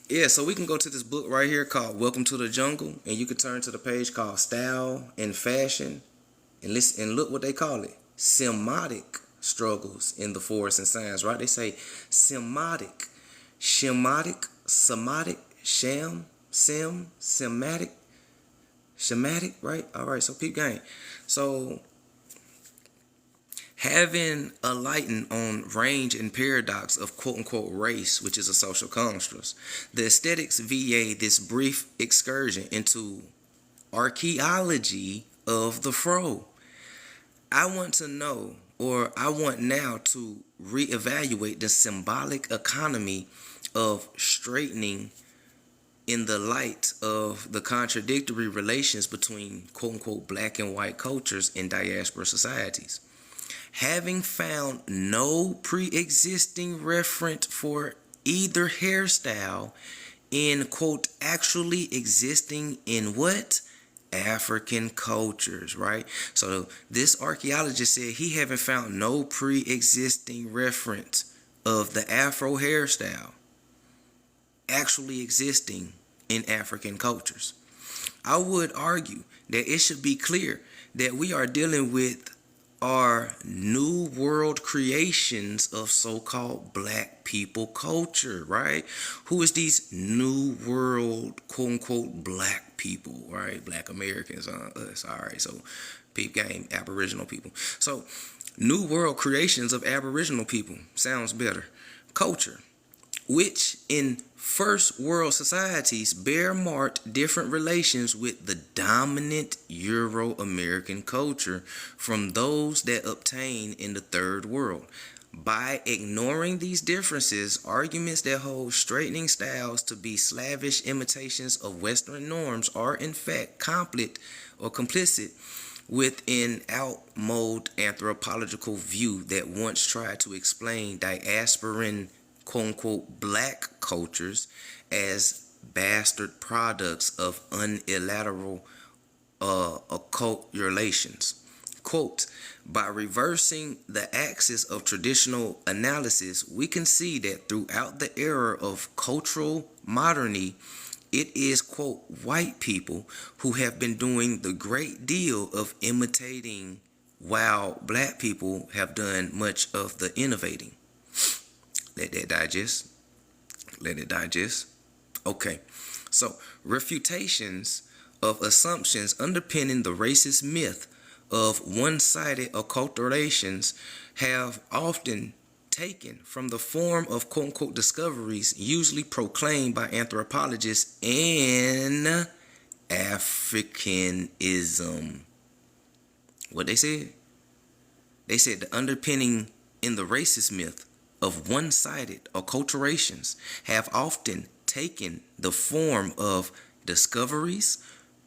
yeah. So we can go to this book right here called "Welcome to the Jungle," and you can turn to the page called "Style and Fashion," and listen and look what they call it: semiotic struggles in the forest and science. Right? They say semiotic, shematic, somatic, sematic, shematic. Right? All right. So peep game. So having a lighten on range and paradox of quote-unquote race, which is a social construct, the aesthetics VA this brief excursion into archaeology of the fro. I want to know, or I want now to reevaluate the symbolic economy of straightening in the light of the contradictory relations between quote-unquote black and white cultures in diaspora societies. Having found no pre-existing referent for either hairstyle in quote actually existing in what? African cultures, right? So this archaeologist said he haven't found no pre-existing reference of the Afro hairstyle actually existing in African cultures. I would argue that it should be clear that we are dealing with are new world creations of so-called black people culture, right? Who is these new world quote-unquote black people, right? Black Americans, us, all right? So peep game, Aboriginal people. So new world creations of Aboriginal people sounds better. Culture, which in first world societies bear marked different relations with the dominant Euro-American culture from those that obtain in the third world. By ignoring these differences, arguments that hold straightening styles to be slavish imitations of Western norms are in fact complicit with an outmoded anthropological view that once tried to explain diasporan quote-unquote black cultures as bastard products of unilateral occult relations. Quote, by reversing the axis of traditional analysis, we can see that throughout the era of cultural modernity, it is, quote, white people who have been doing the great deal of imitating while black people have done much of the innovating. Let that digest. Let it digest. Okay. So, refutations of assumptions underpinning the racist myth of one-sided acculturations have often taken from the form of quote-unquote discoveries usually proclaimed by anthropologists and Africanism. What they said? They said the underpinning in the racist myth of one-sided acculturations have often taken the form of discoveries,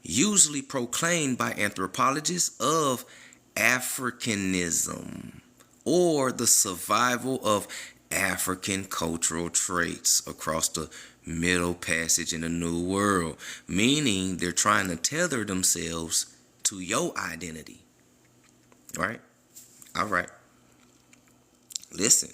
usually proclaimed by anthropologists, of Africanism, or the survival of African cultural traits across the Middle Passage in the New World, meaning they're trying to tether themselves to your identity. Right? All right. Listen,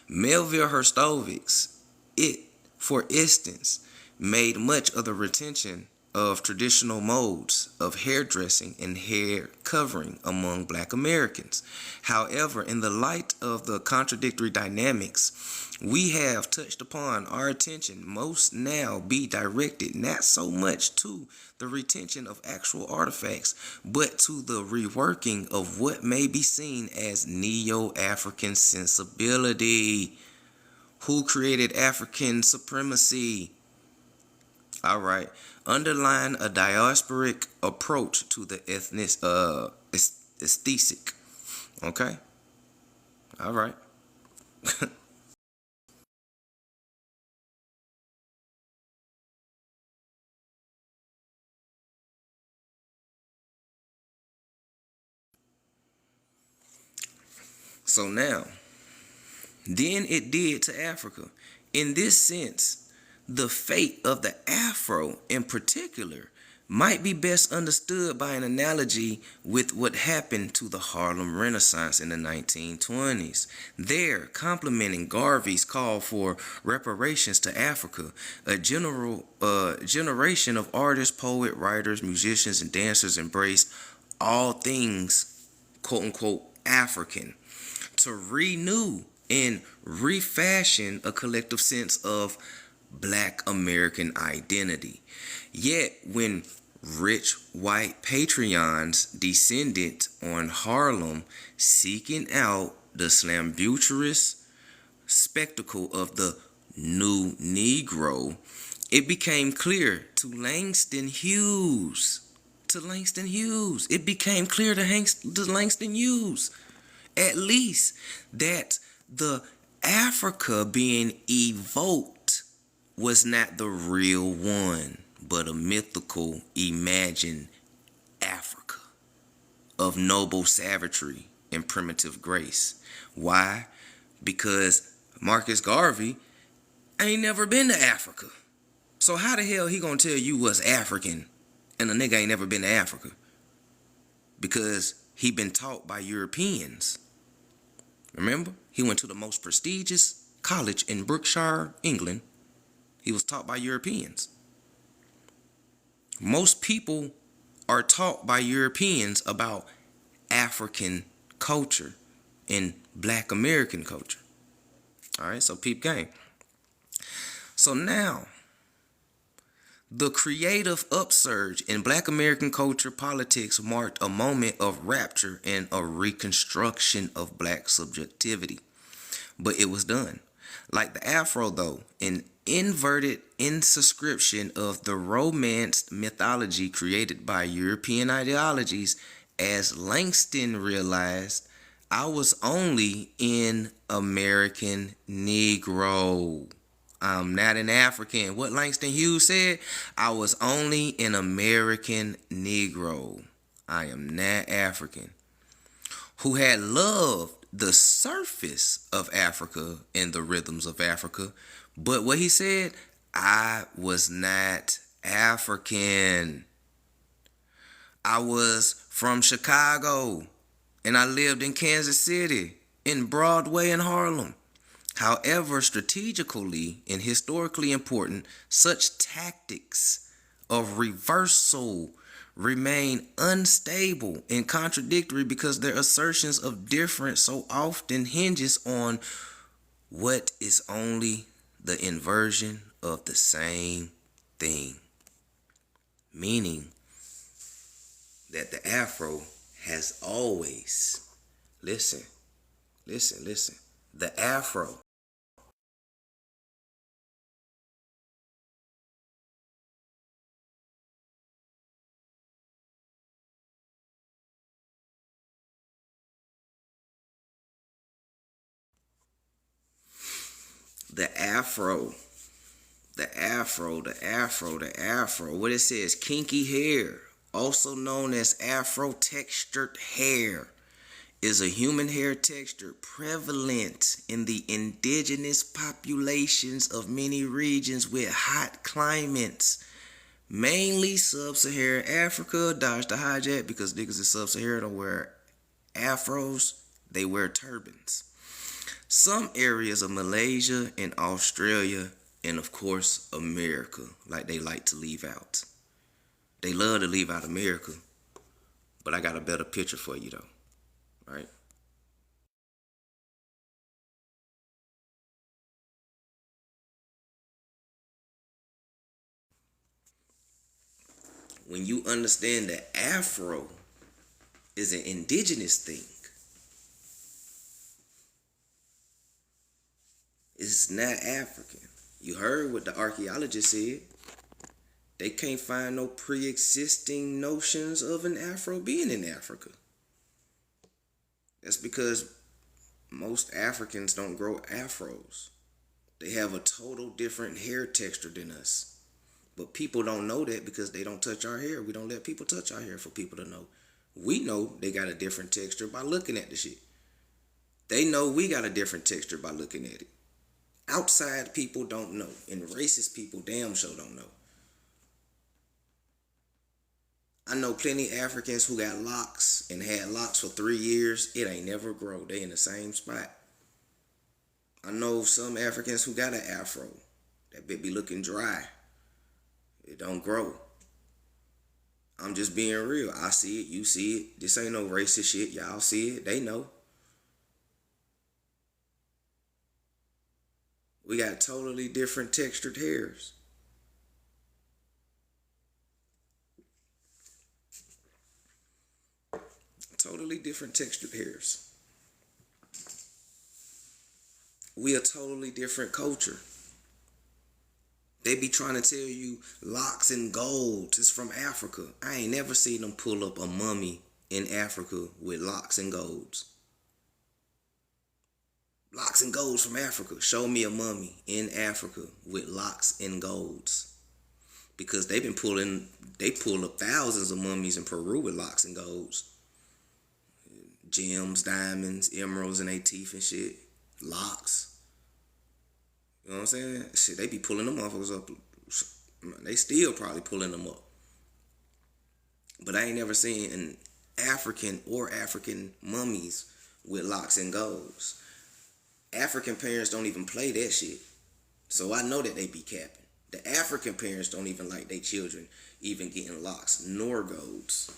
Melville Herstovix, it, for instance, made much of the retention of traditional modes of hairdressing and hair covering among black Americans. However, in the light of the contradictory dynamics we have touched upon, our attention must now be directed not so much to the retention of actual artifacts, but to the reworking of what may be seen as Neo-African sensibility. Who created African supremacy? All right. Underline a diasporic approach to the aesthetic. Okay? All right. So now, then it did to Africa. In this sense, the fate of the Afro in particular might be best understood by an analogy with what happened to the Harlem Renaissance in the 1920s. There, complementing Garvey's call for reparations to Africa, a generation of artists, poets, writers, musicians, and dancers embraced all things quote unquote African to renew and refashion a collective sense of black American identity. Yet, when rich white patrons descended on Harlem seeking out the slambuterous spectacle of the new Negro, it became clear to Langston Hughes. It became clear to Langston Hughes, at least, that the Africa being evoked was not the real one, but a mythical, imagined Africa of noble savagery and primitive grace. Why? Because Marcus Garvey ain't never been to Africa. So how the hell he gonna tell you what's African and a nigga ain't never been to Africa? Because he been taught by Europeans. Remember? He went to the most prestigious college in Brookshire, England. He was taught by Europeans. Most people are taught by Europeans about African culture and black American culture. All right, so peep game. So now, the creative upsurge in black American culture politics marked a moment of rapture and a reconstruction of black subjectivity. But it was done. Like the Afro, though, an inverted inscription of the romanced mythology created by European ideologies, as Langston realized, I was only an American Negro. I'm not an African. What Langston Hughes said, I was only an American Negro. I am not African. Who had loved the surface of Africa and the rhythms of Africa. But what he said, I was not African. I was from Chicago. And I lived in Kansas City, in Broadway and Harlem. However, strategically and historically important, such tactics of reversal remain unstable and contradictory because their assertions of difference so often hinges on what is only the inversion of the same thing. Meaning that the Afro has always, listen, the Afro the afro, the afro. What it says, kinky hair, also known as afro textured hair, is a human hair texture prevalent in the indigenous populations of many regions with hot climates, mainly sub-Saharan Africa. Dodge the hijack because niggas in sub-Saharan don't wear afros, they wear turbans. Some areas of Malaysia and Australia, and of course America, like they like to leave out. They love to leave out America, but I got a better picture for you though, right? When you understand that Afro is an indigenous thing, it's not African. You heard what the archaeologist said. They can't find no pre-existing notions of an Afro being in Africa. That's because most Africans don't grow afros. They have a total different hair texture than us. But people don't know that because they don't touch our hair. We don't let people touch our hair for people to know. We know they got a different texture by looking at the shit. They know we got a different texture by looking at it. Outside people don't know. And racist people damn sure don't know. I know plenty Africans who got locks and had locks for 3 years. It ain't never grow. They in the same spot. I know some Africans who got an afro. That bit be looking dry. It don't grow. I'm just being real. I see it. You see it. This ain't no racist shit. Y'all see it. They know. We got totally different textured hairs. Totally different textured hairs. We a totally different culture. They be trying to tell you locks and gold is from Africa. I ain't never seen them pull up a mummy in Africa with locks and golds. Locks and golds from Africa. Show me a mummy in Africa with locks and golds. Because they pull up thousands of mummies in Peru with locks and golds. Gems, diamonds, emeralds in their teeth and shit. Locks. You know what I'm saying? Shit, they be pulling them motherfuckers up. They still probably pulling them up. But I ain't never seen an African mummies with locks and golds. African parents don't even play that shit. So I know that they be capping. The African parents don't even like their children even getting locks nor golds.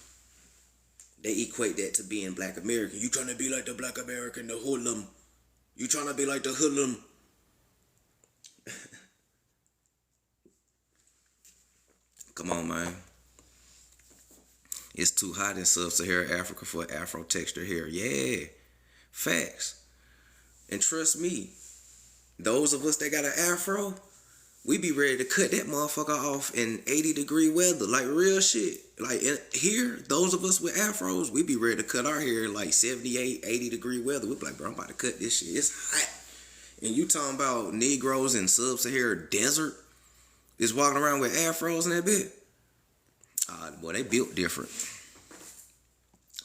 They equate that to being black American. You trying to be like the black American, the hoodlum. You trying to be like the hoodlum. Come on, man. It's too hot in sub-Saharan Africa for Afro texture hair. Yeah, facts. And trust me, those of us that got an Afro, we be ready to cut that motherfucker off in 80-degree weather. Like real shit. Like here, those of us with Afros, we be ready to cut our hair in like 78, 80-degree weather. We be like, bro, I'm about to cut this shit. It's hot. And you talking about Negroes in sub-Saharan desert is walking around with Afros and that bit. Boy, they built different.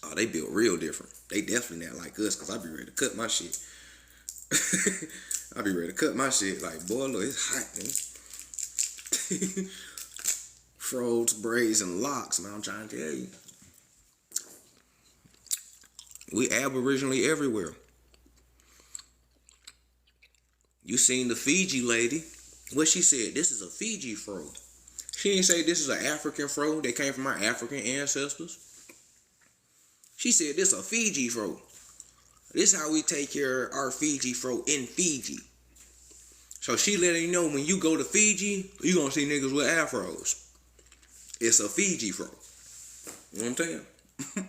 Oh, they built real different. They definitely not like us, because I be ready to cut my shit. I be ready to cut my shit. Like, boy, look, it's hot, man. Froze, braids, and locks, man. I'm trying to tell you. We aboriginally everywhere. You seen the Fiji lady. What she said, this is a Fiji fro. She didn't say this is an African fro. They came from our African ancestors. She said this is a Fiji fro. This is how we take care of our Fiji fro in Fiji. So she letting you know when you go to Fiji, you gonna see niggas with afros. It's a Fiji fro. You know what I'm saying?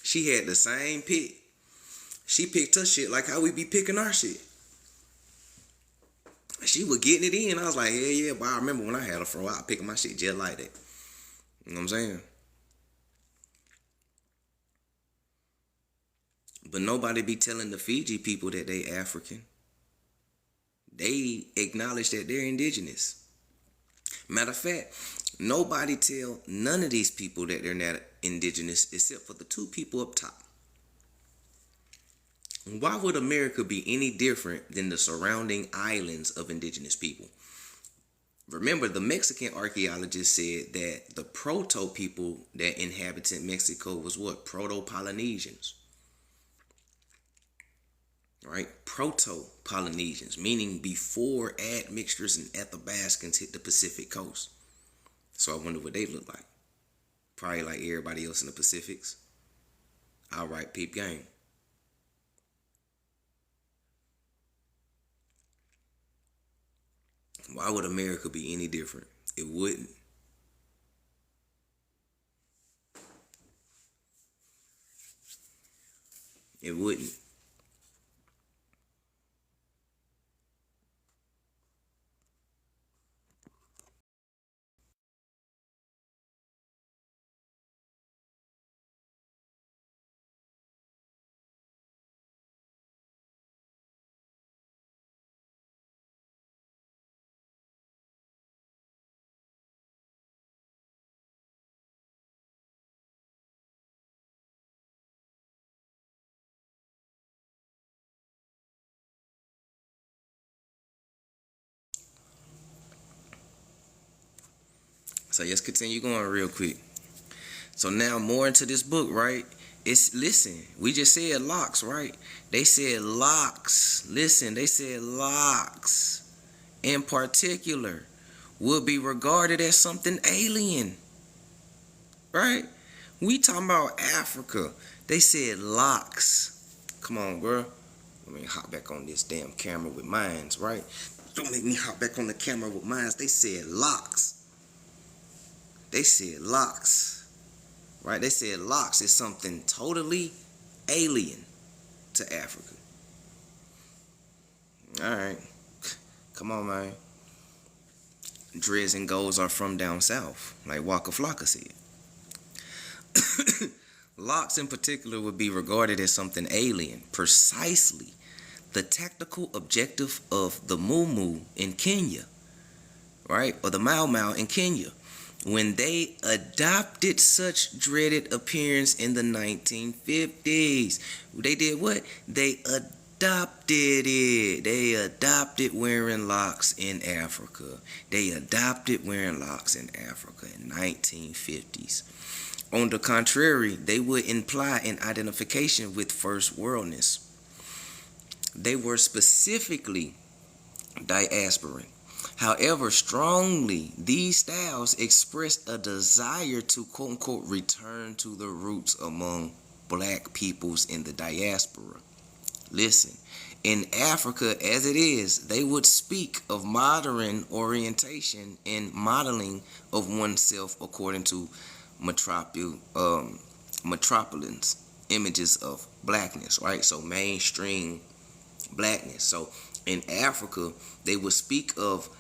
She had the same pick. She picked her shit like how we be picking our shit. She was getting it in. I was like, yeah, but I remember when I had a fro, I was picking my shit just like that. You know what I'm saying? But nobody be telling the Fiji people that they African. They acknowledge that they're indigenous. Matter of fact, nobody tell none of these people that they're not indigenous except for the two people up top. Why would America be any different than the surrounding islands of indigenous people? Remember, the Mexican archaeologists said that the proto people that inhabited Mexico was what? Proto-Polynesians. Right? Proto-Polynesians, meaning before admixtures and Athabascans hit the Pacific coast. So I wonder what they look like. Probably like everybody else in the Pacifics. All right, peep game. Why would America be any different? It wouldn't. It wouldn't. So let's continue going real quick. So now more into this book, right? It's listen, we just said locks, right? They said locks. Listen, they said locks in particular will be regarded as something alien. Right? We talking about Africa. They said locks. Come on, girl. Let me hop back on this damn camera with Mayans, right? Don't make me hop back on the camera with Mayans. They said locks. They said locks. Right? They said locks is something totally alien to Africa. Alright. Come on, man. Dreads and golds are from down south, like Waka Flocka said. Locks in particular would be regarded as something alien. Precisely the tactical objective of the Mumu in Kenya, right? Or the Mau Mau in Kenya, when they adopted such dreaded appearance in the 1950s. They did what? They adopted it. They adopted wearing locks in Africa. They adopted wearing locks in Africa in 1950s. On the contrary, they would imply an identification with first worldness. They were specifically diasporan. However, strongly, these styles expressed a desire to quote-unquote return to the roots among black peoples in the diaspora. Listen, in Africa as it is, they would speak of modern orientation and modeling of oneself according to metropolitans images of blackness, right? So mainstream blackness. So in Africa, they would speak of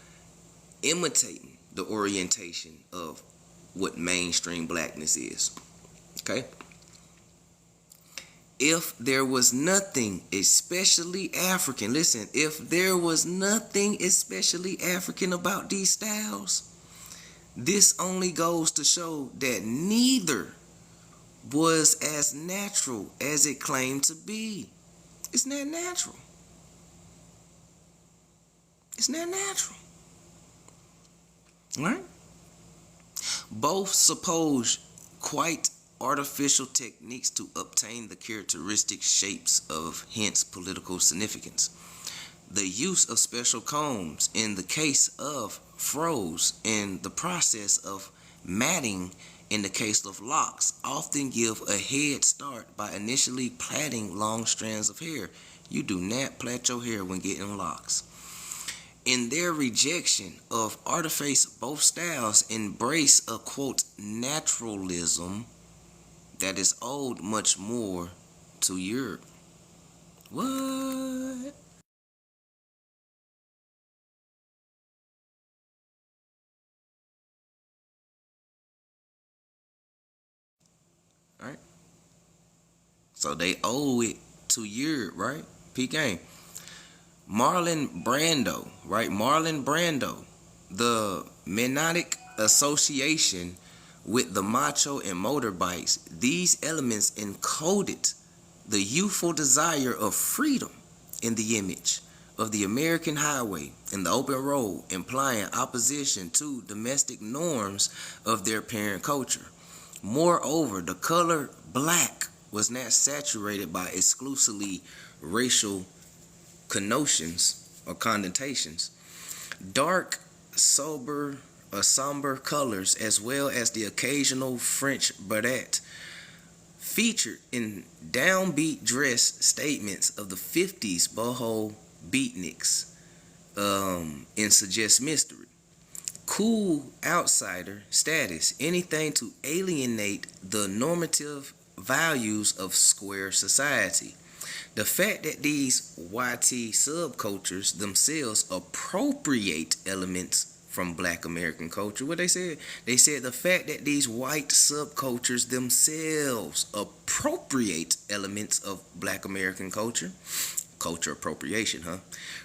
imitating the orientation of what mainstream blackness is. Okay? If there was nothing especially African, listen, if there was nothing especially African about these styles, this only goes to show that neither was as natural as it claimed to be. It's not natural. It's not natural. Right? Both suppose quite artificial techniques to obtain the characteristic shapes of hence political significance. The use of special combs in the case of froze and the process of matting in the case of locks often give a head start by initially plaiting long strands of hair. You do not plait your hair when getting locks. In their rejection of artifice, both styles embrace a quote naturalism that is owed much more to Europe. What? Right? So they owe it to Europe, right? P game. Marlon Brando, right? Marlon Brando, the Mennonic association with the macho and motorbikes, these elements encoded the youthful desire of freedom in the image of the American highway and the open road, implying opposition to domestic norms of their parent culture. Moreover, the color black was not saturated by exclusively racial connotations or connotations. Dark, sober, or somber colors, as well as the occasional French beret, featured in downbeat dress statements of the 50s boho beatniks and suggest mystery. Cool outsider status, anything to alienate the normative values of square society. The fact that these YT subcultures themselves appropriate elements from black American culture. What they said? They said the fact that these white subcultures themselves appropriate elements of black American culture. Culture appropriation, huh?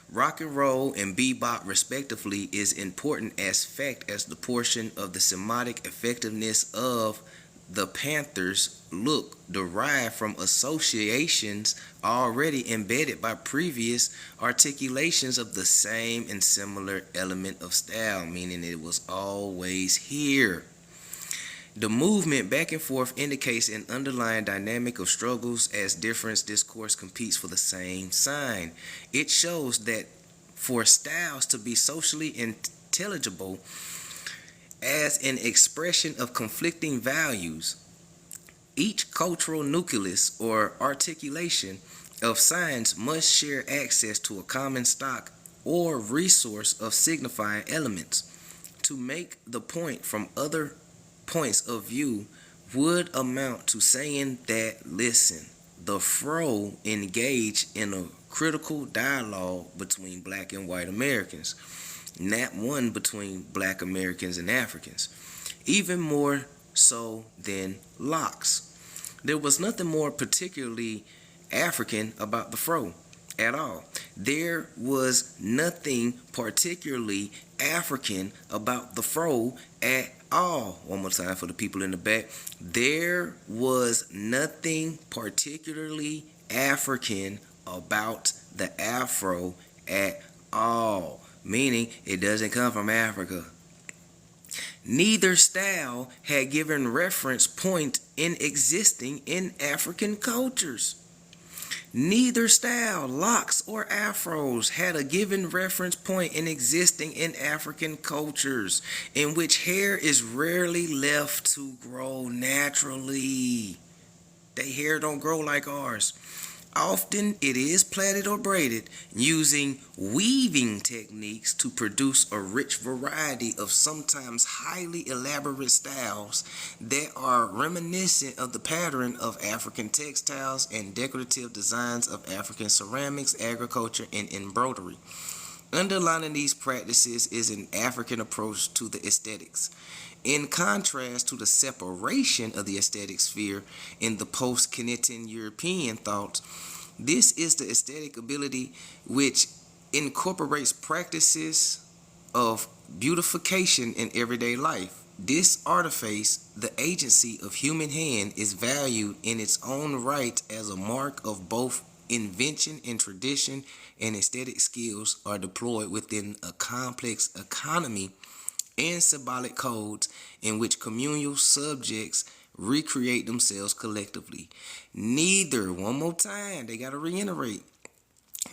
Rock and roll and bebop, respectively, is important as fact as the portion of the semiotic effectiveness of the Panthers' look derived from associations already embedded by previous articulations of the same and similar element of style, meaning it was always here. The movement back and forth indicates an underlying dynamic of struggles as different discourse competes for the same sign. It shows that for styles to be socially intelligible as an expression of conflicting values, each cultural nucleus or articulation of signs must share access to a common stock or resource of signifying elements. To make the point from other points of view would amount to saying that, listen, the fro engaged in a critical dialogue between black and white Americans, not one between black Americans and Africans, even more so than locks. There was nothing more particularly African about the fro at all. There was nothing particularly African about the fro at all. One more time for the people in the back. There was nothing particularly African about the afro at all. Meaning it doesn't come from Africa. Neither style had given reference point in existing in African cultures. Neither style, locks or afros, had a given reference point in existing in African cultures, in which hair is rarely left to grow naturally. Their hair don't grow like ours. Often it is plaited or braided, using weaving techniques to produce a rich variety of sometimes highly elaborate styles that are reminiscent of the pattern of African textiles and decorative designs of African ceramics, agriculture, and embroidery. Underlining these practices is an African approach to the aesthetics. In contrast to the separation of the aesthetic sphere in the post-Kennetan European thought, this is the aesthetic ability which incorporates practices of beautification in everyday life. This artifice, the agency of human hand, is valued in its own right as a mark of both invention and tradition, and aesthetic skills are deployed within a complex economy and symbolic codes in which communal subjects recreate themselves collectively. Neither, one more time, they gotta reiterate,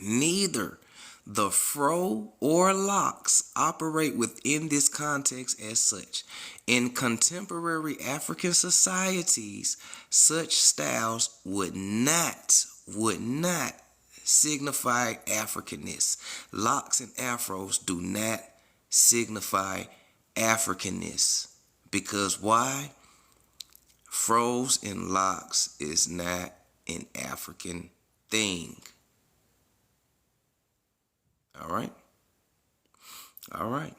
neither the fro or locks operate within this context as such. In contemporary African societies, such styles would not signify Africanness. Locks and afros do not signify Africanness. Because why? Fros and locks is not an African thing. All right? All right.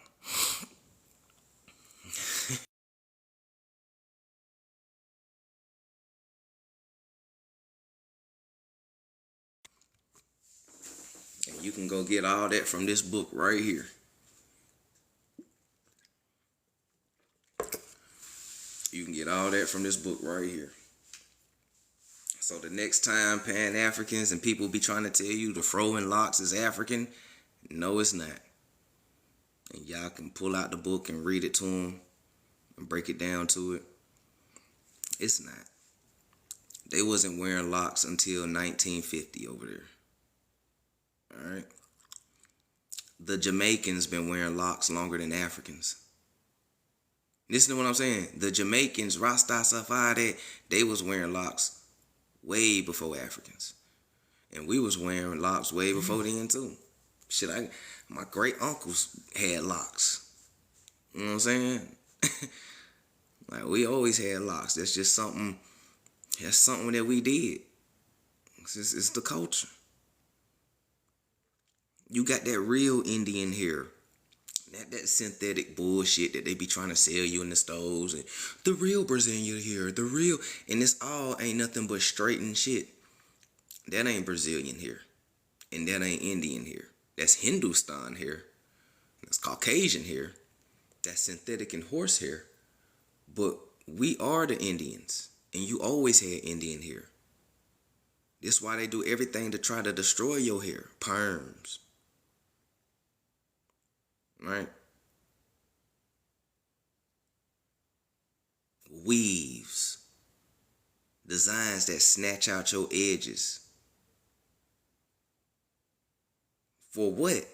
And you can go get all that from this book right here. You can get all that from this book right here. So the next time Pan Africans and people be trying to tell you the fro and locks is African, no, it's not. And y'all can pull out the book and read it to them and break it down to it. It's not. They wasn't wearing locks until 1950 over there. All right. The Jamaicans been wearing locks longer than Africans. Listen to what I'm saying. The Jamaicans, Rasta Safari, they was wearing locks way before Africans. And we was wearing locks way before then too. Shit, my great uncles had locks. You know what I'm saying? Like, we always had locks. That's just something, that's something that we did. It's the culture. You got that real Indian hair. That synthetic bullshit that they be trying to sell you in the stores. And the real Brazilian hair. The real. And this all ain't nothing but straightened shit. That ain't Brazilian hair. And that ain't Indian hair. That's Hindustan hair. That's Caucasian hair. That's synthetic and horse hair. But we are the Indians. And you always had Indian hair. That's why they do everything to try to destroy your hair. Perms. Right? Weaves. Designs that snatch out your edges. For what?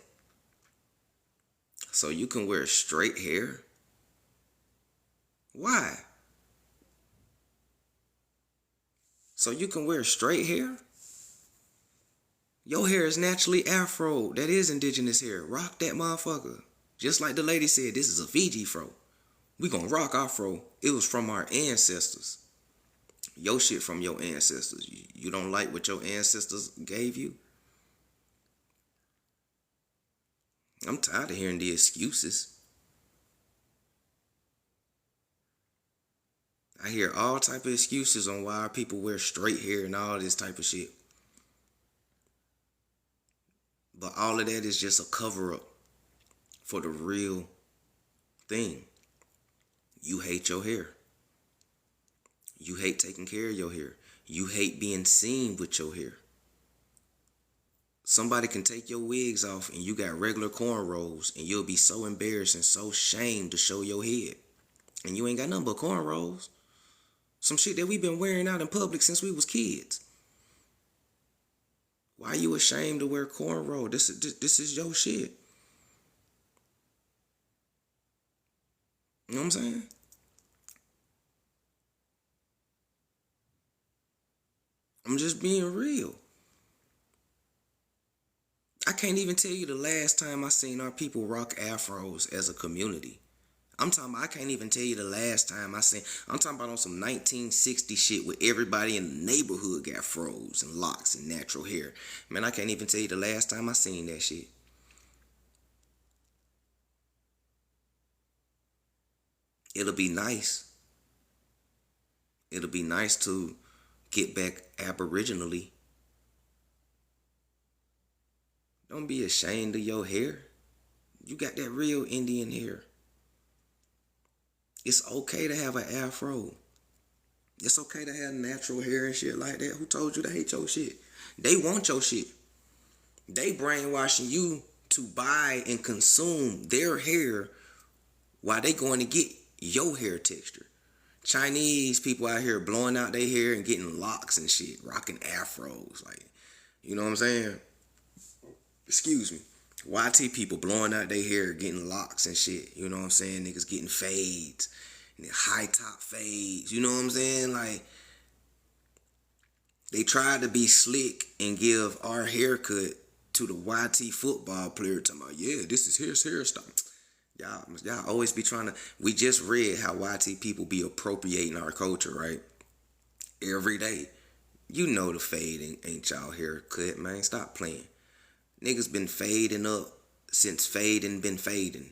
So you can wear straight hair? Why? So you can wear straight hair? Your hair is naturally afro. That is indigenous hair. Rock that motherfucker. Just like the lady said, this is a Fiji fro. We gonna rock our fro. It was from our ancestors. Your shit from your ancestors. You don't like what your ancestors gave you? I'm tired of hearing the excuses. I hear all type of excuses on why people wear straight hair and all this type of shit. But all of that is just a cover-up for the real thing. You hate your hair. You hate taking care of your hair. You hate being seen with your hair. Somebody can take your wigs off and you got regular cornrows and you'll be so embarrassed and so ashamed to show your head. And you ain't got nothing but cornrows. Some shit that we've been wearing out in public since we was kids. Why are you ashamed to wear cornrow? This is your shit. You know what I'm saying? I'm just being real. I can't even tell you the last time I seen our people rock afros as a community. I'm talking about, I can't even tell you the last time I seen, I'm talking about on some 1960 shit where everybody in the neighborhood got fros and locks and natural hair. Man, I can't even tell you the last time I seen that shit. It'll be nice. It'll be nice to get back aboriginally. Don't be ashamed of your hair. You got that real Indian hair. It's okay to have an afro. It's okay to have natural hair and shit like that. Who told you to hate your shit? They want your shit. They brainwashing you to buy and consume their hair while they going to get your hair texture. Chinese people out here blowing out their hair and getting locks and shit, rocking afros, like, you know what I'm saying? Excuse me. YT people blowing out their hair, getting locks and shit. You know what I'm saying? Niggas getting fades, high top fades. You know what I'm saying? Like, they tried to be slick and give our haircut to the YT football player. Talking about, yeah, this is his hairstyle. Y'all always be trying to. We just read how YT people be appropriating our culture, right? Every day. You know the fade ain't y'all haircut, man. Stop playing. Niggas been fading up since fading been fading.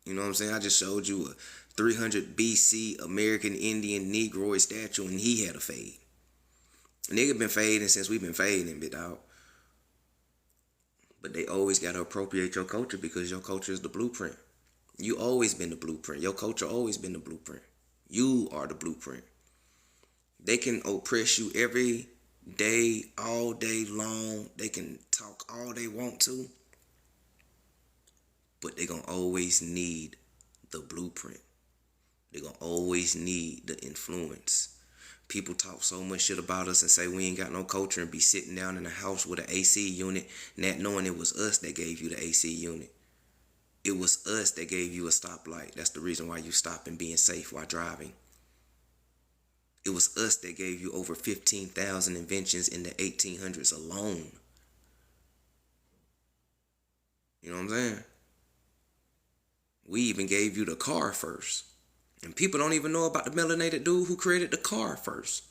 You know what I'm saying? I just showed you a 300 BC American Indian Negroid statue and he had a fade. Nigga been fading since we been fading, bit dog. But they always gotta appropriate your culture because your culture is the blueprint. You always been the blueprint. Your culture always been the blueprint. You are the blueprint. They can oppress you every day, all day long. They can talk all they want to. But they gonna always need the blueprint. They gonna always need the influence. People talk so much shit about us and say we ain't got no culture and be sitting down in a house with an AC unit, not knowing it was us that gave you the AC unit. It was us that gave you a stoplight. That's the reason why you stop and being safe while driving. It was us that gave you over 15,000 inventions in the 1800s alone. You know what I'm saying? We even gave you the car first. And people don't even know about the melanated dude who created the car first.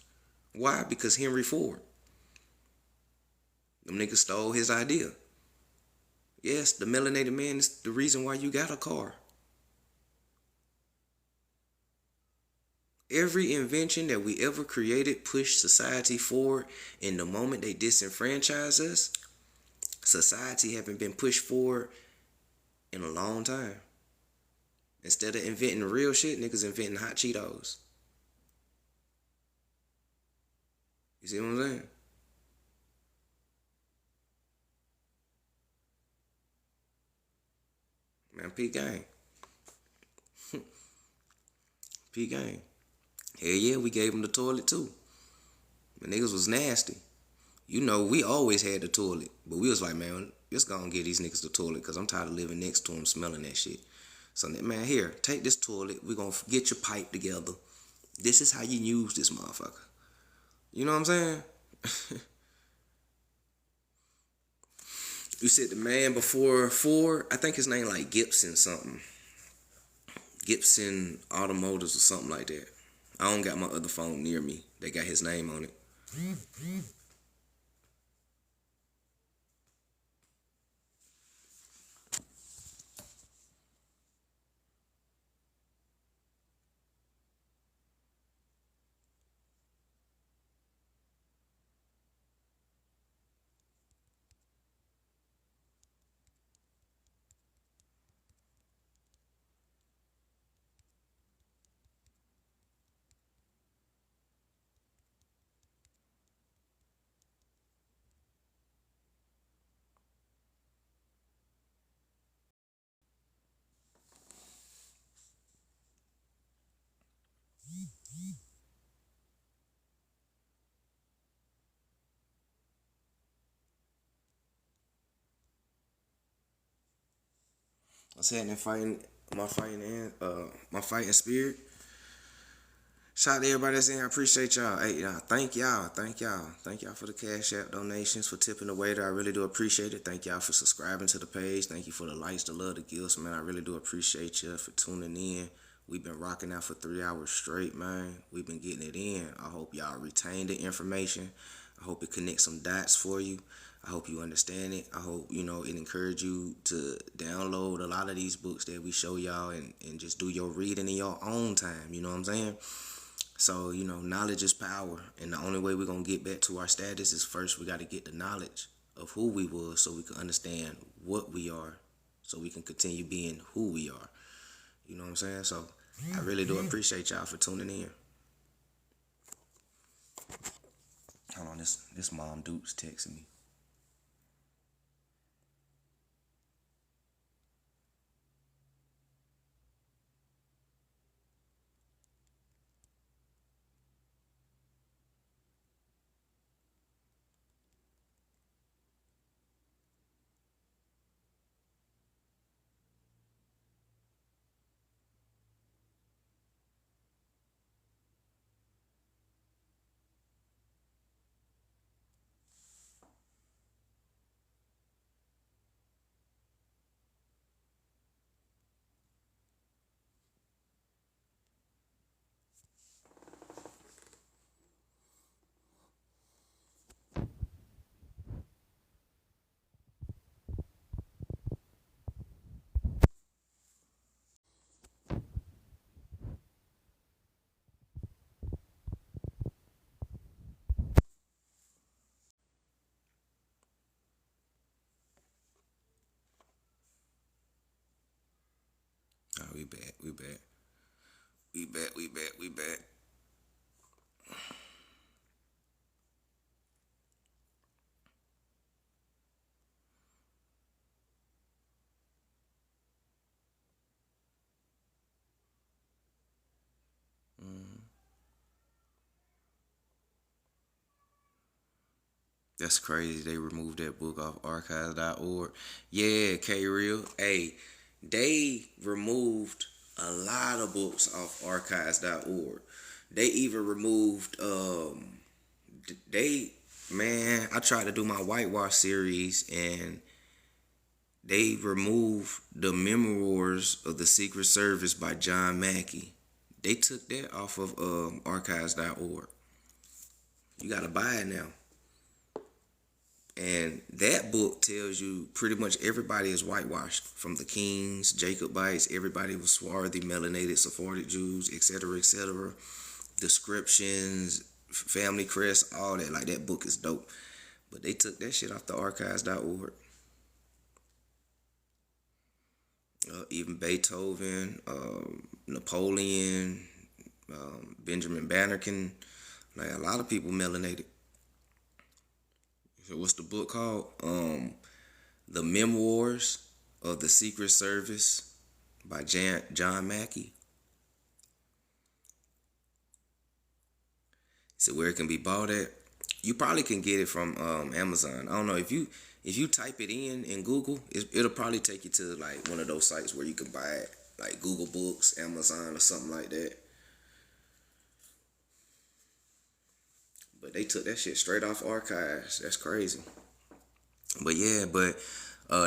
Why? Because Henry Ford. Them niggas stole his idea. Yes, the melanated man is the reason why you got a car. Every invention that we ever created pushed society forward. And the moment they disenfranchise us, society haven't been pushed forward in a long time. Instead of inventing real shit, niggas inventing hot Cheetos. You see what I'm saying? Man, P gang. P gang. Hell yeah, we gave them the toilet too. The niggas was nasty. You know, we always had the toilet. But we was like, man, let's go and get these niggas the toilet because I'm tired of living next to them smelling that shit. So, man, here, take this toilet. We're going to get your pipe together. This is how you use this motherfucker. You know what I'm saying? You said the man before Ford, I think his name like Gibson something. Gibson Automotives or something like that. I don't got my other phone near me. They got his name on it. I said in fighting my fighting spirit. Shout out to everybody that's in here. I appreciate y'all. Hey, y'all, thank y'all. Thank y'all. Thank y'all for the Cash App donations, for tipping the waiter. I really do appreciate it. Thank y'all for subscribing to the page. Thank you for the likes, the love, the gifts, man. I really do appreciate you for tuning in. We've been rocking out for 3 hours straight, man. We've been getting it in. I hope y'all retain the information. I hope it connects some dots for you. I hope you understand it. I hope, it encourage you to download a lot of these books that we show y'all and just do your reading in your own time. You know what I'm saying? So, knowledge is power. And the only way we're going to get back to our status is first we got to get the knowledge of who we was so we can understand what we are so we can continue being who we are. You know what I'm saying? So, I really do appreciate y'all for tuning in. Hold on, this mom dude's texting me. back. We back. We back. We back. We back. That's crazy. They removed that book off archives.org. Yeah, K Real. Hey, they removed a lot of books off archives.org. They even removed they man, I tried to do my whitewash series and they removed the memoirs of the Secret Service by John Mackey. They took that off of archives.org. You gotta buy it now. And that book tells you pretty much everybody is whitewashed. From the Kings, Jacobites, everybody was swarthy, melanated, Sephardic Jews, etc., etc. Descriptions, family crest, all that. Like, that book is dope. But they took that shit off the archives.org. Even Beethoven, Napoleon, Benjamin Banneker, like a lot of people melanated. So what's the book called? The Memoirs of the Secret Service by John Mackey. So where it can be bought at? You probably can get it from Amazon. I don't know if you type it in Google, it'll probably take you to like one of those sites where you can buy it, like Google Books, Amazon, or something like that. But they took that shit straight off archives. That's crazy. But yeah,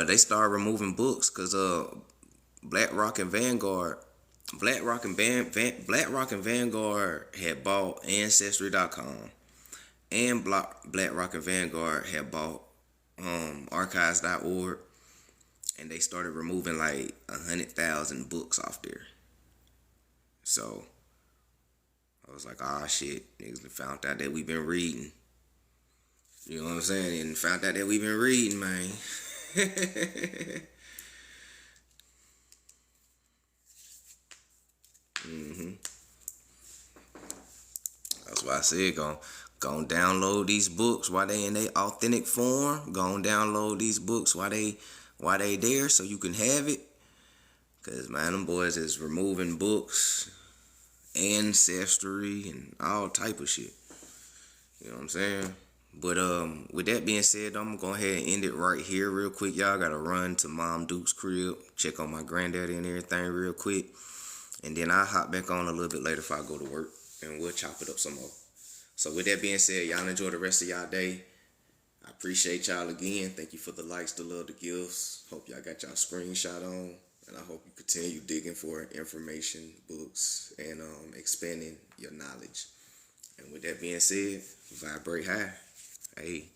they started removing books because Black Rock and Vanguard, Black Rock and Vanguard had bought Ancestry.com, and Black Rock and Vanguard had bought archives.org, and they started removing like 100,000 books off there. So I was like, ah, shit, niggas found out that we've been reading. You know what I'm saying? And found out that we've been reading, man. hmm That's why I said, go and download these books while they in their authentic form. Go and download these books while they there so you can have it. Cause man, them boys is removing books, ancestry, and all type of shit. You know what I'm saying? But with that being said, I'm gonna go ahead and end it right here real quick. Y'all gotta run to Mom Duke's crib, check on my granddaddy and everything real quick. And then I'll hop back on a little bit later if I go to work, and we'll chop it up some more. So with that being said, y'all enjoy the rest of y'all day. I appreciate y'all again. Thank you for the likes, the love, the gifts. Hope y'all got y'all screenshot on. And I hope you continue digging for information, books, and expanding your knowledge. And with that being said, vibrate high. Hey.